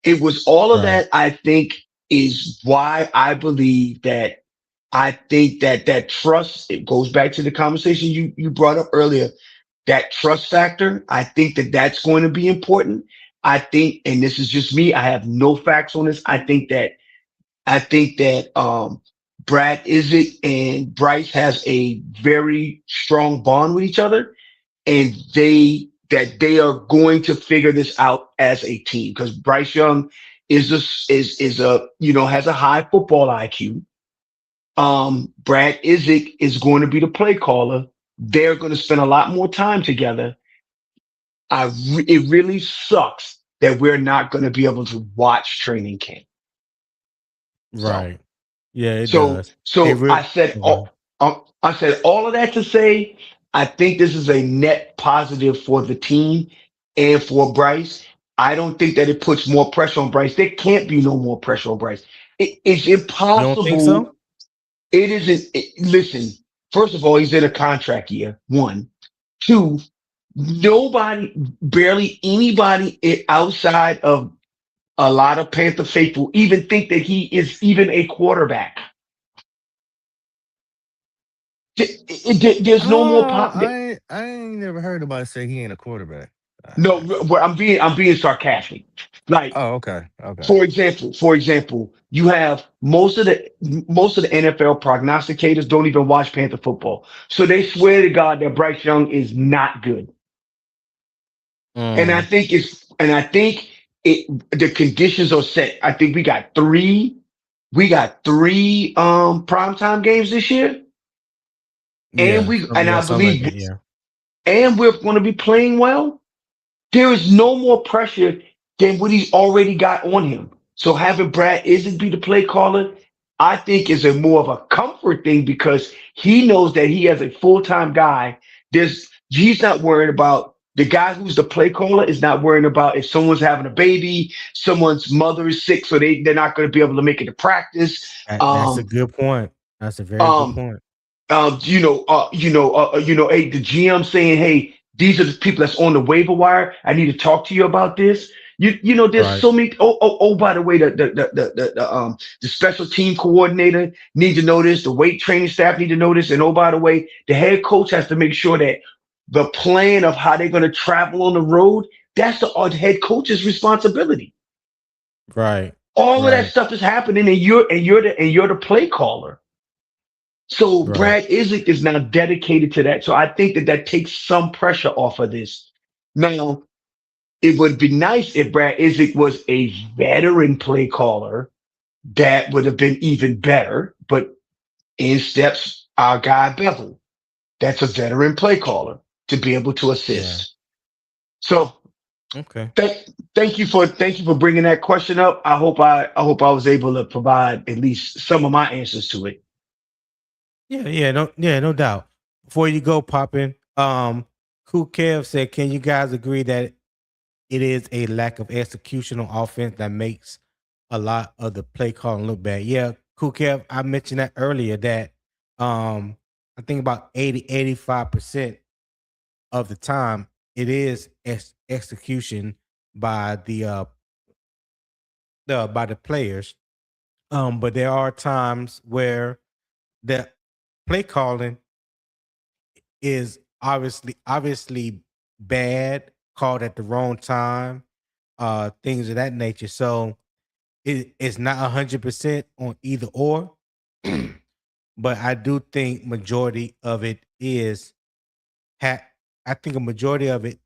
It was all of Right. that, I think, is why I think that that trust, it goes back to the conversation you brought up earlier, that trust factor. I think that that's going to be important. I think, and this is just me, I have no facts on this. I think that Brad Idzik and Bryce has a very strong bond with each other and they are going to figure this out as a team because Bryce Young is a has a high football IQ. Brad Idzik is going to be the play caller. They're going to spend a lot more time together. It really sucks that we're not going to be able to watch training camp. So Right. Yeah, it So, does. Hey, so real. Okay. I said all of that to say, I think this is a net positive for the team and for Bryce. I don't think that it puts more pressure on Bryce. There can't be no more pressure on Bryce. It's You don't think impossible. so? It isn't. Listen, first of all, he's in a contract year. One, two. Nobody, barely anybody outside of a lot of Panther faithful even think that he is even a quarterback. There's no more Oh, pop. I ain't never heard nobody say he ain't a quarterback. No, where I'm being sarcastic. Like, Oh, okay, okay. for example, you have most of the NFL prognosticators don't even watch Panther football, so they swear to God that Bryce Young is not good. And I Mm, think the conditions are set. I think we got three primetime games this year. and Yeah, and yeah, I something like believe, that. Yeah, and we're going to be playing well, there is no more pressure than what he's already got on him. So having Brad Idzik be the play caller, I think is a more of a comfort thing because he knows that he has a full-time guy. He's not worried about the guy who's the play caller is not worrying about if someone's having a baby, someone's mother is sick, so they're not going to be able to make it to practice. that's a Um, good point. That's a very good um, point. hey, the GM saying, hey, these are the people that's on the waiver wire. I need to talk to you about this. There's Right, so many. By the way, the special team coordinator need to know this. The weight training staff need to know this. And oh, by the way, the head coach has to make sure that the plan of how they're going to travel on the road, that's the head coach's responsibility. right, All of that right, stuff is happening, and you're the play caller. So right. Brad Idzik is now dedicated to that. So I think that that takes some pressure off of this. Now, it would be nice if Brad Idzik was a veteran play caller. That would have been even better. But in steps our guy Bevel. That's a veteran play caller to be able to Yeah. assist. So Okay. thank you for bringing that question up. I hope I was able to provide at least some of my answers to it. Yeah, no doubt. Before you go, popping, Cool Kev said, "Can you guys agree that it is a lack of execution on offense that makes a lot of the play calling look bad?" Yeah, Cool Kev, I mentioned that earlier that I think about 85% of the time it is execution by the players. But there are times where the play calling is obviously bad, called at the wrong time, things of that nature. So it's not 100% on either or, but I do think majority of it is ha- I think a majority of it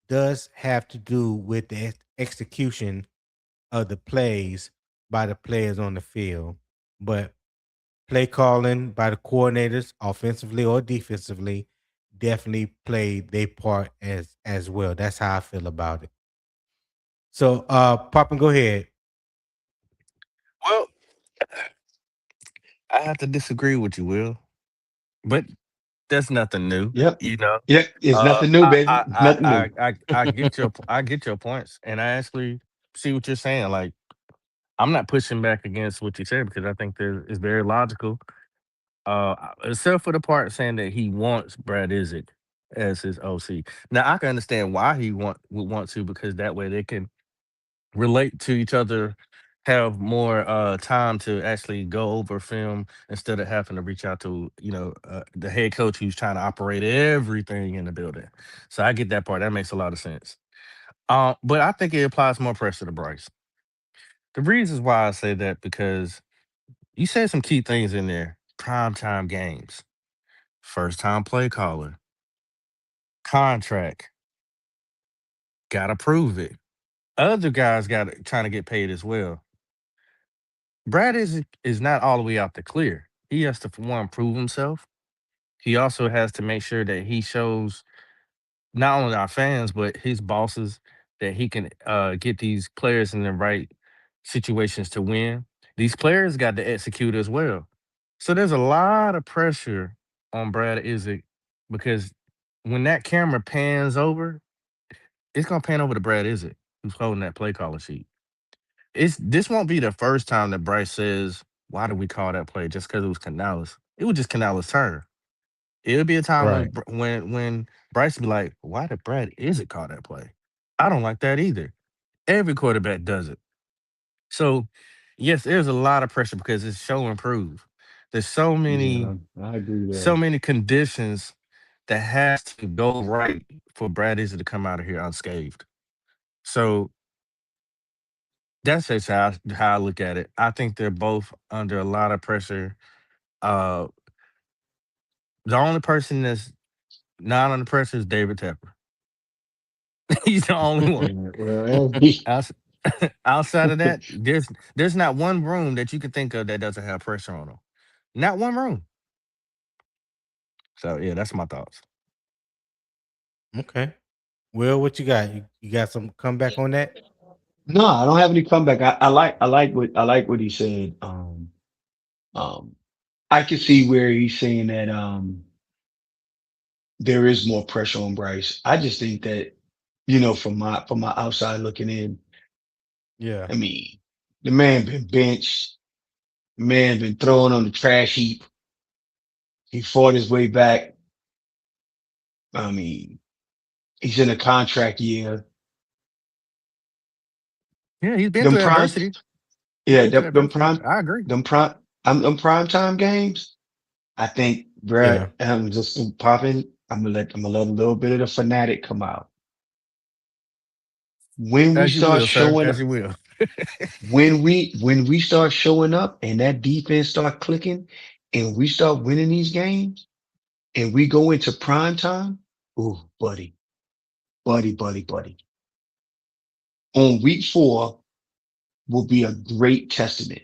does have to do with the execution of the plays by the players on the field. But play calling by the coordinators, offensively or defensively, definitely played their part as well. That's how I feel about it. So, Papa, go ahead. Well, I have to disagree with you, Will, but that's nothing new. Yep. You know, Yep. It's uh, nothing new, I, baby. I, It's I, nothing I, new. I get I get your points, and I actually see what you're saying. Like, I'm not pushing back against what you said because I think that it's very logical. Except for the part saying that he wants Brad Idzik as his OC. Now I can understand why he would want to because that way they can relate to each other, have more time to actually go over film instead of having to reach out to the head coach who's trying to operate everything in the building. So I get that part. That makes a lot of sense. But I think it applies more pressure to Bryce. The reasons why I say that because you said some key things in there. Prime time games, first time play caller, contract, gotta prove it. Other guys got trying to get paid as well. Brad is not all the way out the clear. He has to for one prove himself. He also has to make sure that he shows not only our fans but his bosses that he can get these players in the right situations to win. These players got to execute as well. So there's a lot of pressure on Brad Idzik because when that camera pans over, it's gonna pan over to Brad Idzik who's holding that play caller sheet. This won't be the first time that Bryce says, "Why did we call that play?" Just because it was Canales. It was just Canales' turn. It'll be a time when Right. when Bryce be like, "Why did Brad Isn't call that play?" I don't like that either. Every quarterback does it. So, yes, there's a lot of pressure because it's show and prove. There's Yeah, I agree so there. many conditions that has to go right for Brad Izzy to come out of here unscathed. So that's just how I look at it. I think they're both under a lot of pressure. Uh, the only person that's not under pressure is David Tepper. He's the only one. Well, Outs- Outside of that, there's not one room that you can think of that doesn't have pressure on them. Not one room. So yeah, that's my thoughts. Okay. Will, what you got? You got some comeback on that? No, I don't have any comeback. I like what he said. Um, I can see where he's saying that there is more pressure on Bryce. I just think that, from my outside looking in, Yeah. I mean, the man been benched, the man been thrown on the trash heap. He fought his way back. I mean, he's in a contract year. Yeah, he's been Them through prime, adversity. He's yeah, been through them adversity. prime, I agree. them prime time games. I think Yeah. Brad, I'm just popping. I'm gonna let a little bit of the fanatic come out. When we As you start will, sir. showing As you will. when we start showing up and that defense start clicking and we start winning these games and we go into prime time, ooh, buddy. On week 4 will be a great testament.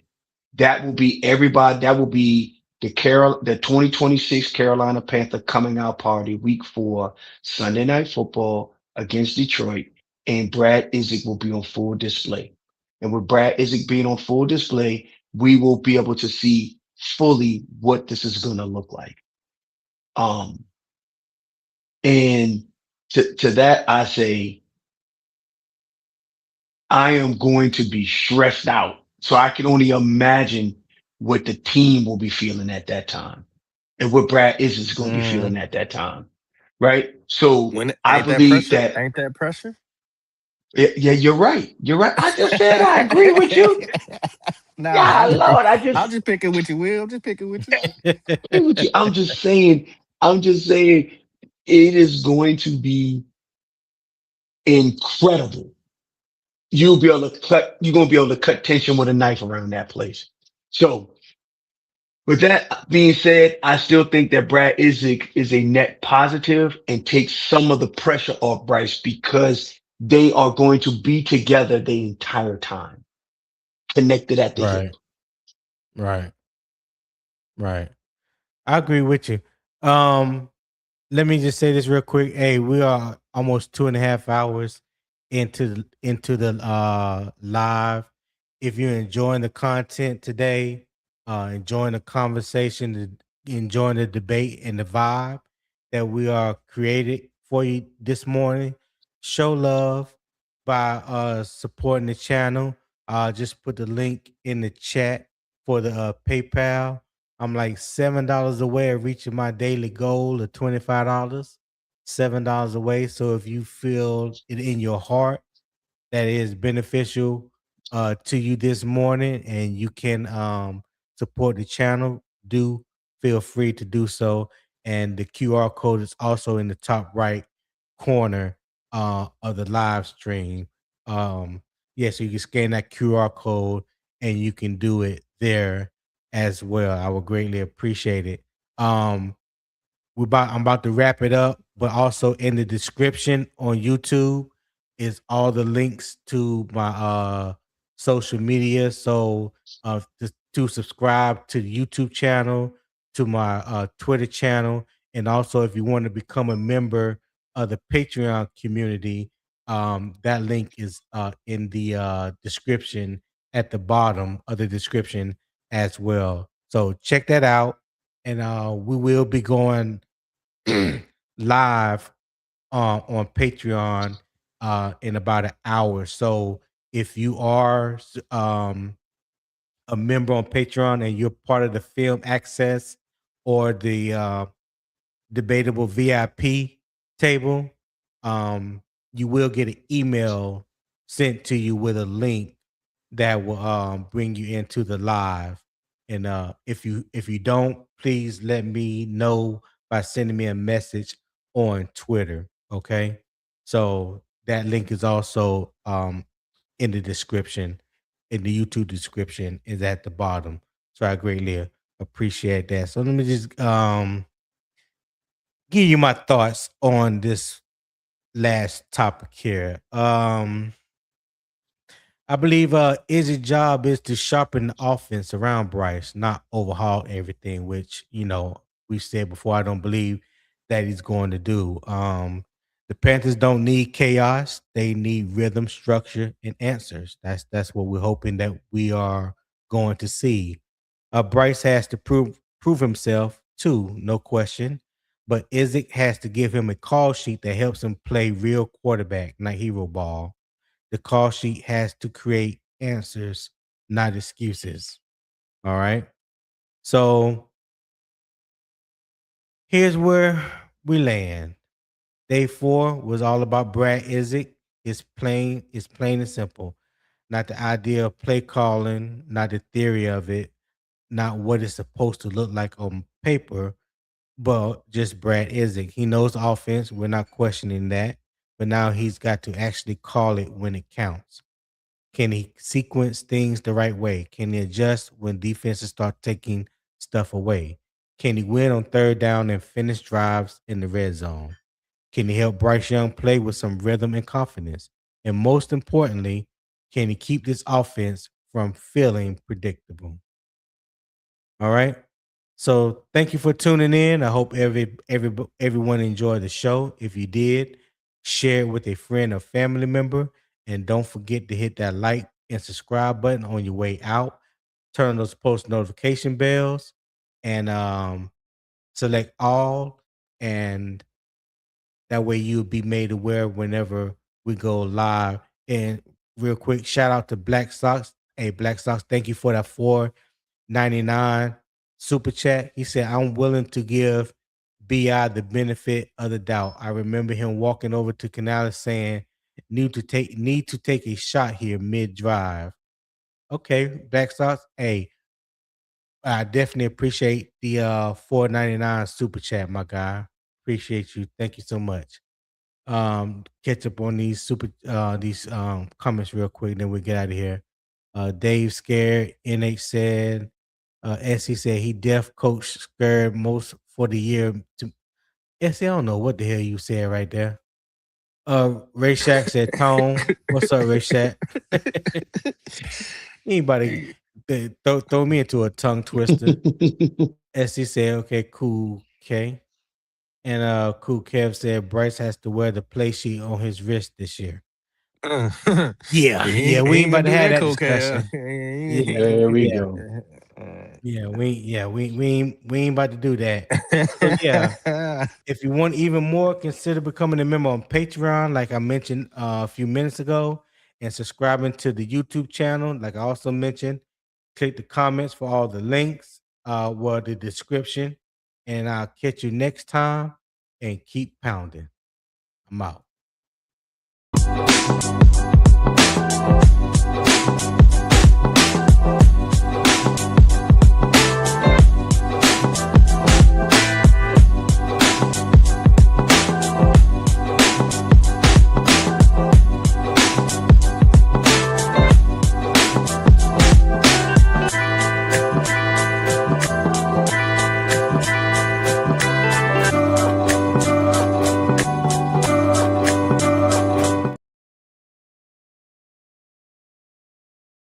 That will be everybody. That will be the 2026 Carolina Panther coming out party, week 4, Sunday Night Football against Detroit, and Brad Idzik will be on full display. And with Brad Idzik being on full display, we will be able to see fully what this is going to look like. Um, and to that, I say, I am going to be stressed out. So I can only imagine what the team will be feeling at that time and what Brad is going to be Mm, feeling at that time. Right. So When I ain't that believe pressure? that, Ain't that pressure? yeah, you're right. You're right. I just said I agree with you. Nah, Yeah, Lord, I'm just picking with you, Will. Just picking with you. agree with you. I'm just saying it is going to be incredible. You're going to be able to cut tension with a knife around that place. So with that being said, I still think that Brad Idzik is a net positive and takes some of the pressure off Bryce because they are going to be together the entire time, connected at the hip. right. Right. Right. I agree with you. Um, Let me just say this real quick. Hey, we are almost 2.5 hours into the live. If you're enjoying the content today, enjoying the conversation, enjoying the debate and the vibe that we are created for you this morning, show love by supporting the channel. Just put the link in the chat for the PayPal. I'm like $7 away of reaching my daily goal of $25. $7 away. So if you feel it in your heart that is beneficial to you this morning and you can support the channel, do feel free to do so. And the QR code is also in the top right corner of the live stream. Yeah, so you can scan that QR code and you can do it there as well. I would greatly appreciate it. I'm about to wrap it up, but also in the description on YouTube is all the links to my social media. So to subscribe to the YouTube channel, to my Twitter channel, and also if you want to become a member of the Patreon community, that link is in the description at the bottom of the description as well. So check that out, and we will be going live on Patreon in about an hour. So if you are a member on Patreon and you're part of the film access or the debatable VIP table, um, you will get an email sent to you with a link that will bring you into the live. And if you don't, please let me know by sending me a message on Twitter. Okay. So that link is also in the description, in the YouTube description is at the bottom. So I greatly appreciate that. So let me just give you my thoughts on this last topic here. I believe Izzy's job is to sharpen the offense around Bryce, not overhaul everything, which, we said before, I don't believe that he's going to do. The Panthers don't need chaos; they need rhythm, structure, and answers. That's what we're hoping that we are going to see. Bryce has to prove himself too, no question. But Idzik has to give him a call sheet that helps him play real quarterback, not hero ball. The call sheet has to create answers, not excuses. All right. So here's where we land. Day 4 was all about Brad Idzik. It's plain and simple. Not the idea of play calling, not the theory of it, not what it's supposed to look like on paper, but just Brad Idzik. He knows offense. We're not questioning that. But now he's got to actually call it when it counts. Can he sequence things the right way? Can he adjust when defenses start taking stuff away? Can he win on third down and finish drives in the red zone? Can he help Bryce Young play with some rhythm and confidence? And most importantly, can he keep this offense from feeling predictable? All right. So thank you for tuning in. I hope everyone enjoyed the show. If you did, share it with a friend or family member. And don't forget to hit that like and subscribe button on your way out. Turn on those post notification bells and select all. And that way you'll be made aware whenever we go live. And real quick, shout out to Black Sox. Hey, Black Sox, thank you for that 4.99 super chat. He said, I'm willing to give BI the benefit of the doubt. I remember him walking over to Canales saying, need to take a shot here mid-drive. Okay, Black Sox. Hey, I definitely appreciate the 4.99 super chat, my guy. Appreciate you. Thank you so much. Catch up on these comments real quick, then we'll get out of here. Dave scared. NH said, SC said he deaf coach scared most for the year. SC, I don't know what the hell you said right there. Ray Shack said, Tone, what's up, Ray Shack? Anybody throw me into a tongue twister. SC said, okay, cool, okay. And Cool Kev said Bryce has to wear the play sheet on his wrist this year. Yeah, he we ain't ain't gonna about to do have that, that cool discussion. There we Yeah, go. we ain't about to do that. So yeah, if you want even more, consider becoming a member on Patreon, like I mentioned a few minutes ago, and subscribing to the YouTube channel, like I also mentioned. Click the comments for all the links, the description, and I'll catch you next time. And keep pounding. I'm out.